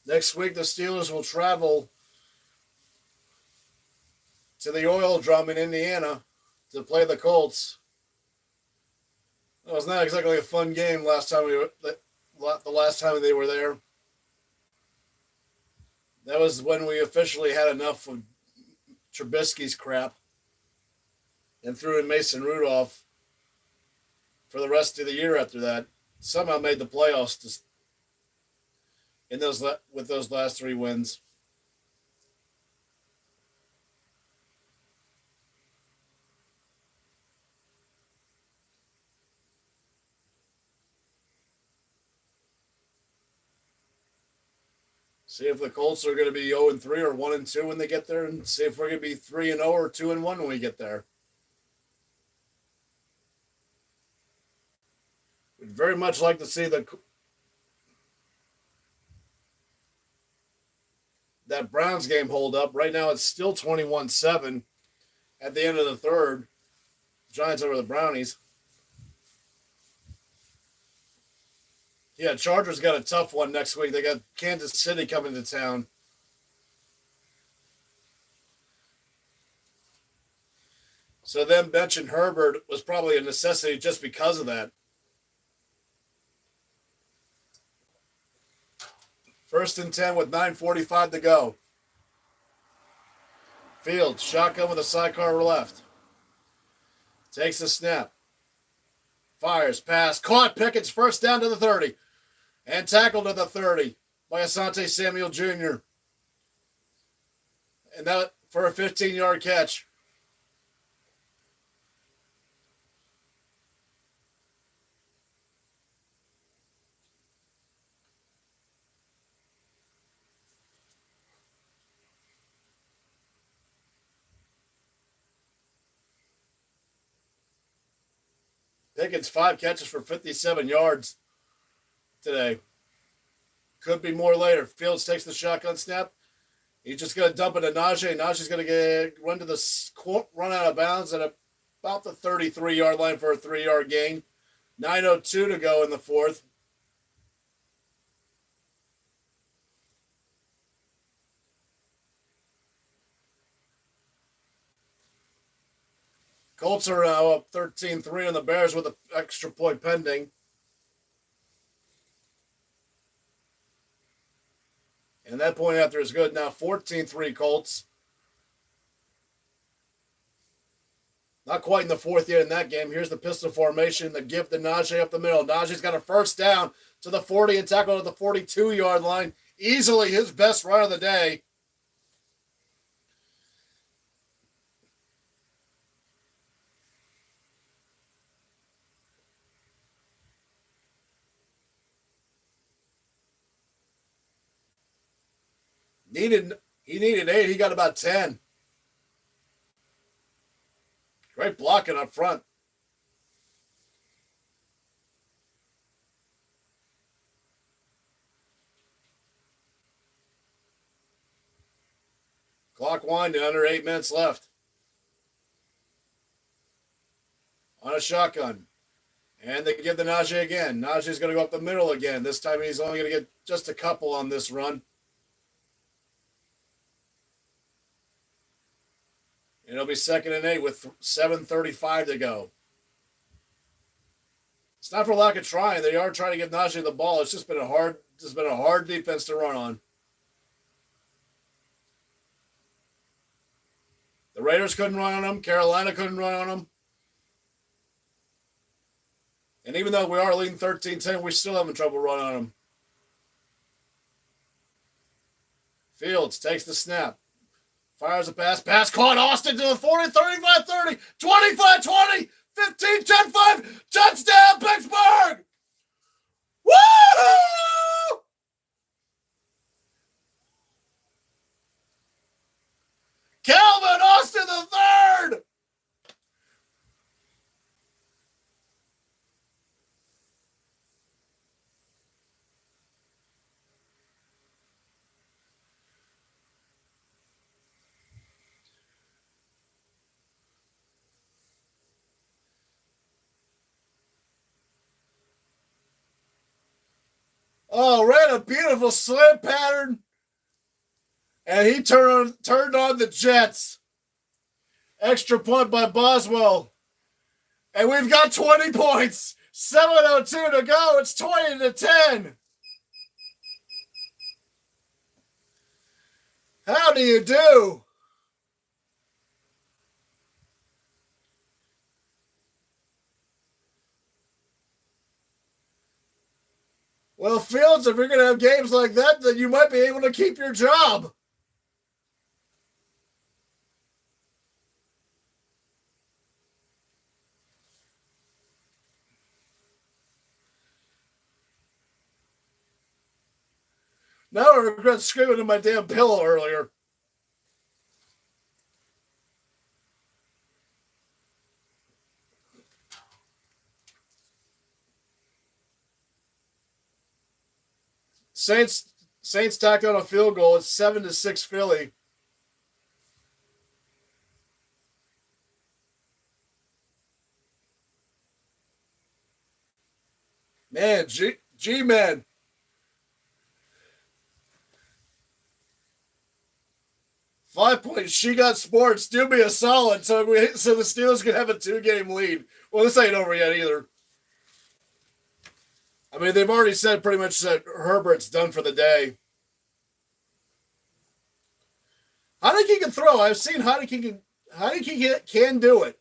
Next week, the Steelers will travel to the Oil Drum in Indiana to play the Colts. It was not exactly a fun game the last time they were there. That was when we officially had enough of Trubisky's crap and threw in Mason Rudolph for the rest of the year after that. Somehow made the playoffs in with those last 3 wins. See if the Colts are going to be 0-3 or 1-2 when they get there, and see if we're going to be 3-0 or 2-1 when we get there. We'd very much like to see that Browns game hold up. Right now, it's still 21-7 at the end of the third. Giants over the Brownies. Yeah, Chargers got a tough one next week. They got Kansas City coming to town. So them benching Herbert was probably a necessity just because of that. 1st and 10 with 9:45 to go. Fields, shotgun with a sidecar left. Takes the snap. Fires, pass, caught. Pickett's first down to the 30. And tackled at the 30 by Asante Samuel Jr. And that for a 15-yard catch. Pickens 5 catches for 57 yards today. Could be more later. Fields takes the shotgun snap. He's just going to dump it to Najee. Najee's going to run out of bounds at about the 33-yard line for a 3-yard gain. 9:02 to go in the fourth. Colts are now up 13-3 on the Bears with an extra point pending. And that point after is good. Now 14-3 Colts. Not quite in the fourth yet in that game. Here's the pistol formation, the give to Najee up the middle. Najee's got a first down to the 40 and tackle at the 42-yard line. Easily his best run of the day. He needed 8. He got about 10. Great blocking up front. Clock winding, under 8 minutes left. On a shotgun. And they give the Najee again. Najee's going to go up the middle again. This time he's only going to get just a couple on this run. It'll be 2nd and 8 with 7:35 to go. It's not for lack of trying. They are trying to give Najee the ball. It's just been a hard defense to run on. The Raiders couldn't run on them. Carolina couldn't run on them. And even though we are leading 13-10, we're still having trouble running on them. Fields takes the snap. Fires a pass. Pass caught. Austin to the 40, 35, 30, 25, 20, 15, 10, 5. Touchdown, Pittsburgh! Woo! Calvin Austin the third! Oh, ran a beautiful slant pattern. And he turned on the Jets. Extra point by Boswell. And we've got 20 points. 7:02 to go. It's 20-10. How do you do? Well, Fields, if you're going to have games like that, then you might be able to keep your job. Now I regret screaming in my damn pillow earlier. Saints tacked on a field goal. It's 7-6 Philly. Man, G-Man. 5 points. She got sports. Do me a solid. So the Steelers can have a 2-game lead. Well, this ain't over yet either. I mean, they've already said pretty much that Herbert's done for the day. Heinicke can throw. I've seen Heinicke can do it.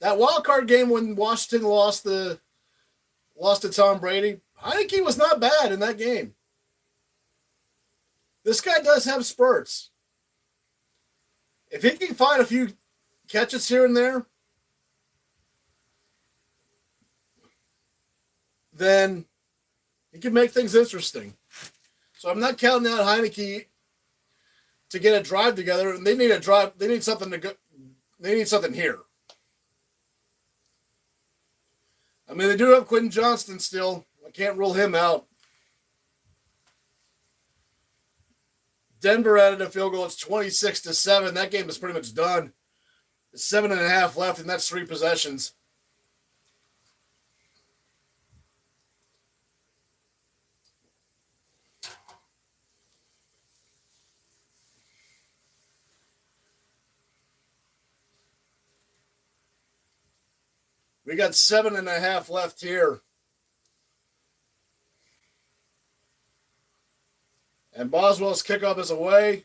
That wild card game when Washington lost to Tom Brady, Heinicke was not bad in that game. This guy does have spurts. If he can find a few catches here and there, then he can make things interesting. So I'm not counting out Heinicke to get a drive together. They need a drive. They need something to go. They need something here. I mean, they do have Quentin Johnston still. I can't rule him out. Denver added a field goal. It's 26-7. That game is pretty much done. It's 7.5 left, and that's 3 possessions. We got 7.5 left here. And Boswell's kickoff is away.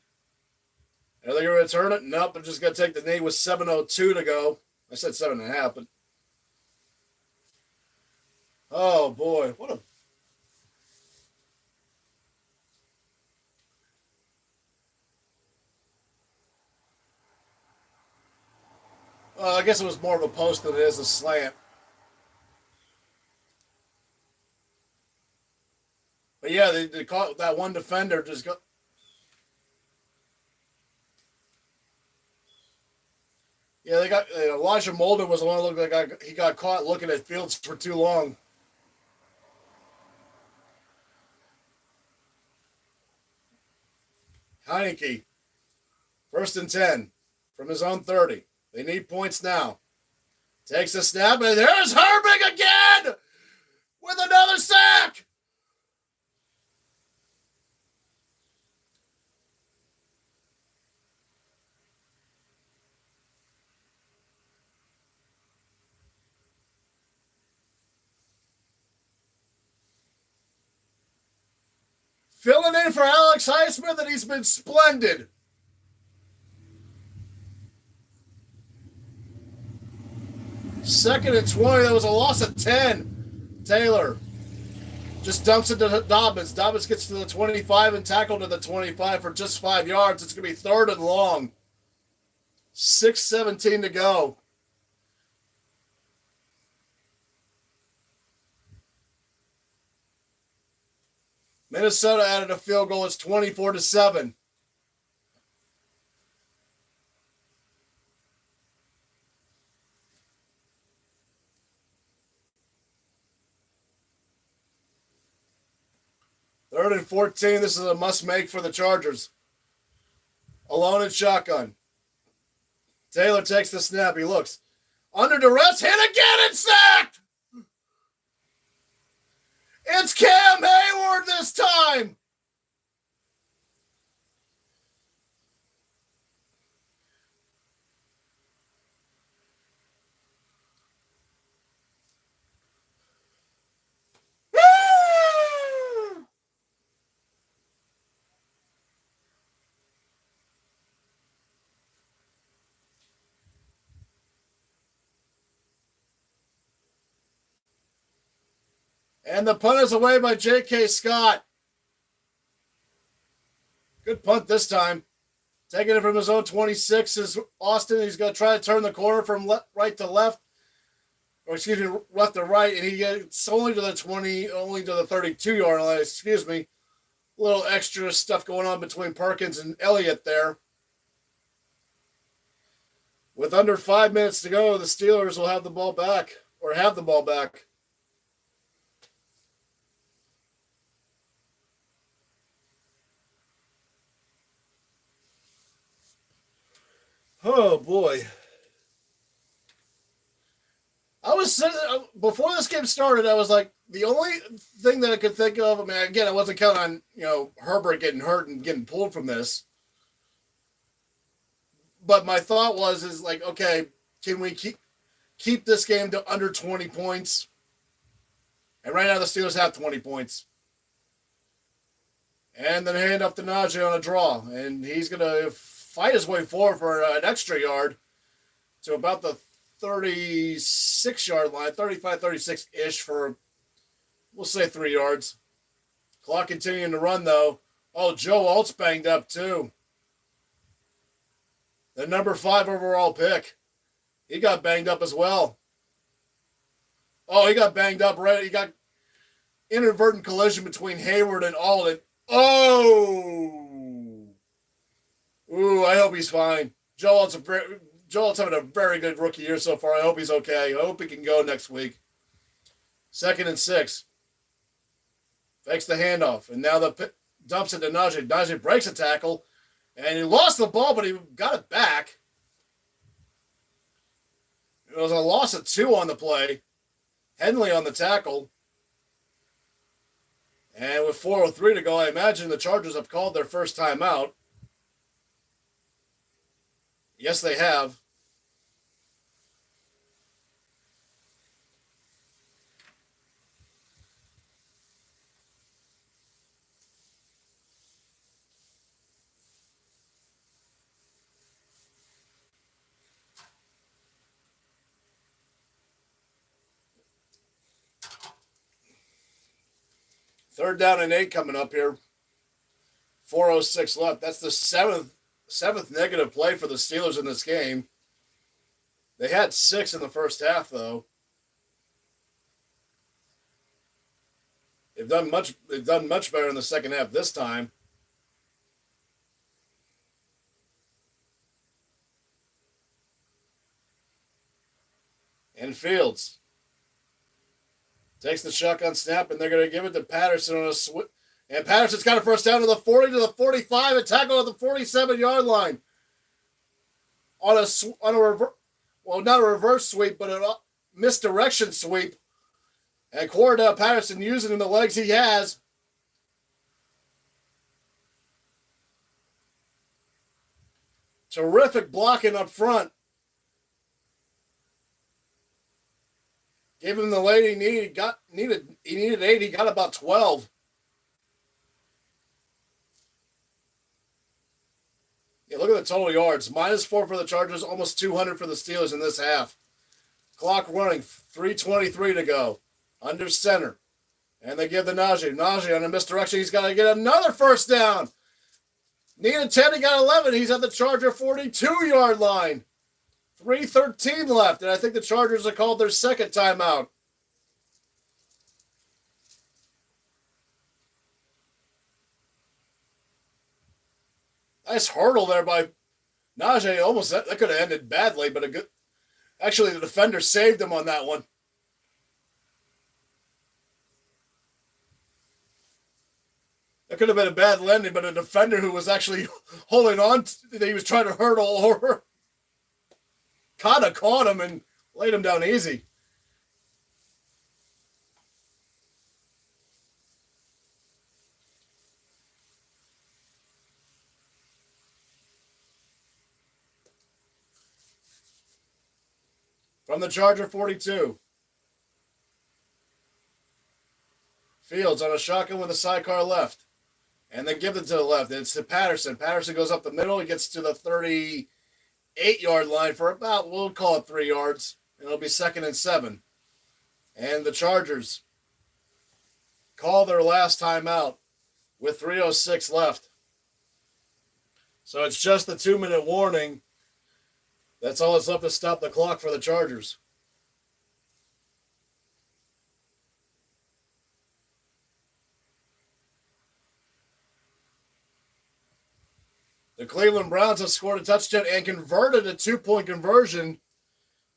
Are they going to return it? Nope, they're just going to take the knee with 7:02 to go. I said 7.5, but oh boy, what a I guess it was more of a post than it is a slant. But yeah, they caught that one defender just go. Yeah, they got Elijah Molden was the one that looked like he got caught looking at Fields for too long. Heinicke, 1st and 10 from his own 30. They need points now. Takes a snap, and there's Herbig again with another sack. Filling in for Alex Highsmith, and he's been splendid. Second and 20. That was a loss of 10. Taylor just dumps it to Dobbins. Dobbins gets to the 25 and tackled to the 25 for just 5 yards. It's going to be 3rd and long. 6:17 to go. Minnesota added a field goal. It's 24-7. Third and 14. This is a must-make for the Chargers. Alone in shotgun. Taylor takes the snap. He looks. Under duress. Hit again and sacked! It's Cam Hayward this time! And the punt is away by J.K. Scott. Good punt this time. Taking it from his own 26 is Austin. He's going to try to turn the corner from right to left. Or excuse me, left to right. And he gets only to the 20, only to the 32-yard line. Excuse me. A little extra stuff going on between Perkins and Elliott there. With under 5 minutes to go, the Steelers will have the ball back. Or have the ball back. Oh, boy. I was before this game started, I was like, the only thing that I could think of, I mean, again, I wasn't counting on, Herbert getting hurt and getting pulled from this. But my thought is like, okay, can we keep this game to under 20 points? And right now the Steelers have 20 points. And then hand off to Najee on a draw. And he's going to fight his way forward for an extra yard to about the 36-yard line, 35, 36-ish for, we'll say 3 yards. Clock continuing to run, though. Oh, Joe Alt's banged up, too. The number 5 overall pick. He got banged up as well. Oh, he got banged up, right? He got inadvertent collision between Hayward and Alden. Oh! Ooh, I hope he's fine. Joe Alt's having a very good rookie year so far. I hope he's okay. I hope he can go next week. 2nd and 6. Fakes the handoff. And now the dumps it to Najee. Najee breaks a tackle. And he lost the ball, but he got it back. It was a loss of 2 on the play. Henley on the tackle. And with 4:03 to go, I imagine the Chargers have called their first timeout. Yes, they have. Third down and 8 coming up here. 4:06 left. That's the seventh negative play for the Steelers in this game. They had 6 in the first half, though. They've done much better in the second half this time. And Fields takes the shotgun snap, and they're going to give it to Patterson on a switch. And Patterson's got a first down to the 40 to the 45 and tackle at the 47-yard line. On a not a reverse sweep, but a misdirection sweep. And Cordell Patterson using the legs he has. Terrific blocking up front. Gave him the lead he needed. He needed 8. He got about 12. Yeah, look at the total yards. -4 for the Chargers, almost 200 for the Steelers in this half. Clock running, 3:23 to go. Under center. And they give the Najee. Najee on a misdirection. He's got to get another first down. Needed 10. He got 11. He's at the Charger 42-yard line. 3:13 left, and I think the Chargers have called their second timeout. Nice hurdle there by Najee. Almost that could have ended badly, but actually the defender saved him on that one. That could have been a bad landing, but a defender who was actually holding on, he was trying to hurdle over. Kind of caught him and laid him down easy. From the Charger 42. Fields on a shotgun with a sidecar left. And then give it to the left. It's to Patterson. Patterson goes up the middle. He gets to the 38-yard line for about, we'll call it 3 yards. And it'll be 2nd and 7. And the Chargers call their last timeout with 3:06 left. So it's just the 2-minute warning. That's all that's left to stop the clock for the Chargers. The Cleveland Browns have scored a touchdown and converted a 2-point conversion.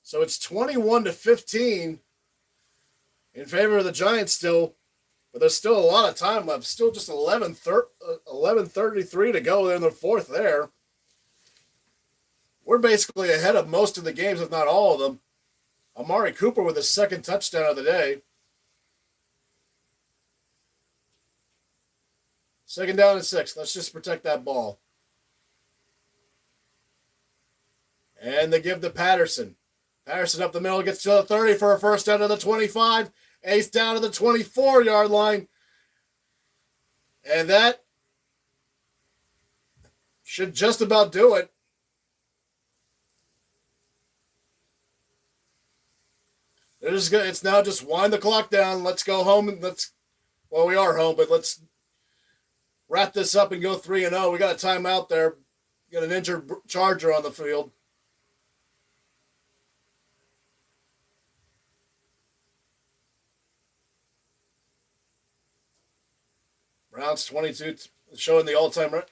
So it's 21-15 in favor of the Giants still. But there's still a lot of time left. Still just 11:33 to go in the fourth there. We're basically ahead of most of the games, if not all of them. Amari Cooper with his second touchdown of the day. Second down and 6. Let's just protect that ball. And they give to Patterson. Patterson up the middle, gets to the 30 for a first down to the 25. Ace down to the 24-yard line. And that should just about do it. It's now just wind the clock down. Let's go home and we are home, but let's wrap this up and go 3-0. We got a timeout there. Got an injured Charger on the field. Browns 22, showing the all-time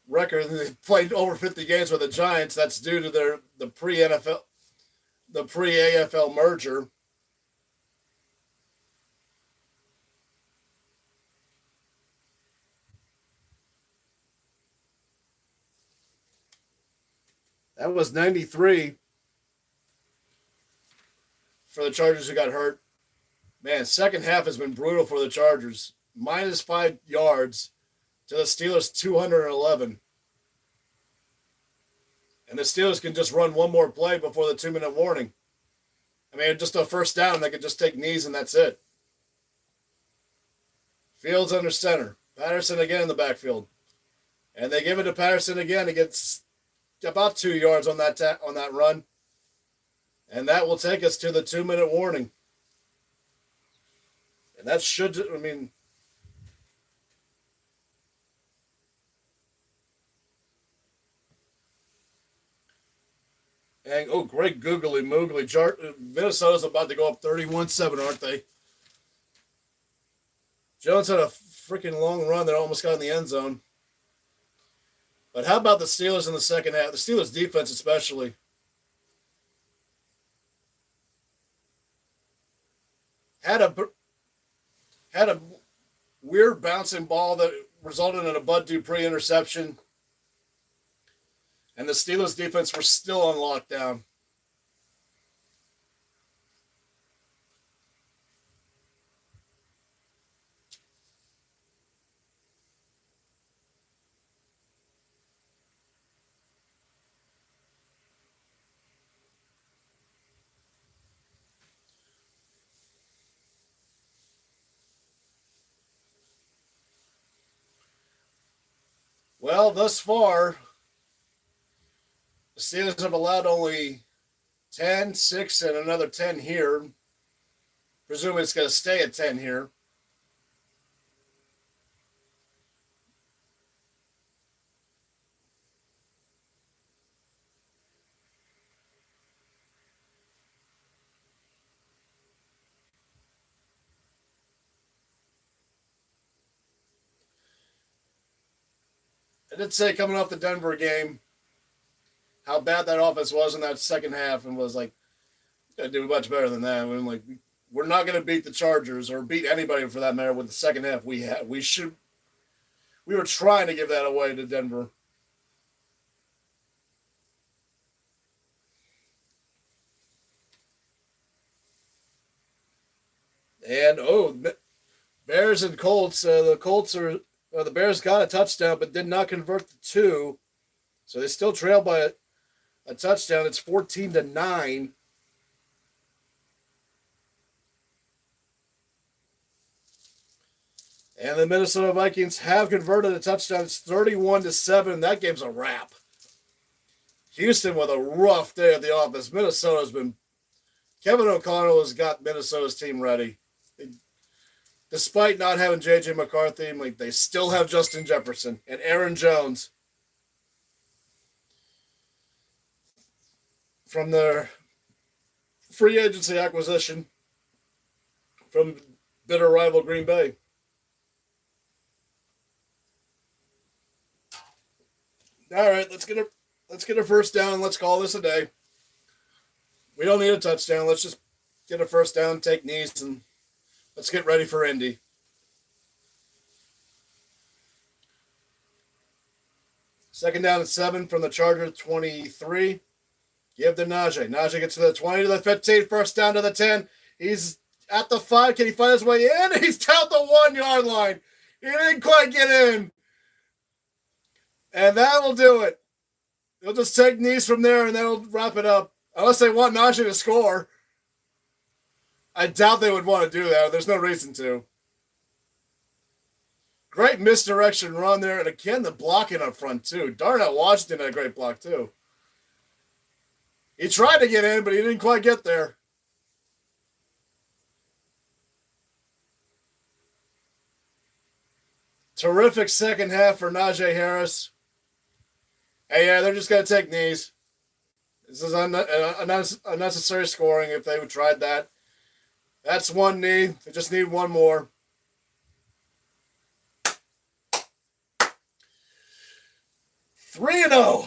record. They played over 50 games with the Giants. That's due to the pre-AFL merger. That was 93 for the Chargers who got hurt. Man, second half has been brutal for the Chargers. -5 yards to the Steelers 211. And the Steelers can just run one more play before the 2-minute warning. I mean, just a first down, they could just take knees and that's it. Fields under center. Patterson again in the backfield. And they give it to Patterson again. He gets about 2 yards on that run. And that will take us to the 2-minute warning. And that should, I mean, and, great googly moogly. Minnesota's about to go up 31-7, aren't they? Jones had a freaking long run that almost got in the end zone. But how about the Steelers in the second half? The Steelers defense especially. Had a weird bouncing ball that resulted in a Bud Dupree interception. And the Steelers defense were still on lockdown. Well, thus far, the Steelers have allowed only 10, 6, and another 10 here. Presuming it's going to stay at 10 here. I did say coming off the Denver game how bad that offense was in that second half, and was like, "Gotta do much better than that." We're not going to beat the Chargers or beat anybody for that matter with the second half we had. We were trying to give that away to Denver. And Bears and Colts. The Bears got a touchdown, but did not convert the 2. So they still trail by a touchdown. It's 14-9. And the Minnesota Vikings have converted a touchdown. It's 31-7. That game's a wrap. Houston with a rough day at the office. Kevin O'Connell has got Minnesota's team ready. despite not having J.J. McCarthy, like they still have Justin Jefferson and Aaron Jones from their free agency acquisition from bitter rival Green Bay. All right, let's get a first down. Let's call this a day. We don't need a touchdown. Let's just get a first down, take knees, and let's get ready for Indy. Second down and 7 from the Chargers 23. Give to Najee. Najee gets to the 20 to the 15. First down to the 10. He's at the 5. Can he find his way in? He's down the 1 yard line. He didn't quite get in. And that'll do it. They'll just take knees from there and that'll wrap it up. Unless they want Najee to score. I doubt they would want to do that. There's no reason to. Great misdirection run there. And again, the blocking up front, too. Darnell Washington had a great block, too. He tried to get in, but he didn't quite get there. Terrific second half for Najee Harris. Hey, yeah, they're just going to take knees. This is unnecessary scoring if they would tried that. That's one knee. They just need one more. Three and 0.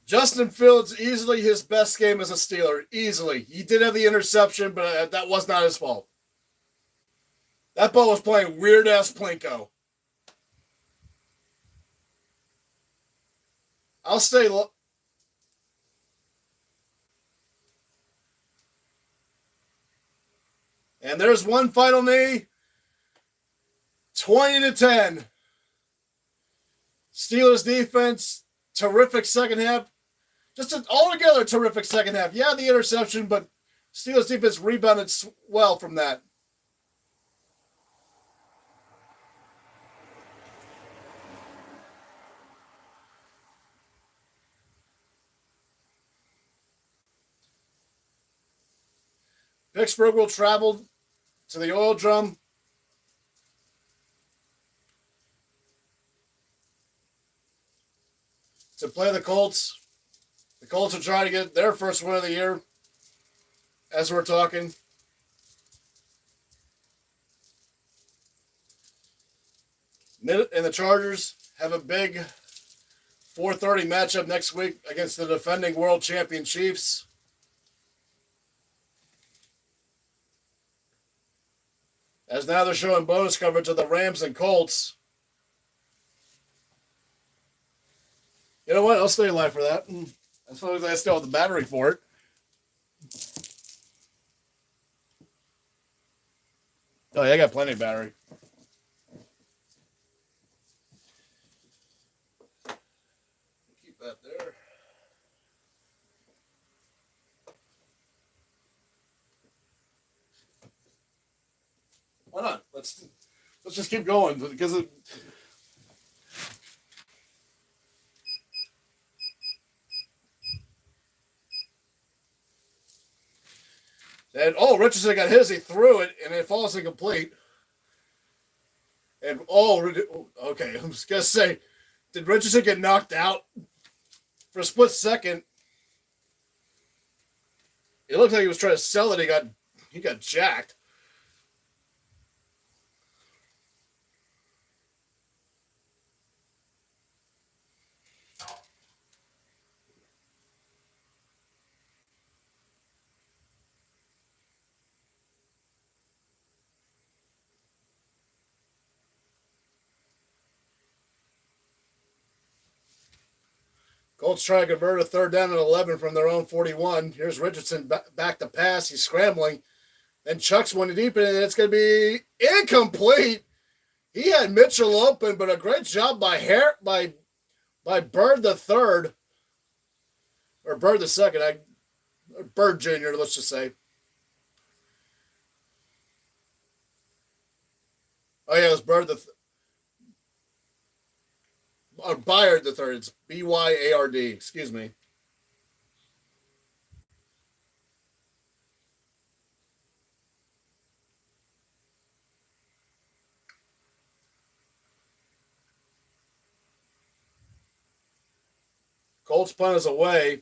Justin Fields, easily his best game as a Steeler. Easily. He did have the interception, but that was not his fault. That ball was playing weird-ass Plinko. I'll stay... And there's one final knee. 20-10. Steelers defense, terrific second half. Just an altogether terrific second half. Yeah, the interception, but Steelers defense rebounded well from that. Pittsburgh will travel to the Oil Drum to play the Colts. The Colts are trying to get their first win of the year as we're talking. And the Chargers have a big 4:30 matchup next week against the defending world champion Chiefs. As now they're showing bonus coverage of the Rams and Colts. You know what? I'll stay alive for that. As long as I still have the battery for it. Oh, yeah, I got plenty of battery. Keep that there. Why not? Let's just keep going because it. And Richardson got his. He threw it, and it falls incomplete. And okay. I was gonna say, did Richardson get knocked out for a split second? It looked like he was trying to sell it. He got jacked. Colts try to convert a third down and 11 from their own 41. Here's Richardson back to pass. He's scrambling. Then chucks one deep, and it's going to be incomplete. He had Mitchell open, but a great job by Bird the third. Or Bird the second. Bird Jr., let's just say. Oh, yeah, it was Bird Byard the third. It's Byard. Excuse me. Colts punt is away.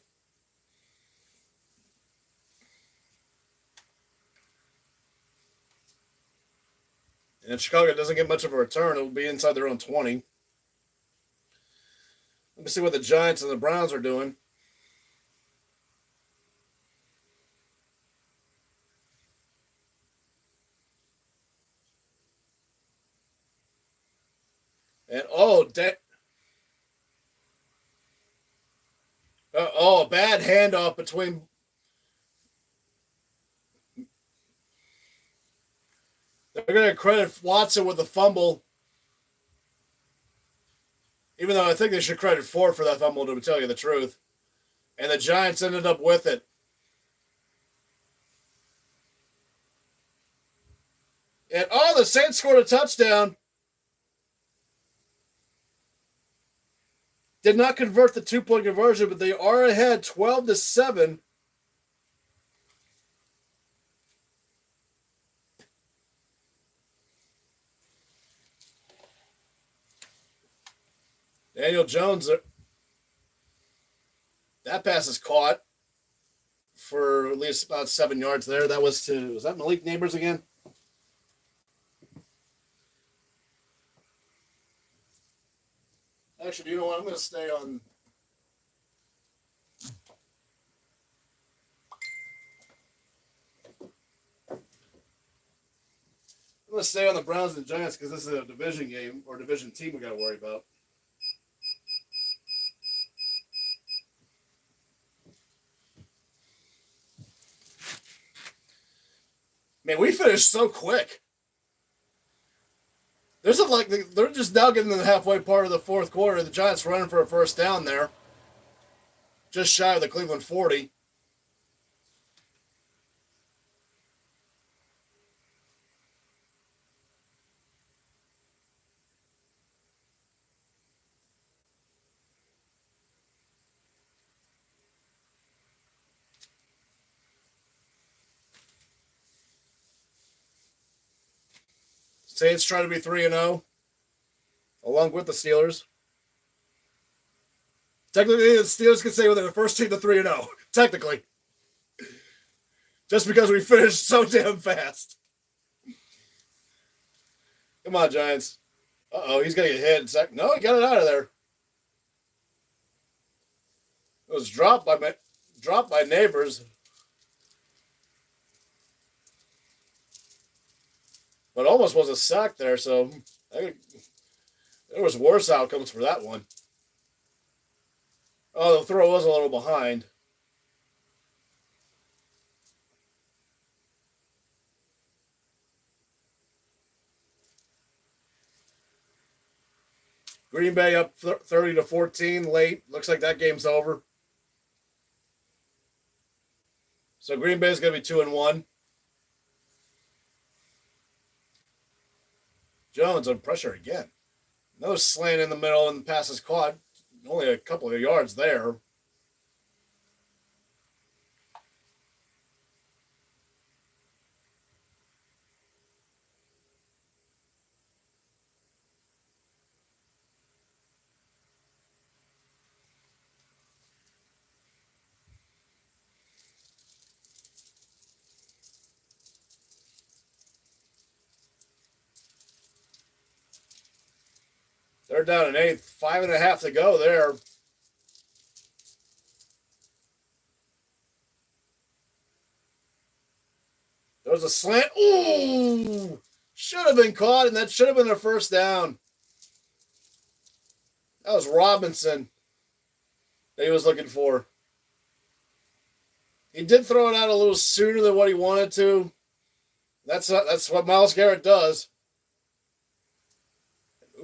And if Chicago doesn't get much of a return, it will be inside their own 20. Let me see what the Giants and the Browns are doing. And a bad handoff between. They're going to credit Watson with the fumble, even though I think they should credit Ford for that fumble, to tell you the truth. And the Giants ended up with it. And the Saints scored a touchdown. Did not convert the 2-point conversion, but they are ahead 12-7. Daniel Jones, that pass is caught for at least about 7 yards there. Was that Malik Neighbors again? Actually, you know what? I'm going to stay on. I'm going to stay on the Browns and Giants because this is a division game or division team we got to worry about. Man, we finished so quick. There's they're just now getting to the halfway part of the fourth quarter. The Giants running for a first down there, just shy of the Cleveland 40. Saints try to be 3-0, along with the Steelers. Technically, the Steelers can say they're the first team to 3-0. Technically. Just because we finished so damn fast. Come on, Giants. He's going to get hit. No, he got it out of there. It was dropped by Neighbors. But almost was a sack there, so there was worse outcomes for that one. Oh, the throw was a little behind. Green Bay up 30-14 late. Looks like that game's over. So Green Bay's going to be 2-1. Jones on pressure again. Another slant in the middle and the pass is caught. Only a couple of yards there. They're down an eighth. 5.5 to go there. There was a slant. Ooh! Should have been caught, and that should have been a first down. That was Robinson that he was looking for. He did throw it out a little sooner than what he wanted to. That's what Myles Garrett does.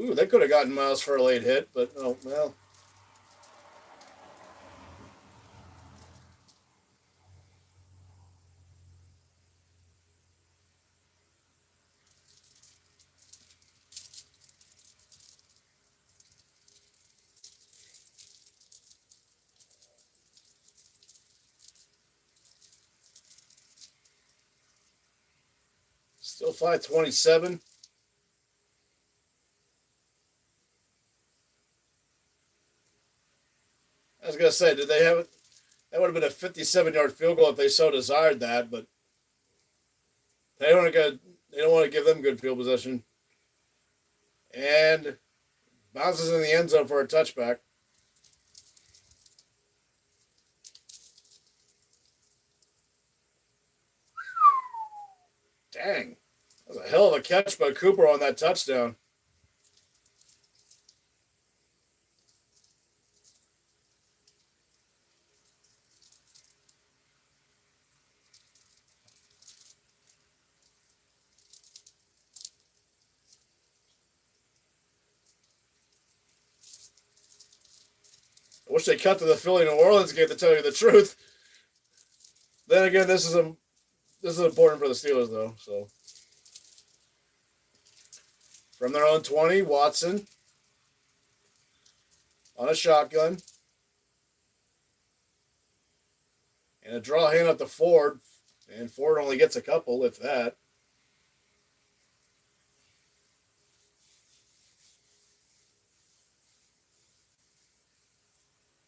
Ooh, they could have gotten Myles for a late hit, but oh well. Still 5:27. I was gonna say, did they have it? That would have been a 57-yard field goal if they so desired that, but they don't want to give them good field position. And bounces in the end zone for a touchback. Dang. That was a hell of a catch by Cooper on that touchdown. I wish they cut to the Philly New Orleans game to tell you the truth. Then again, this is important for the Steelers though. So from their own 20, Watson on a shotgun. And a draw hand up to Ford. And Ford only gets a couple, if that.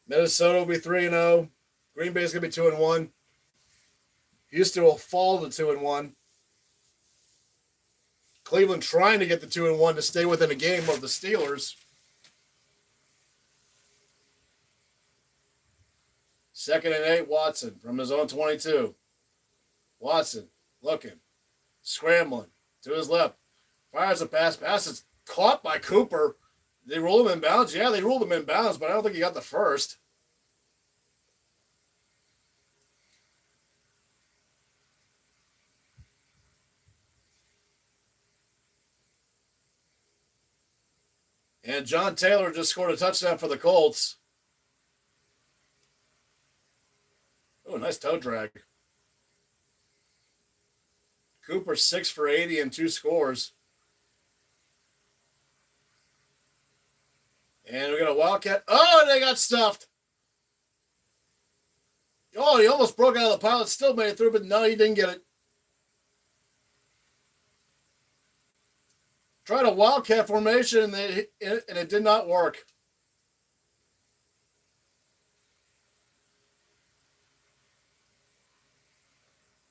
Minnesota will be 3-0. Green Bay is going to be 2-1. Houston will fall to 2-1. Cleveland trying to get the 2-1 to stay within a game of the Steelers. Second and 8, Watson from his own 22. Watson looking, scrambling to his left. Fires a pass. Pass is caught by Cooper. They roll him in bounds. Yeah, they ruled him in bounds, but I don't think he got the first. And John Taylor just scored a touchdown for the Colts. Oh, nice toe drag. Cooper 6 for 80 and 2 scores. And we got a Wildcat. Oh, they got stuffed. Oh, he almost broke out of the pile. Still made it through, but no, he didn't get it. Tried a Wildcat formation, and it did not work.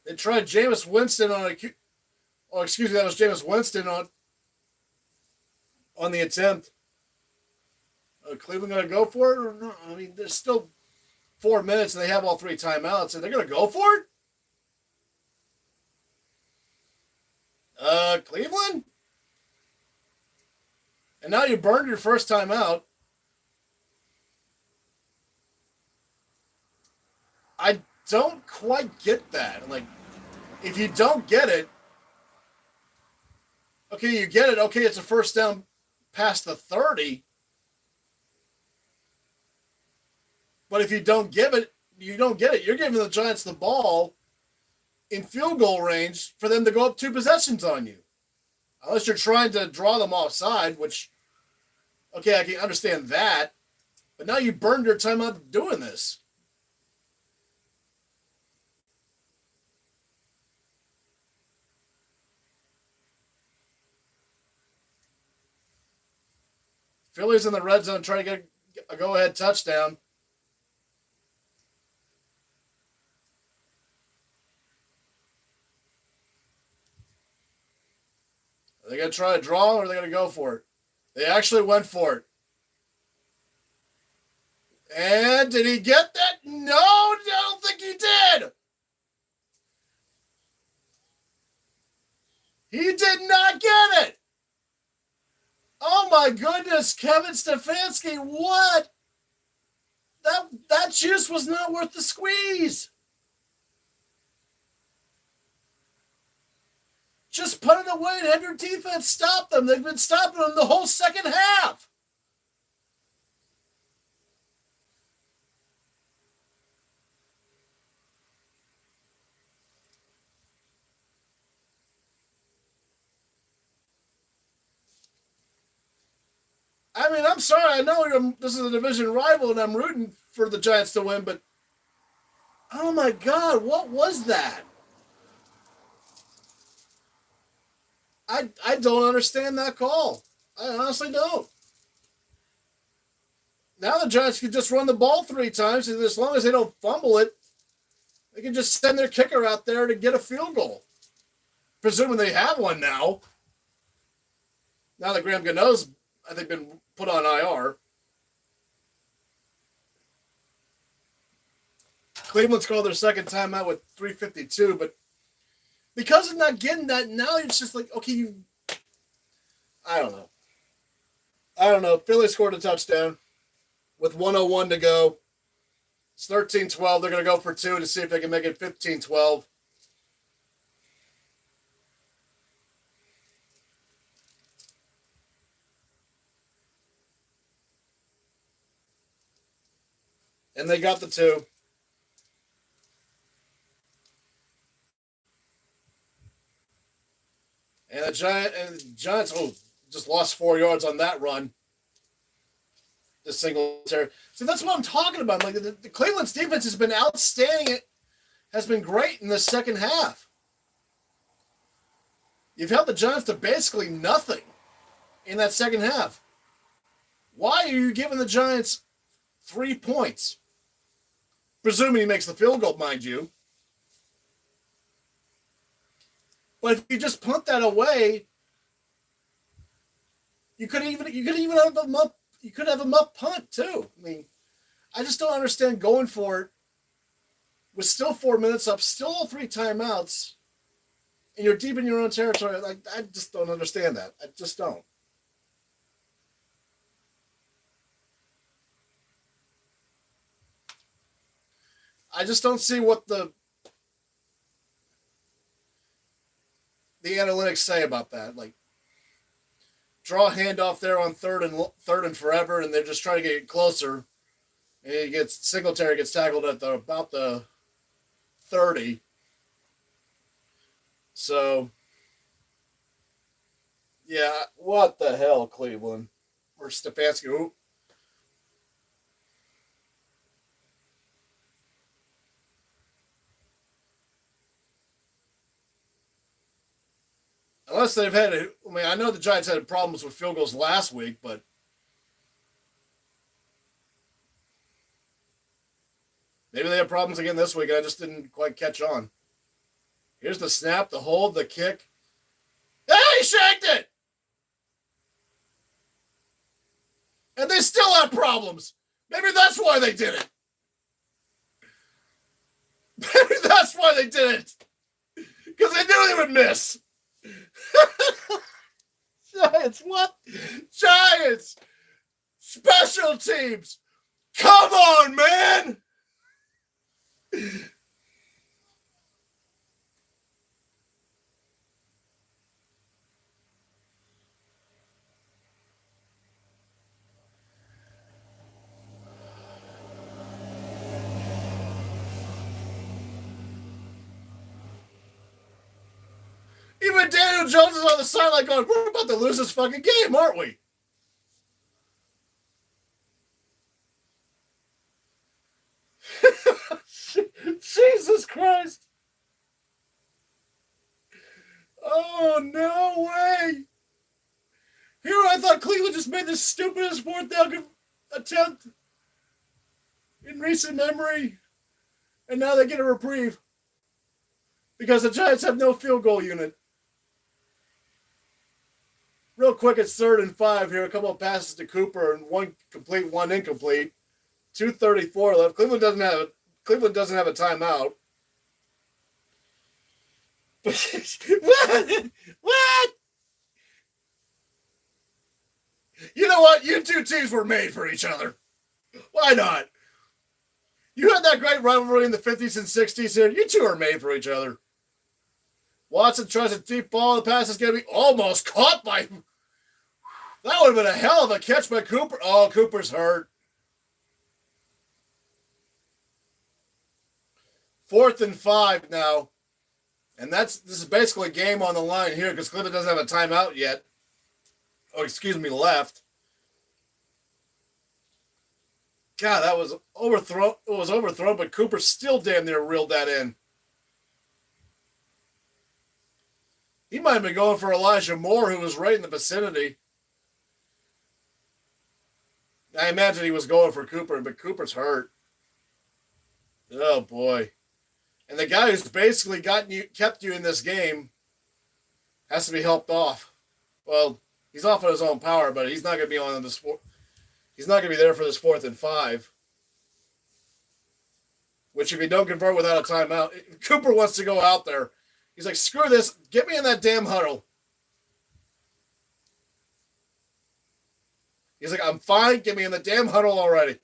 They tried Jameis Winston on a... Oh, excuse me, that was Jameis Winston on the attempt. Cleveland going to go for it or not? I mean, there's still 4 minutes, and they have all 3 timeouts, and they're going to go for it? Cleveland? And now you burned your first timeout. I don't quite get that. Like, if you don't get it, okay, you get it. Okay, it's a first down past the 30. But if you don't give it, you don't get it. You're giving the Giants the ball in field goal range for them to go up 2 possessions on you. Unless you're trying to draw them offside, which, okay, I can understand that. But now you burned your time out doing this. Philly's in the red zone trying to get a go-ahead touchdown. Are they going to try to draw or are they going to go for it? They actually went for it. And did he get that? No, I don't think he did. He did not get it. Oh my goodness, Kevin Stefanski, what? That juice was not worth the squeeze. Just put it away and have your defense stop them. They've been stopping them the whole second half. I mean, I'm sorry. I know this is a division rival and I'm rooting for the Giants to win, but oh my God, what was that? I don't understand that call. I honestly don't. Now the Giants can just run the ball 3 times, and as long as they don't fumble it, they can just send their kicker out there to get a field goal. Presuming they have one now. Now that Graham Gano's, I think, been put on IR. Cleveland's called their second timeout with 3:52, but because of not getting that, now it's just like, okay, I don't know. Philly scored a touchdown with 1:01 to go. It's 13-12. They're going to go for 2 to see if they can make it 15-12. And they got the 2. And the Giants just lost 4 yards on that run. The Singletary. So that's what I'm talking about. Like the Cleveland's defense has been outstanding. It has been great in the second half. You've held the Giants to basically nothing in that second half. Why are you giving the Giants 3 points? Presuming he makes the field goal, mind you. But if you just punt that away, you could even have a muff. You could have a muff punt too. I mean, I just don't understand going for it with still 4 minutes up, still 3 timeouts, and you're deep in your own territory. Like, I just don't understand that. I just don't. I just don't see what the analytics say about that. Like, draw a handoff there on third and forever, and they're just trying to get closer. And Singletary gets tackled at about the 30. So, yeah, what the hell, Cleveland? Or Stefanski? Who? Unless they've had I know the Giants had problems with field goals last week, but maybe they have problems again this week, and I just didn't quite catch on. Here's the snap, the hold, the kick. Hey, he shanked it! And they still have problems. Maybe that's why they did it. Maybe that's why they did it. Because they knew they would miss. Giants, what? Giants! Special teams! Come on, man! Even Daniel Jones is on the sideline going, we're about to lose this fucking game, aren't we? Jesus Christ. Oh, no way. Here I thought Cleveland just made the stupidest 4th down attempt in recent memory. And now they get a reprieve. Because the Giants have no field goal unit. Real quick, it's 3rd and 5 here. A couple of passes to Cooper and 1 complete, 1 incomplete. 2:34 left. Cleveland doesn't have a timeout. What? You know what? You two teams were made for each other. Why not? You had that great rivalry in the 50s and 60s here. You two are made for each other. Watson tries a deep ball. The pass is going to be almost caught by... That would have been a hell of a catch by Cooper. Oh, Cooper's hurt. 4th and 5 now. And this is basically a game on the line here because Cleveland doesn't have a timeout yet. Oh, excuse me, left. God, that was overthrown. It was overthrown, but Cooper still damn near reeled that in. He might have been going for Elijah Moore, who was right in the vicinity. I imagine he was going for Cooper, but Cooper's hurt. Oh boy. And the guy who's basically kept you in this game has to be helped off. Well, he's off on his own power, but he's not going to be on this. He's not going to be there for this 4th and 5. Which, if you don't convert without a timeout, Cooper wants to go out there. He's like, screw this. Get me in that damn huddle. He's like, I'm fine. Get me in the damn huddle already.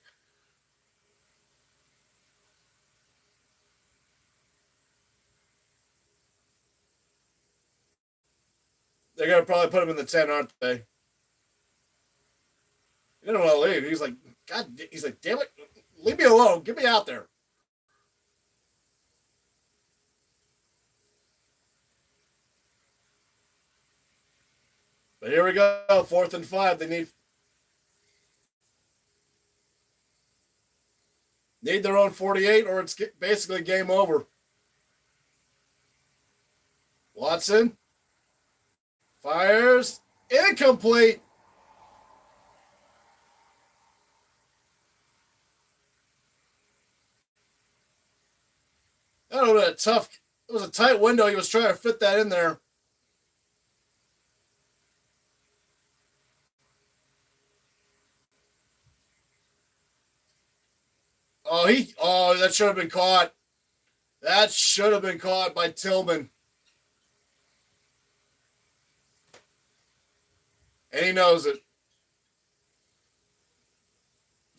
They're going to probably put him in the 10, aren't they? He didn't want to leave. He's like, God, he's like, damn it. Leave me alone. Get me out there. But here we go. 4th and 5. They need their own 48, or it's basically game over. Watson fires. Incomplete. That would have been tough. It was a tight window. He was trying to fit that in there. That should have been caught. That should have been caught by Tillman. And he knows it.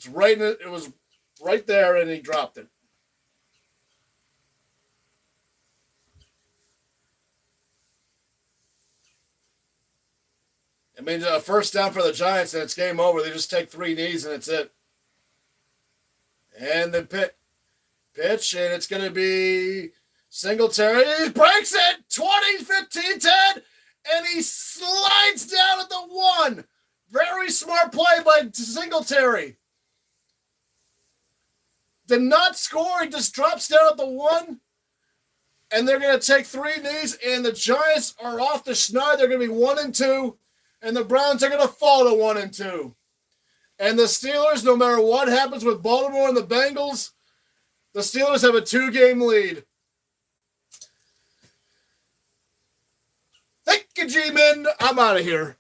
It was right there, and he dropped it. It means a first down for the Giants, and it's game over. They just take 3 knees, and it's it. And then pitch, and it's going to be Singletary. He breaks it! 20, 15, 10, and he slides down at the 1. Very smart play by Singletary. Did not score. He just drops down at the 1. And they're going to take 3 knees, and the Giants are off the schneid. They're going to be 1 and 2, and the Browns are going to fall to 1 and 2. And the Steelers, no matter what happens with Baltimore and the Bengals, the Steelers have a 2-game lead. Thank you, G-Men. I'm out of here.